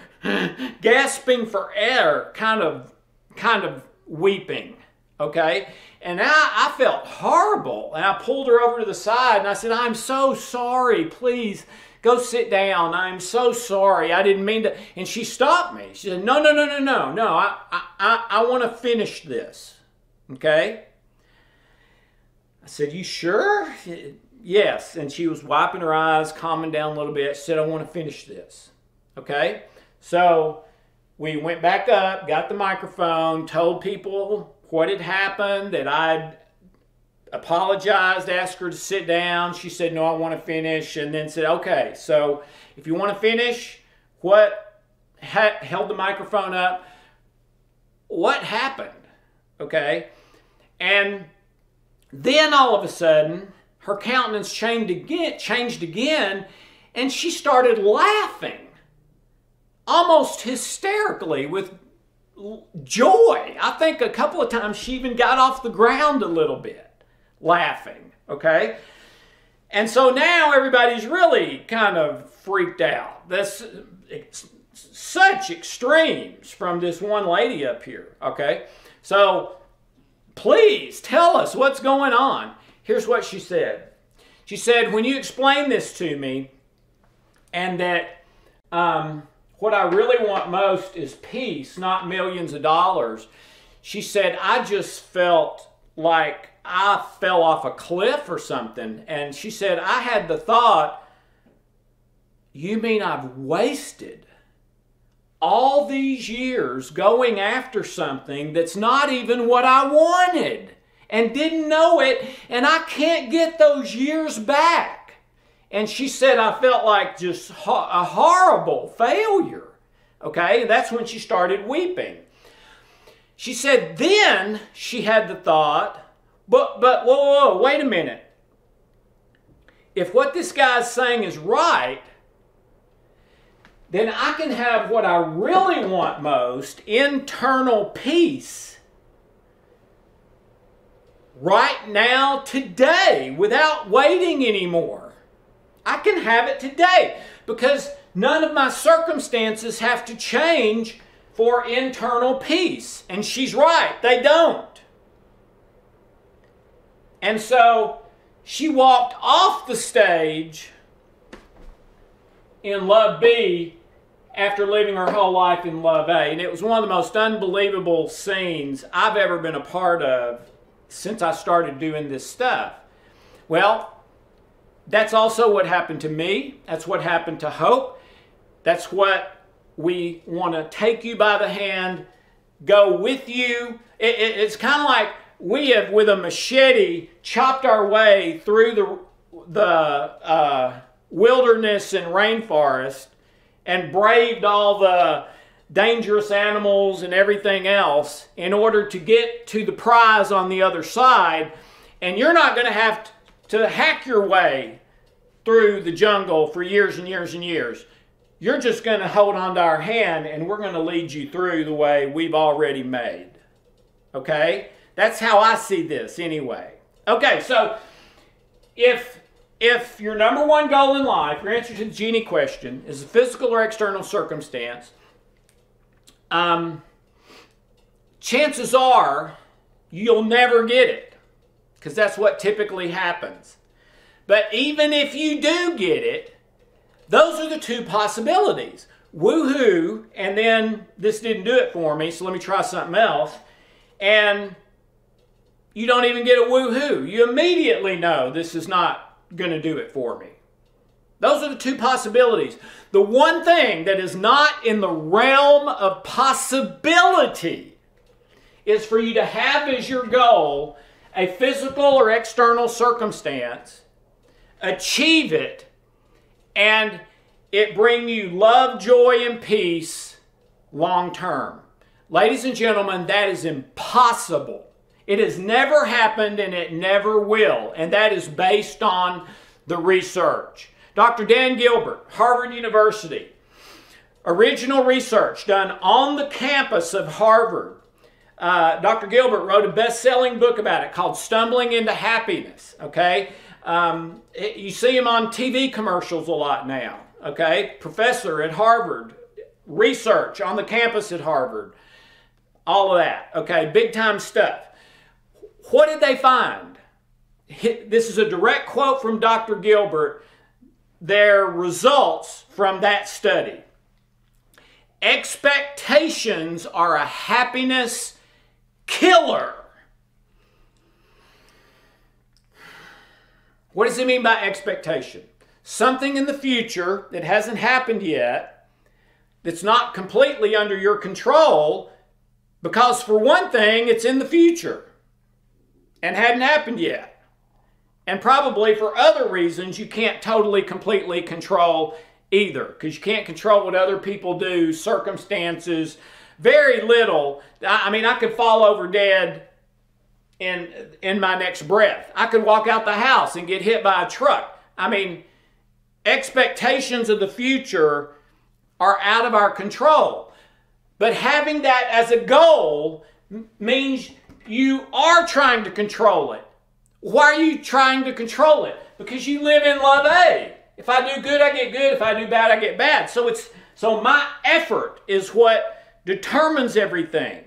A: gasping for air, kind of weeping, okay? And I felt horrible. And I pulled her over to the side and I said, I'm so sorry, please go sit down. I'm so sorry. I didn't mean to. And she stopped me. She said, no, I want to finish this, okay? I said, you sure? Yes. And she was wiping her eyes, calming down a little bit. She said, I want to finish this. Okay? So we went back up, got the microphone, told people what had happened, that I'd apologized, asked her to sit down. She said, no, I want to finish. And then said, okay, so if you want to finish, held the microphone up, what happened? Okay? And then all of a sudden, her countenance changed again, and she started laughing, almost hysterically with joy. I think a couple of times she even got off the ground a little bit, laughing, okay? And so now everybody's really kind of freaked out. That's such extremes from this one lady up here, okay? So please tell us what's going on. Here's what she said. She said, when you explain this to me, and that what I really want most is peace, not millions of dollars, she said, I just felt like I fell off a cliff or something. And she said, I had the thought, you mean I've wasted all these years going after something that's not even what I wanted and didn't know it, and I can't get those years back. And she said, I felt like just a horrible failure. Okay, that's when she started weeping. She said then she had the thought, but whoa, wait a minute. If what this guy's saying is right, then I can have what I really want most, internal peace, right now, today, without waiting anymore. I can have it today because none of my circumstances have to change for internal peace. And she's right, they don't. And so she walked off the stage in Love B after living her whole life in Love A. And it was one of the most unbelievable scenes I've ever been a part of since I started doing this stuff. Well, that's also what happened to me. That's what happened to Hope. That's what we want to take you by the hand, go with you. It's kind of like we have, with a machete, chopped our way through the wilderness and rainforest and braved all the dangerous animals and everything else in order to get to the prize on the other side. And you're not going to have to hack your way through the jungle for years and years and years. You're just going to hold on to our hand and we're going to lead you through the way we've already made. Okay? That's how I see this anyway. Okay, so if your number one goal in life, your answer to the genie question, is a physical or external circumstance, chances are you'll never get it, because that's what typically happens. But even if you do get it, those are the two possibilities. Woohoo, and then this didn't do it for me, so let me try something else. And you don't even get a woohoo. You immediately know this is not going to do it for me. Those are the two possibilities. The one thing that is not in the realm of possibility is for you to have as your goal a physical or external circumstance, achieve it, and it bring you love, joy, and peace long term. Ladies and gentlemen, that is impossible. It has never happened and it never will. And that is based on the research. Dr. Dan Gilbert, Harvard University. Original research done on the campus of Harvard. Dr. Gilbert wrote a best-selling book about it called Stumbling into Happiness, okay? You see him on TV commercials a lot now, okay? Professor at Harvard, research on the campus at Harvard, all of that, okay? Big-time stuff. What did they find? This is a direct quote from Dr. Gilbert, their results from that study. Expectations are a happiness killer. What does he mean by expectation? Something in the future that hasn't happened yet, that's not completely under your control, because for one thing, it's in the future and hadn't happened yet. And probably for other reasons, you can't totally, completely control either, because you can't control what other people do, circumstances, very little. I mean, I could fall over dead in my next breath. I could walk out the house and get hit by a truck. I mean, expectations of the future are out of our control. But having that as a goal means you are trying to control it. Why are you trying to control it? Because you live in love A. If I do good, I get good. If I do bad, I get bad. So my effort is what determines everything.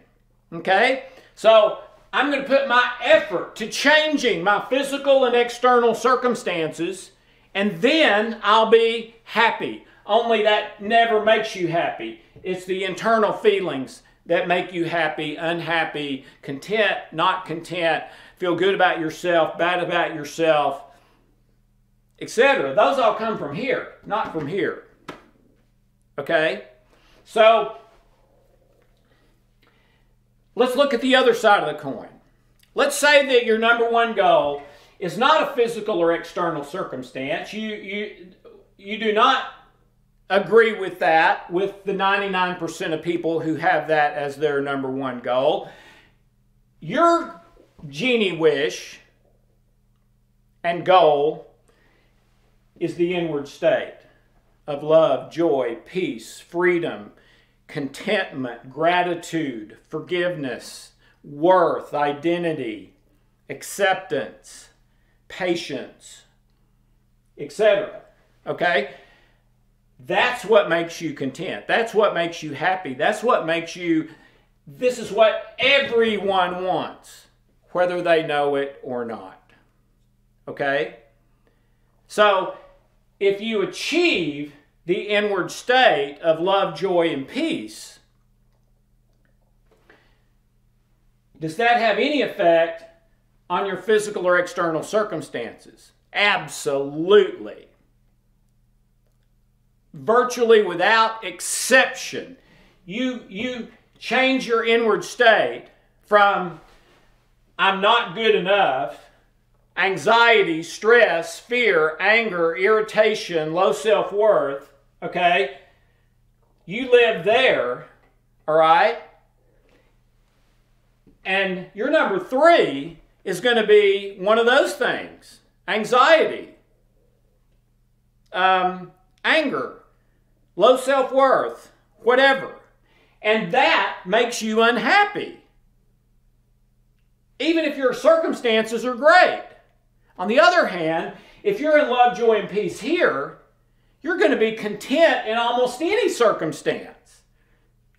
A: Okay? So I'm going to put my effort to changing my physical and external circumstances, and then I'll be happy. Only that never makes you happy. It's the internal feelings that make you happy, unhappy, content, not content, feel good about yourself, bad about yourself, etc. Those all come from here, not from here. Okay? So, let's look at the other side of the coin. Let's say that your number one goal is not a physical or external circumstance. You do not agree with that, with the 99% of people who have that as their number one goal. Your genie wish and goal is the inward state of love, joy, peace, freedom, contentment, gratitude, forgiveness, worth, identity, acceptance, patience, etc. Okay? That's what makes you content. That's what makes you happy. That's what makes you, this is what everyone wants, whether they know it or not. Okay? So, if you achieve the inward state of love, joy, and peace, does that have any effect on your physical or external circumstances? Absolutely. Virtually without exception. You change your inward state from I'm not good enough, anxiety, stress, fear, anger, irritation, low self-worth, okay? You live there, all right? And your number 3 is going to be one of those things. Anxiety, anger, low self-worth, whatever. And that makes you unhappy, even if your circumstances are great. On the other hand, if you're in love, joy, and peace here, you're going to be content in almost any circumstance.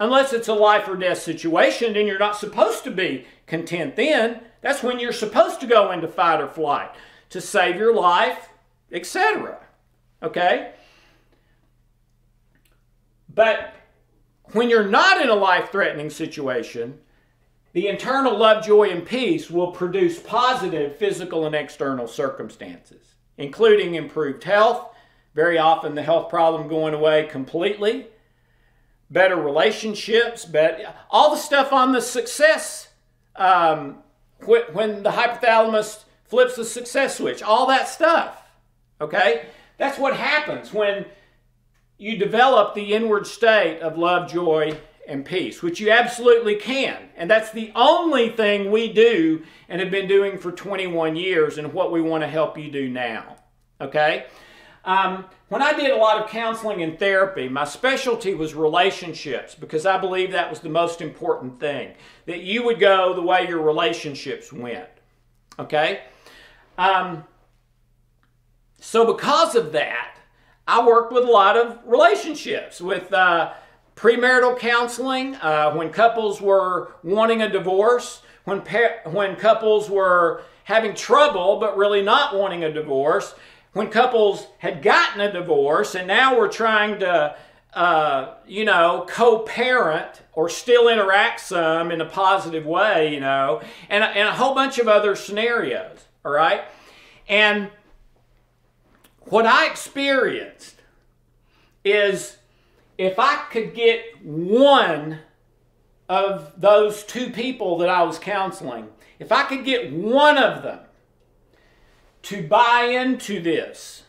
A: Unless it's a life or death situation, and you're not supposed to be content then. That's when you're supposed to go into fight or flight to save your life, etc. Okay? But when you're not in a life-threatening situation, the internal love, joy, and peace will produce positive physical and external circumstances, including improved health, very often the health problem going away completely, better relationships, all the stuff on the success, when the hypothalamus flips the success switch, all that stuff, okay? That's what happens when you develop the inward state of love, joy, and peace, which you absolutely can. And that's the only thing we do and have been doing for 21 years and what we want to help you do now. Okay? When I did a lot of counseling and therapy, my specialty was relationships because I believe that was the most important thing, that you would go the way your relationships went. Okay? So because of that, I worked with a lot of relationships, with premarital counseling, when couples were wanting a divorce, when couples were having trouble but really not wanting a divorce, when couples had gotten a divorce and now we're trying to, co-parent or still interact some in a positive way, and a whole bunch of other scenarios, all right? And what I experienced is if I could get one of those two people that I was counseling, if I could get one of them to buy into this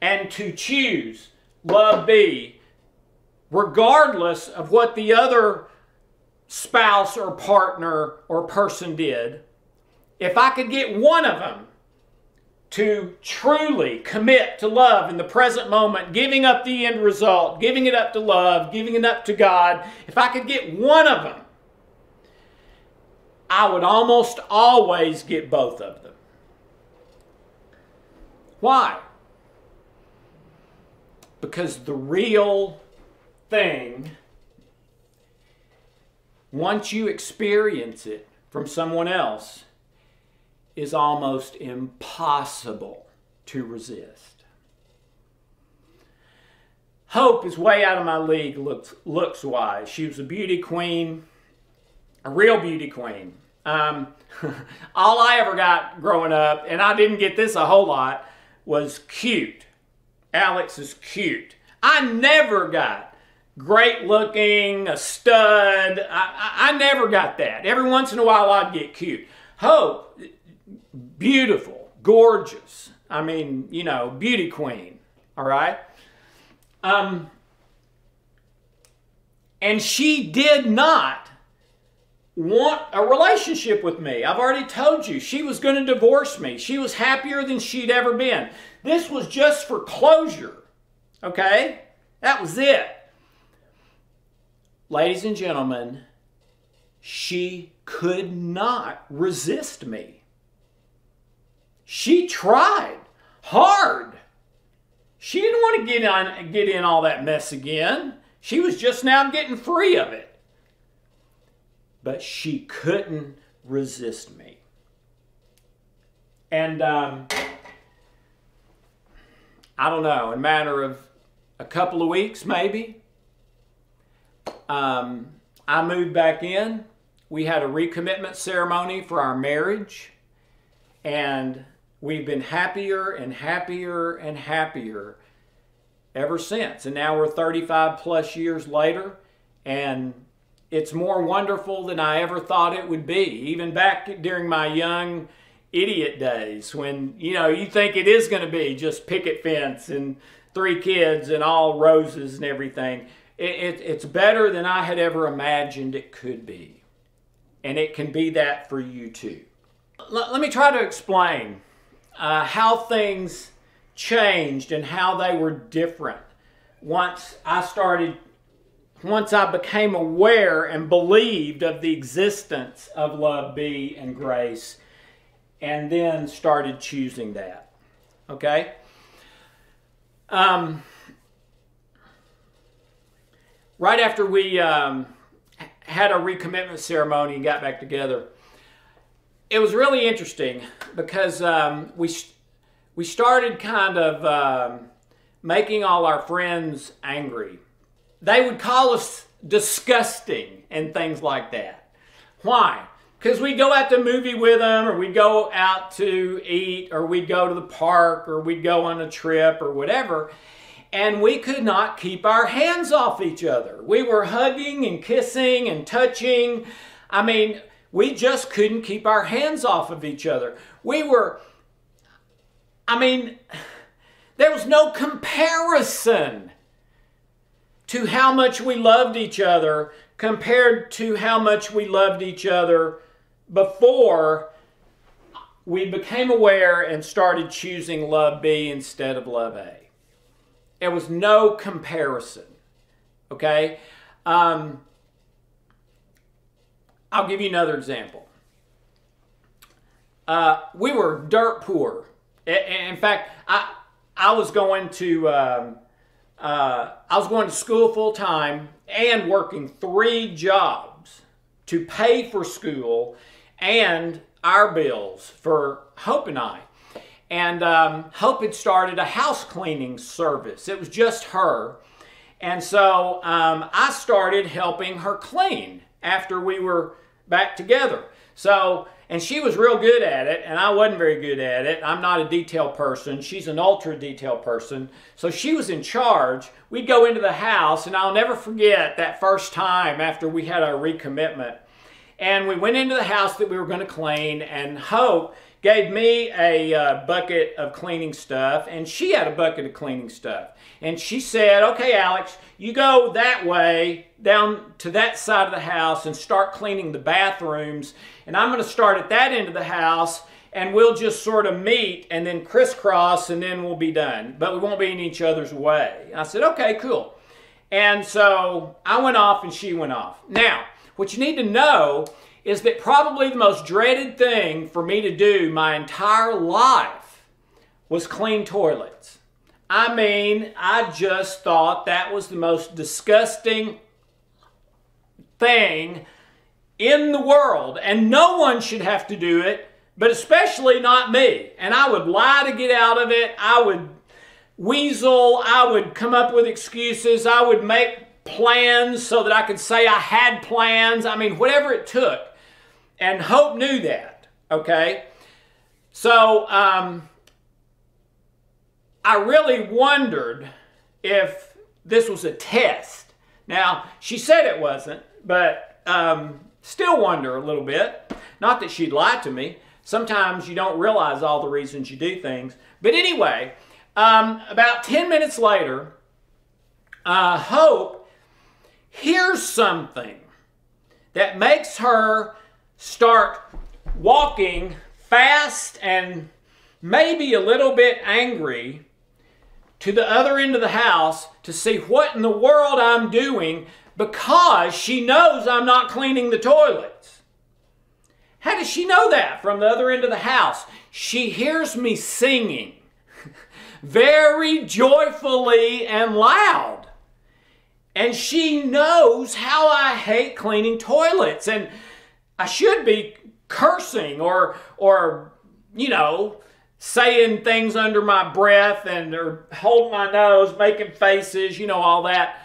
A: and to choose Love B, regardless of what the other spouse or partner or person did, if I could get one of them to truly commit to love in the present moment, giving up the end result, giving it up to love, giving it up to God, if I could get one of them, I would almost always get both of them. Why? Because the real thing, once you experience it from someone else, is almost impossible to resist. Hope is way out of my league looks-wise. She was a beauty queen, a real beauty queen. All I ever got growing up, and I didn't get this a whole lot, was cute. Alex is cute. I never got great looking, a stud. I never got that. Every once in a while I'd get cute. Hope, beautiful, gorgeous. I mean, beauty queen. All right? And she did not want a relationship with me. I've already told you, she was going to divorce me. She was happier than she'd ever been. This was just for closure. Okay? That was it. Ladies and gentlemen, she could not resist me. She tried hard. She didn't want to get in all that mess again. She was just now getting free of it. But she couldn't resist me. And I don't know, in a matter of a couple of weeks maybe, I moved back in. We had a recommitment ceremony for our marriage. And we've been happier and happier and happier ever since. And now we're 35 plus years later, and it's more wonderful than I ever thought it would be. Even back during my young idiot days when, you think it is going to be just picket fence and 3 kids and all roses and everything. It's better than I had ever imagined it could be. And it can be that for you too. Let me try to explain how things changed and how they were different once I became aware and believed of the existence of Love B and grace, and then started choosing that. Okay? Right after we had a recommitment ceremony and got back together, it was really interesting because we started kind of making all our friends angry. They would call us disgusting and things like that. Why? Because we'd go out to a movie with them, or we'd go out to eat, or we'd go to the park, or we'd go on a trip, or whatever, and we could not keep our hands off each other. We were hugging and kissing and touching. I mean, we just couldn't keep our hands off of each other. There was no comparison to how much we loved each other compared to how much we loved each other before we became aware and started choosing love B instead of love A. There was no comparison, okay? I'll give you another example. We were dirt poor. In fact, I was going to school full time and working 3 jobs to pay for school and our bills for Hope and I. And Hope had started a house cleaning service. It was just her. And so I started helping her clean after we were back together. And she was real good at it, and I wasn't very good at it. I'm not a detail person. She's an ultra detail person. So she was in charge. We'd go into the house, and I'll never forget that first time after we had our recommitment. And we went into the house that we were going to clean, and Hope gave me a bucket of cleaning stuff, and she had a bucket of cleaning stuff. And she said, okay, Alex, you go that way down to that side of the house and start cleaning the bathrooms, and I'm going to start at that end of the house, and we'll just sort of meet and then crisscross, and then we'll be done. But we won't be in each other's way. I said, okay, cool. And so I went off and she went off. Now, what you need to know is that probably the most dreaded thing for me to do my entire life was clean toilets. I mean, I just thought that was the most disgusting thing in the world, and no one should have to do it, but especially not me. And I would lie to get out of it. I would weasel. I would come up with excuses. I would make plans so that I could say I had plans. I mean, whatever it took. And Hope knew that, okay? So I really wondered if this was a test. Now, she said it wasn't, but still wonder a little bit. Not that she'd lie to me. Sometimes you don't realize all the reasons you do things. But anyway, about 10 minutes later, Hope hears something that makes her start walking fast and maybe a little bit angry to the other end of the house to see what in the world I'm doing, because she knows I'm not cleaning the toilets. How does she know that from the other end of the house? She hears me singing very joyfully and loud. And she knows how I hate cleaning toilets. And I should be cursing or you know, saying things under my breath or holding my nose, making faces, you know, all that.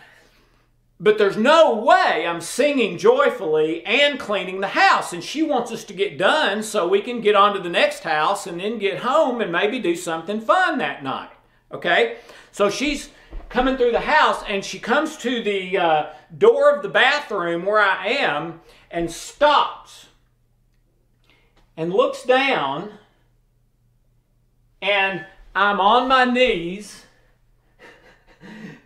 A: But there's no way I'm singing joyfully and cleaning the house. And she wants us to get done so we can get on to the next house and then get home and maybe do something fun that night. Okay? So she's coming through the house, and she comes to the door of the bathroom where I am and stops and looks down, and I'm on my knees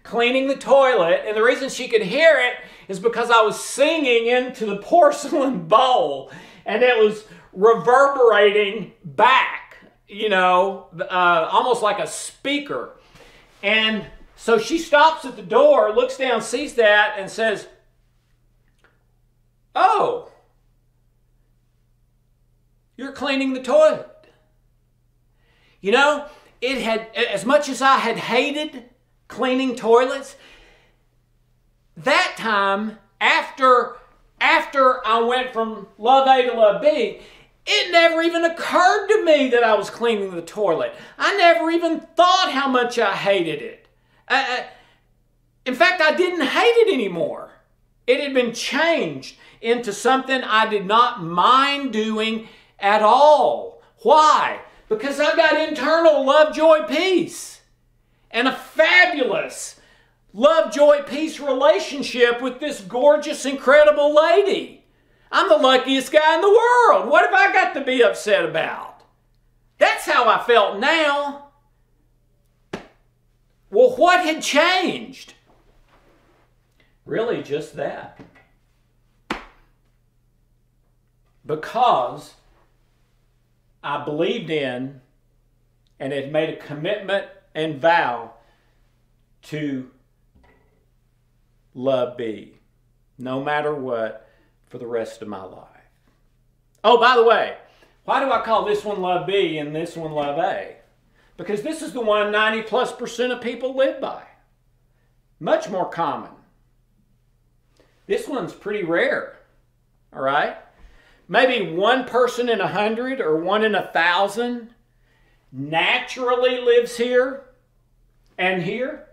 A: cleaning the toilet, and the reason she could hear it is because I was singing into the porcelain bowl, and it was reverberating back, you know, almost like a speaker. And so she stops at the door, looks down, sees that, and says, "Oh, you're cleaning the toilet." You know, it had, as much as I had hated cleaning toilets, that time, after I went from love A to love B, it never even occurred to me that I was cleaning the toilet. I never even thought how much I hated it. In fact, I didn't hate it anymore. It had been changed into something I did not mind doing at all. Why? Because I've got internal love, joy, peace, and a fabulous love, joy, peace relationship with this gorgeous, incredible lady. I'm the luckiest guy in the world. What have I got to be upset about? That's how I felt now. Well, what had changed? Really, just that. I believed in and had made a commitment and vow to love B, no matter what, for the rest of my life. Oh, by the way, why do I call this one Love B and this one Love A? Because this is the one 90+% of people live by. Much more common. This one's pretty rare, all right? Maybe 1 person in 100 or 1 in 1,000 naturally lives here and here.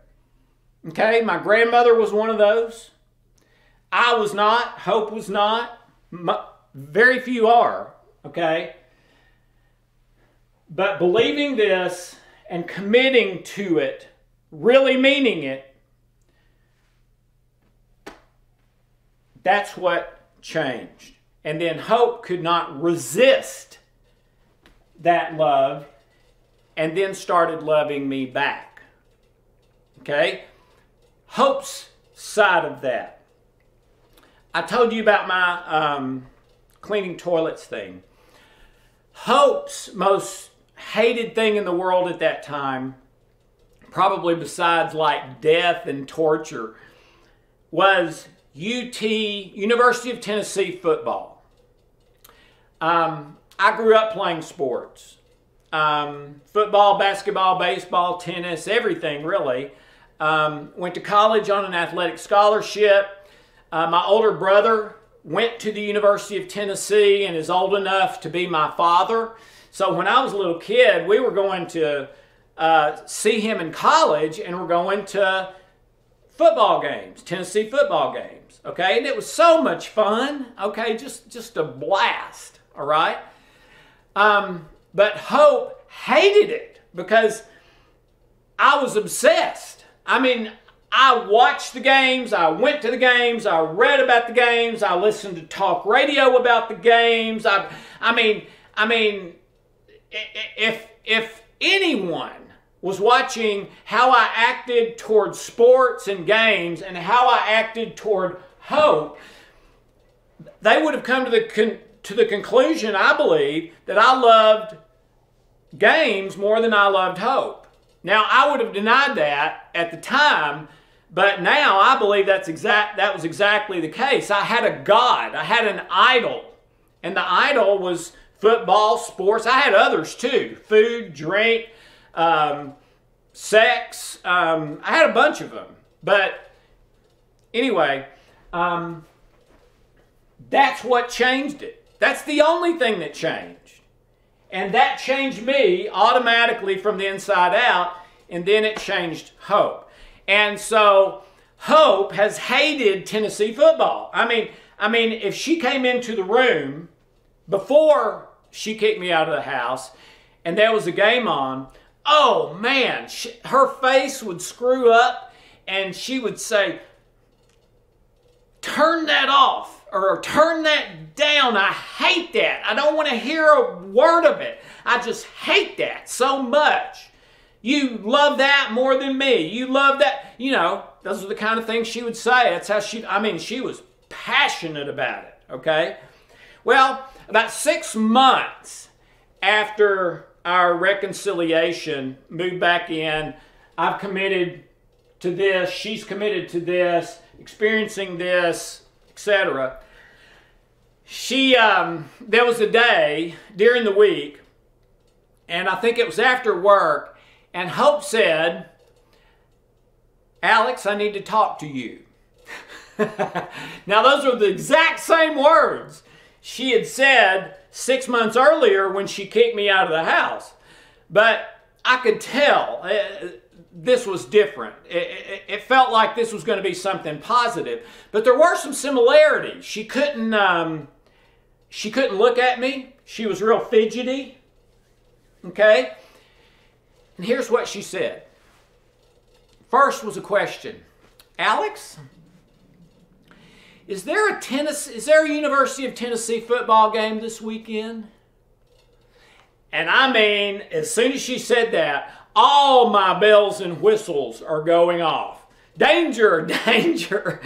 A: Okay, my grandmother was one of those. I was not. Hope was not. Very few are, okay? But believing this and committing to it, really meaning it, that's what changed. And then Hope could not resist that love and then started loving me back. Okay? Hope's side of that. I told you about my cleaning toilets thing. Hope's most hated thing in the world at that time, probably besides like death and torture, was University of Tennessee football. I grew up playing sports. Football, basketball, baseball, tennis, everything really. Went to college on an athletic scholarship. My older brother went to the University of Tennessee and is old enough to be my father. So when I was a little kid, we were going to see him in college, and we're going to football games, Tennessee football games, okay? And it was so much fun, okay? Just a blast, all right? But Hope hated it because I was obsessed. I mean, I watched the games, I went to the games, I read about the games, I listened to talk radio about the games. I mean, if anyone was watching how I acted toward sports and games and how I acted toward Hope, they would have come to the conclusion, I believe, that I loved games more than I loved Hope. Now, I would have denied that at the time, but now I believe that was exactly the case. I had a God. I had an idol. And the idol was football, sports. I had others too. Food, drink, sex. I had a bunch of them. But anyway, that's what changed it. That's the only thing that changed. And that changed me automatically from the inside out, and then it changed Hope. And so Hope has hated Tennessee football. I mean, if she came into the room before she kicked me out of the house and there was a game on, oh man, her face would screw up and she would say, "Turn that off," or "Turn that down. I hate that. I don't want to hear a word of it. I just hate that so much. You love that more than me. You love that." You know, those are the kind of things she would say. That's how she was passionate about it, okay? Well, about 6 months after our reconciliation, moved back in, I've committed to this, she's committed to this, experiencing this, etc. There was a day during the week, and I think it was after work, and Hope said, "Alex, I need to talk to you." Now, those are the exact same words she had said 6 months earlier when she kicked me out of the house. But I could tell this was different. It felt like this was going to be something positive. But there were some similarities. She couldn't look at me. She was real fidgety. Okay? And here's what she said. First was a question. "Alex, is there a University of Tennessee football game this weekend?" And I mean, as soon as she said that, all my bells and whistles are going off. Danger, danger.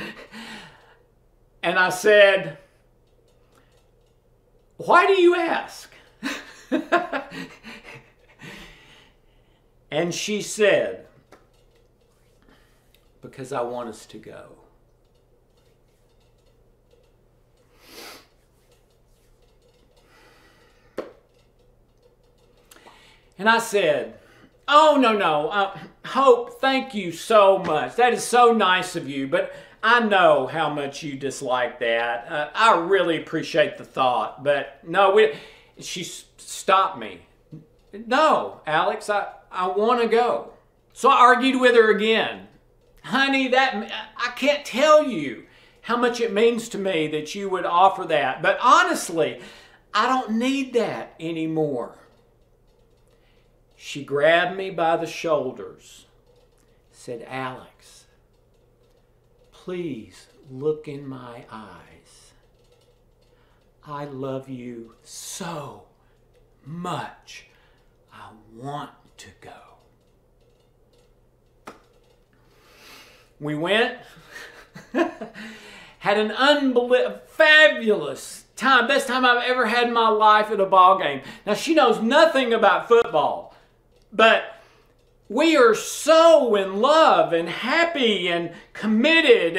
A: And I said, "Why do you ask?" And she said, because I want us to go. And I said, oh, no. Hope, thank you so much. That is so nice of you, but I know how much you dislike that. I really appreciate the thought, but no, she stopped me. No, Alex, I want to go. So I argued with her again. Honey, I can't tell you how much it means to me that you would offer that. But honestly, I don't need that anymore. She grabbed me by the shoulders, said, Alex, please look in my eyes. I love you so much. I want to go. We went, had an fabulous time, best time I've ever had in my life at a ball game. Now, she knows nothing about football, but we are so in love and happy and committed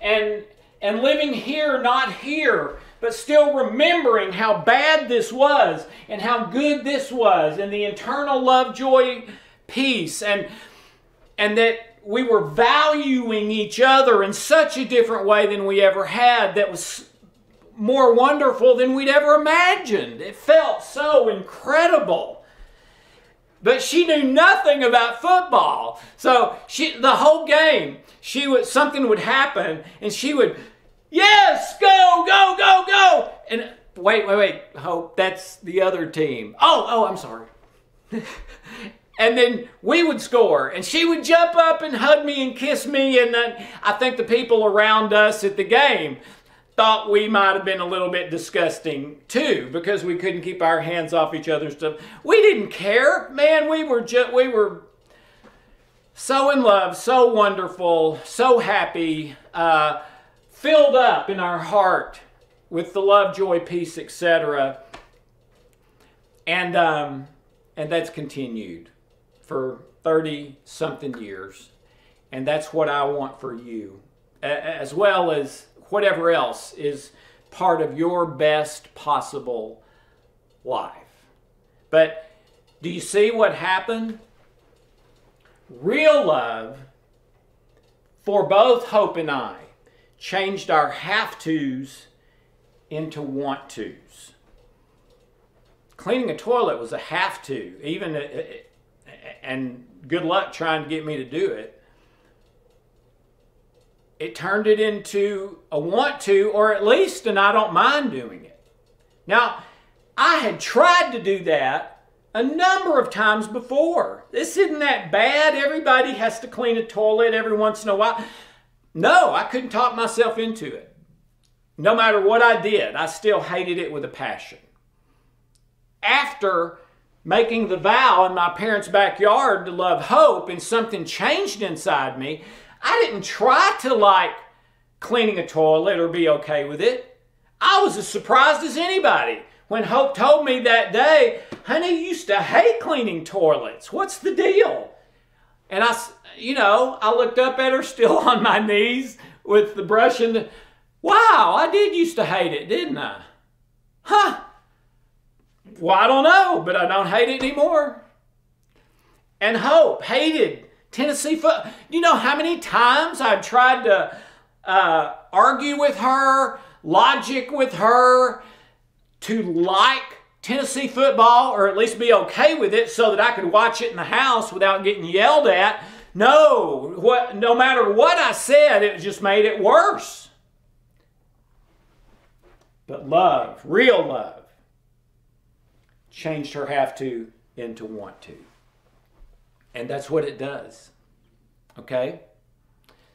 A: and living here, not here, but still remembering how bad this was and how good this was and the internal love, joy, peace, and that we were valuing each other in such a different way than we ever had that was more wonderful than we'd ever imagined. It felt so incredible. But she knew nothing about football. So the whole game, something would happen and she would, yes, go, go, go, go. And wait, Hope, that's the other team. Oh, I'm sorry. And then we would score, and she would jump up and hug me and kiss me, and I think the people around us at the game thought we might have been a little bit disgusting too, because we couldn't keep our hands off each other's stuff. We didn't care, man. We were so in love, so wonderful, so happy, filled up in our heart with the love, joy, peace, etc. And that's continued for 30-something years. And that's what I want for you, as well as whatever else is part of your best possible life. But do you see what happened? Real love, for both Hope and I, changed our have-tos into want-tos. Cleaning a toilet was a have-to, and good luck trying to get me to do it. It turned it into a want-to, or at least an I don't mind doing it. Now, I had tried to do that a number of times before. This isn't that bad. Everybody has to clean a toilet every once in a while. No, I couldn't talk myself into it. No matter what I did, I still hated it with a passion. After making the vow in my parents' backyard to love Hope, and something changed inside me, I didn't try to like cleaning a toilet or be okay with it. I was as surprised as anybody when Hope told me that day, honey, you used to hate cleaning toilets. What's the deal? And I looked up at her still on my knees with the brush and wow, I did used to hate it, didn't I? Huh. Well, I don't know, but I don't hate it anymore. And Hope hated Tennessee football. You know how many times I've tried to argue with her, logic with her, to like Tennessee football, or at least be okay with it so that I could watch it in the house without getting yelled at. No matter what I said, it just made it worse. But love, real love, changed her have to into want to. And that's what it does. Okay?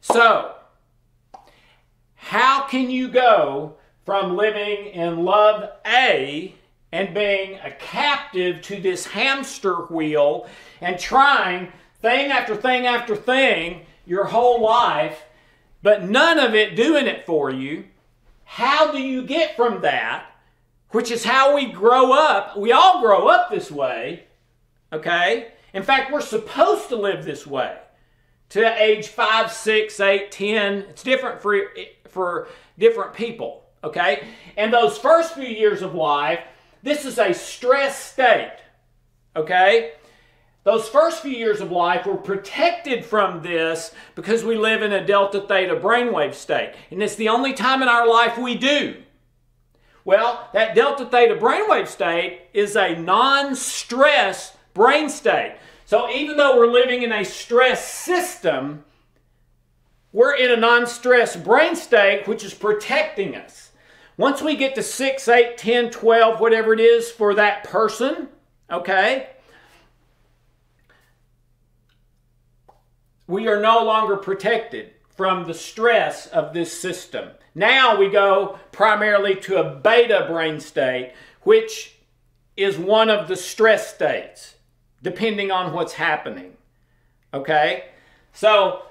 A: So, how can you go from living in love A and being a captive to this hamster wheel and trying thing after thing after thing your whole life, but none of it doing it for you? How do you get from that which is how we grow up. We all grow up this way, okay? In fact, we're supposed to live this way to age 5, 6, 8, 10. It's different for different people, okay? And those first few years of life, this is a stress state, okay? Those first few years of life, we're protected from this because we live in a delta theta brainwave state. And it's the only time in our life we do. Well, that delta theta brainwave state is a non-stress brain state. So even though we're living in a stress system, we're in a non-stress brain state, which is protecting us. Once we get to 6, 8, 10, 12, whatever it is for that person, okay, we are no longer protected from the stress of this system. Now we go primarily to a beta brain state, which is one of the stress states, depending on what's happening. Okay? So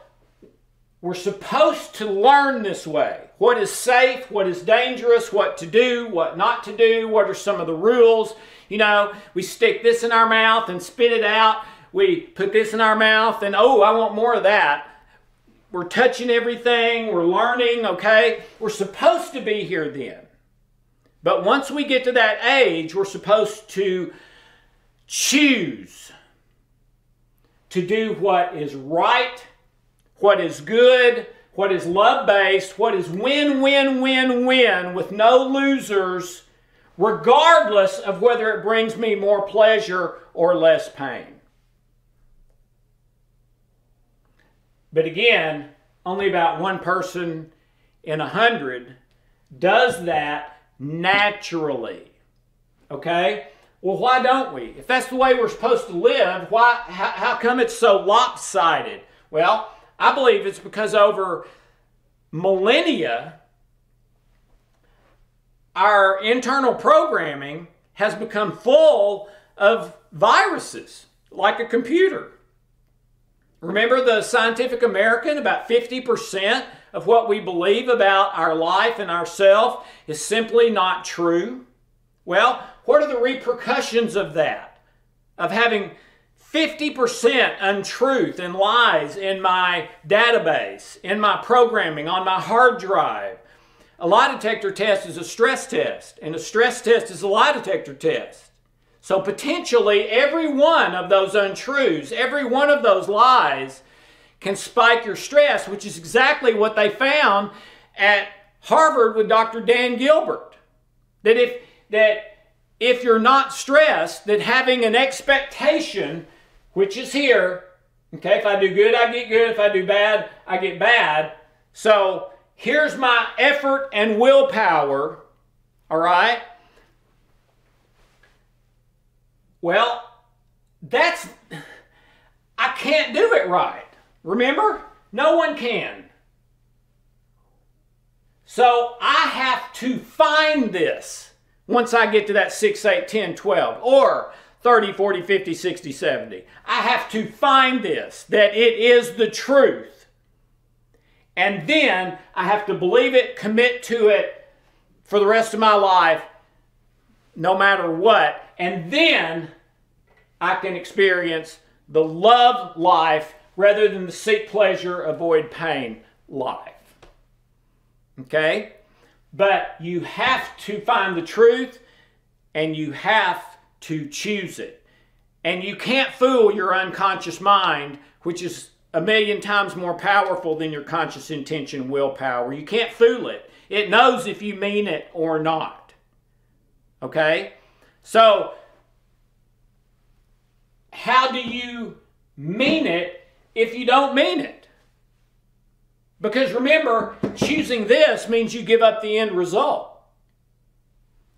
A: we're supposed to learn this way. What is safe, what is dangerous, what to do, what not to do, what are some of the rules. You know, we stick this in our mouth and spit it out. We put this in our mouth and, oh, I want more of that. We're touching everything. We're learning, okay? We're supposed to be here then. But once we get to that age, we're supposed to choose to do what is right, what is good, what is love-based, what is win, win, win, win with no losers, regardless of whether it brings me more pleasure or less pain. But again, only about one person in 100 does that naturally. Okay? Well, why don't we? If that's the way we're supposed to live, how come it's so lopsided? Well, I believe it's because over millennia, our internal programming has become full of viruses, like a computer. Remember the Scientific American? About 50% of what we believe about our life and ourselves is simply not true. Well, what are the repercussions of that? Of having 50% untruth and lies in my database, in my programming, on my hard drive. A lie detector test is a stress test, and a stress test is a lie detector test. So potentially every one of those untruths, every one of those lies can spike your stress, which is exactly what they found at Harvard with Dr. Dan Gilbert. That if you're not stressed, that having an expectation, which is here, okay, if I do good, I get good. If I do bad, I get bad. So here's my effort and willpower, all right? Well, I can't do it right. Remember? No one can. So I have to find this once I get to that 6, 8, 10, 12, or 30, 40, 50, 60, 70. I have to find this, that it is the truth. And then I have to believe it, commit to it for the rest of my life, no matter what. And then I can experience the love life rather than the seek pleasure, avoid pain life. Okay? But you have to find the truth and you have to choose it. And you can't fool your unconscious mind, which is 1,000,000 times more powerful than your conscious intention willpower. You can't fool it. It knows if you mean it or not. Okay? So, how do you mean it if you don't mean it? Because remember, choosing this means you give up the end result.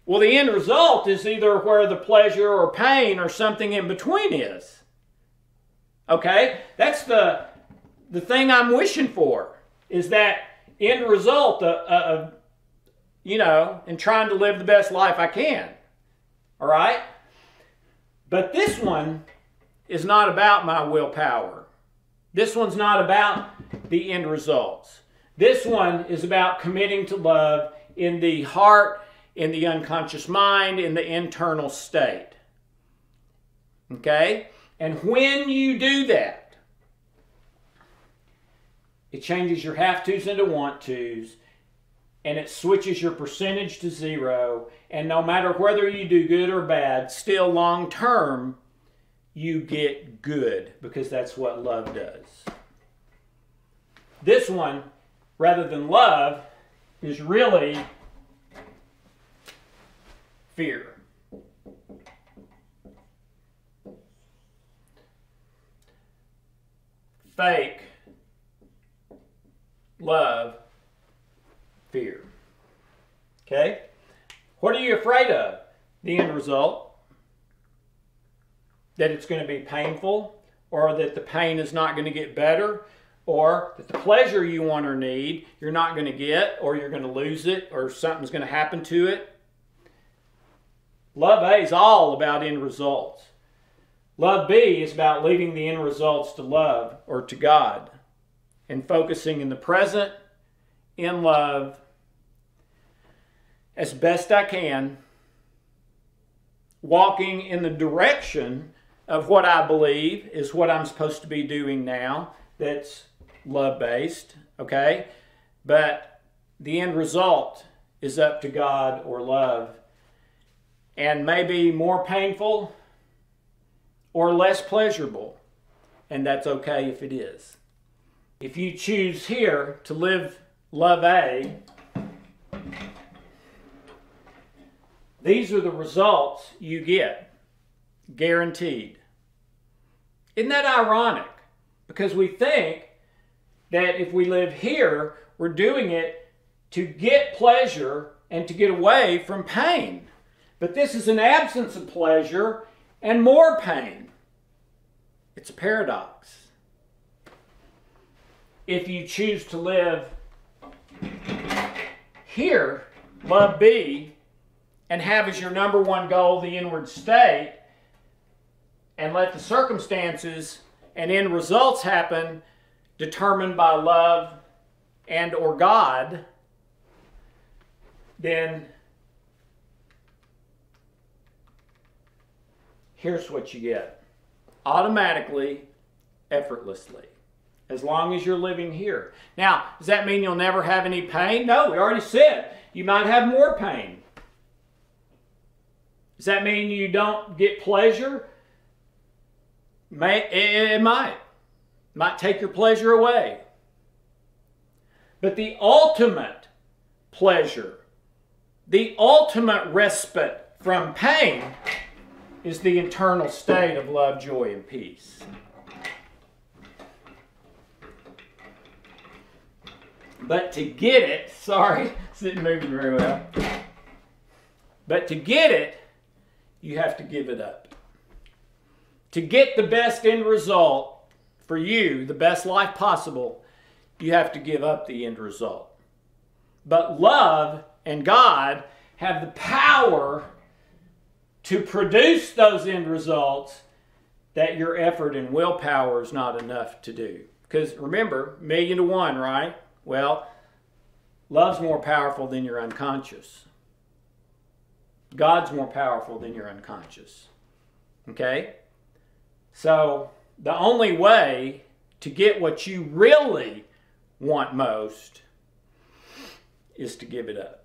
A: Well, the end result is either where the pleasure or pain or something in between is. Okay? That's the thing I'm wishing for, is that end result of and trying to live the best life I can. All right? But this one is not about my willpower. This one's not about the end results. This one is about committing to love in the heart in the unconscious mind, in the internal state. Okay? And when you do that, it changes your have-tos into want-tos, and it switches your percentage to 0, and no matter whether you do good or bad, still long-term, you get good, because that's what love does. This one, rather than love, is really fear. Fake, love, fear. Okay? What are you afraid of? The end result. That it's going to be painful, or that the pain is not going to get better, or that the pleasure you want or need you're not going to get, or you're going to lose it, or something's going to happen to it. Love A is all about end results. Love B is about leaving the end results to love, or to God, and focusing in the present, in love, as best I can, walking in the direction of what I believe is what I'm supposed to be doing now. That's love-based, okay? But the end result is up to God or love, and maybe more painful or less pleasurable, and that's okay if it is. If you choose here to live love A, these are the results you get, guaranteed. Isn't that ironic? Because we think that if we live here, we're doing it to get pleasure and to get away from pain. But this is an absence of pleasure and more pain. It's a paradox. If you choose to live here, love B, and have as your number one goal the inward state, and let the circumstances and end results happen determined by love and or God, then here's what you get. Automatically, effortlessly. As long as you're living here. Now, does that mean you'll never have any pain? No, we already said you might have more pain. Does that mean you don't get pleasure? It might. It might take your pleasure away. But the ultimate pleasure, the ultimate respite from pain, is the internal state of love, joy, and peace. But to get it, sorry, this isn't moving very well. But to get it, you have to give it up. To get the best end result for you, the best life possible, you have to give up the end result. But love and God have the power to produce those end results that your effort and willpower is not enough to do. Because remember, 1,000,000 to 1, right? Well, love's more powerful than your unconscious. God's more powerful than your unconscious. Okay? So, the only way to get what you really want most is to give it up.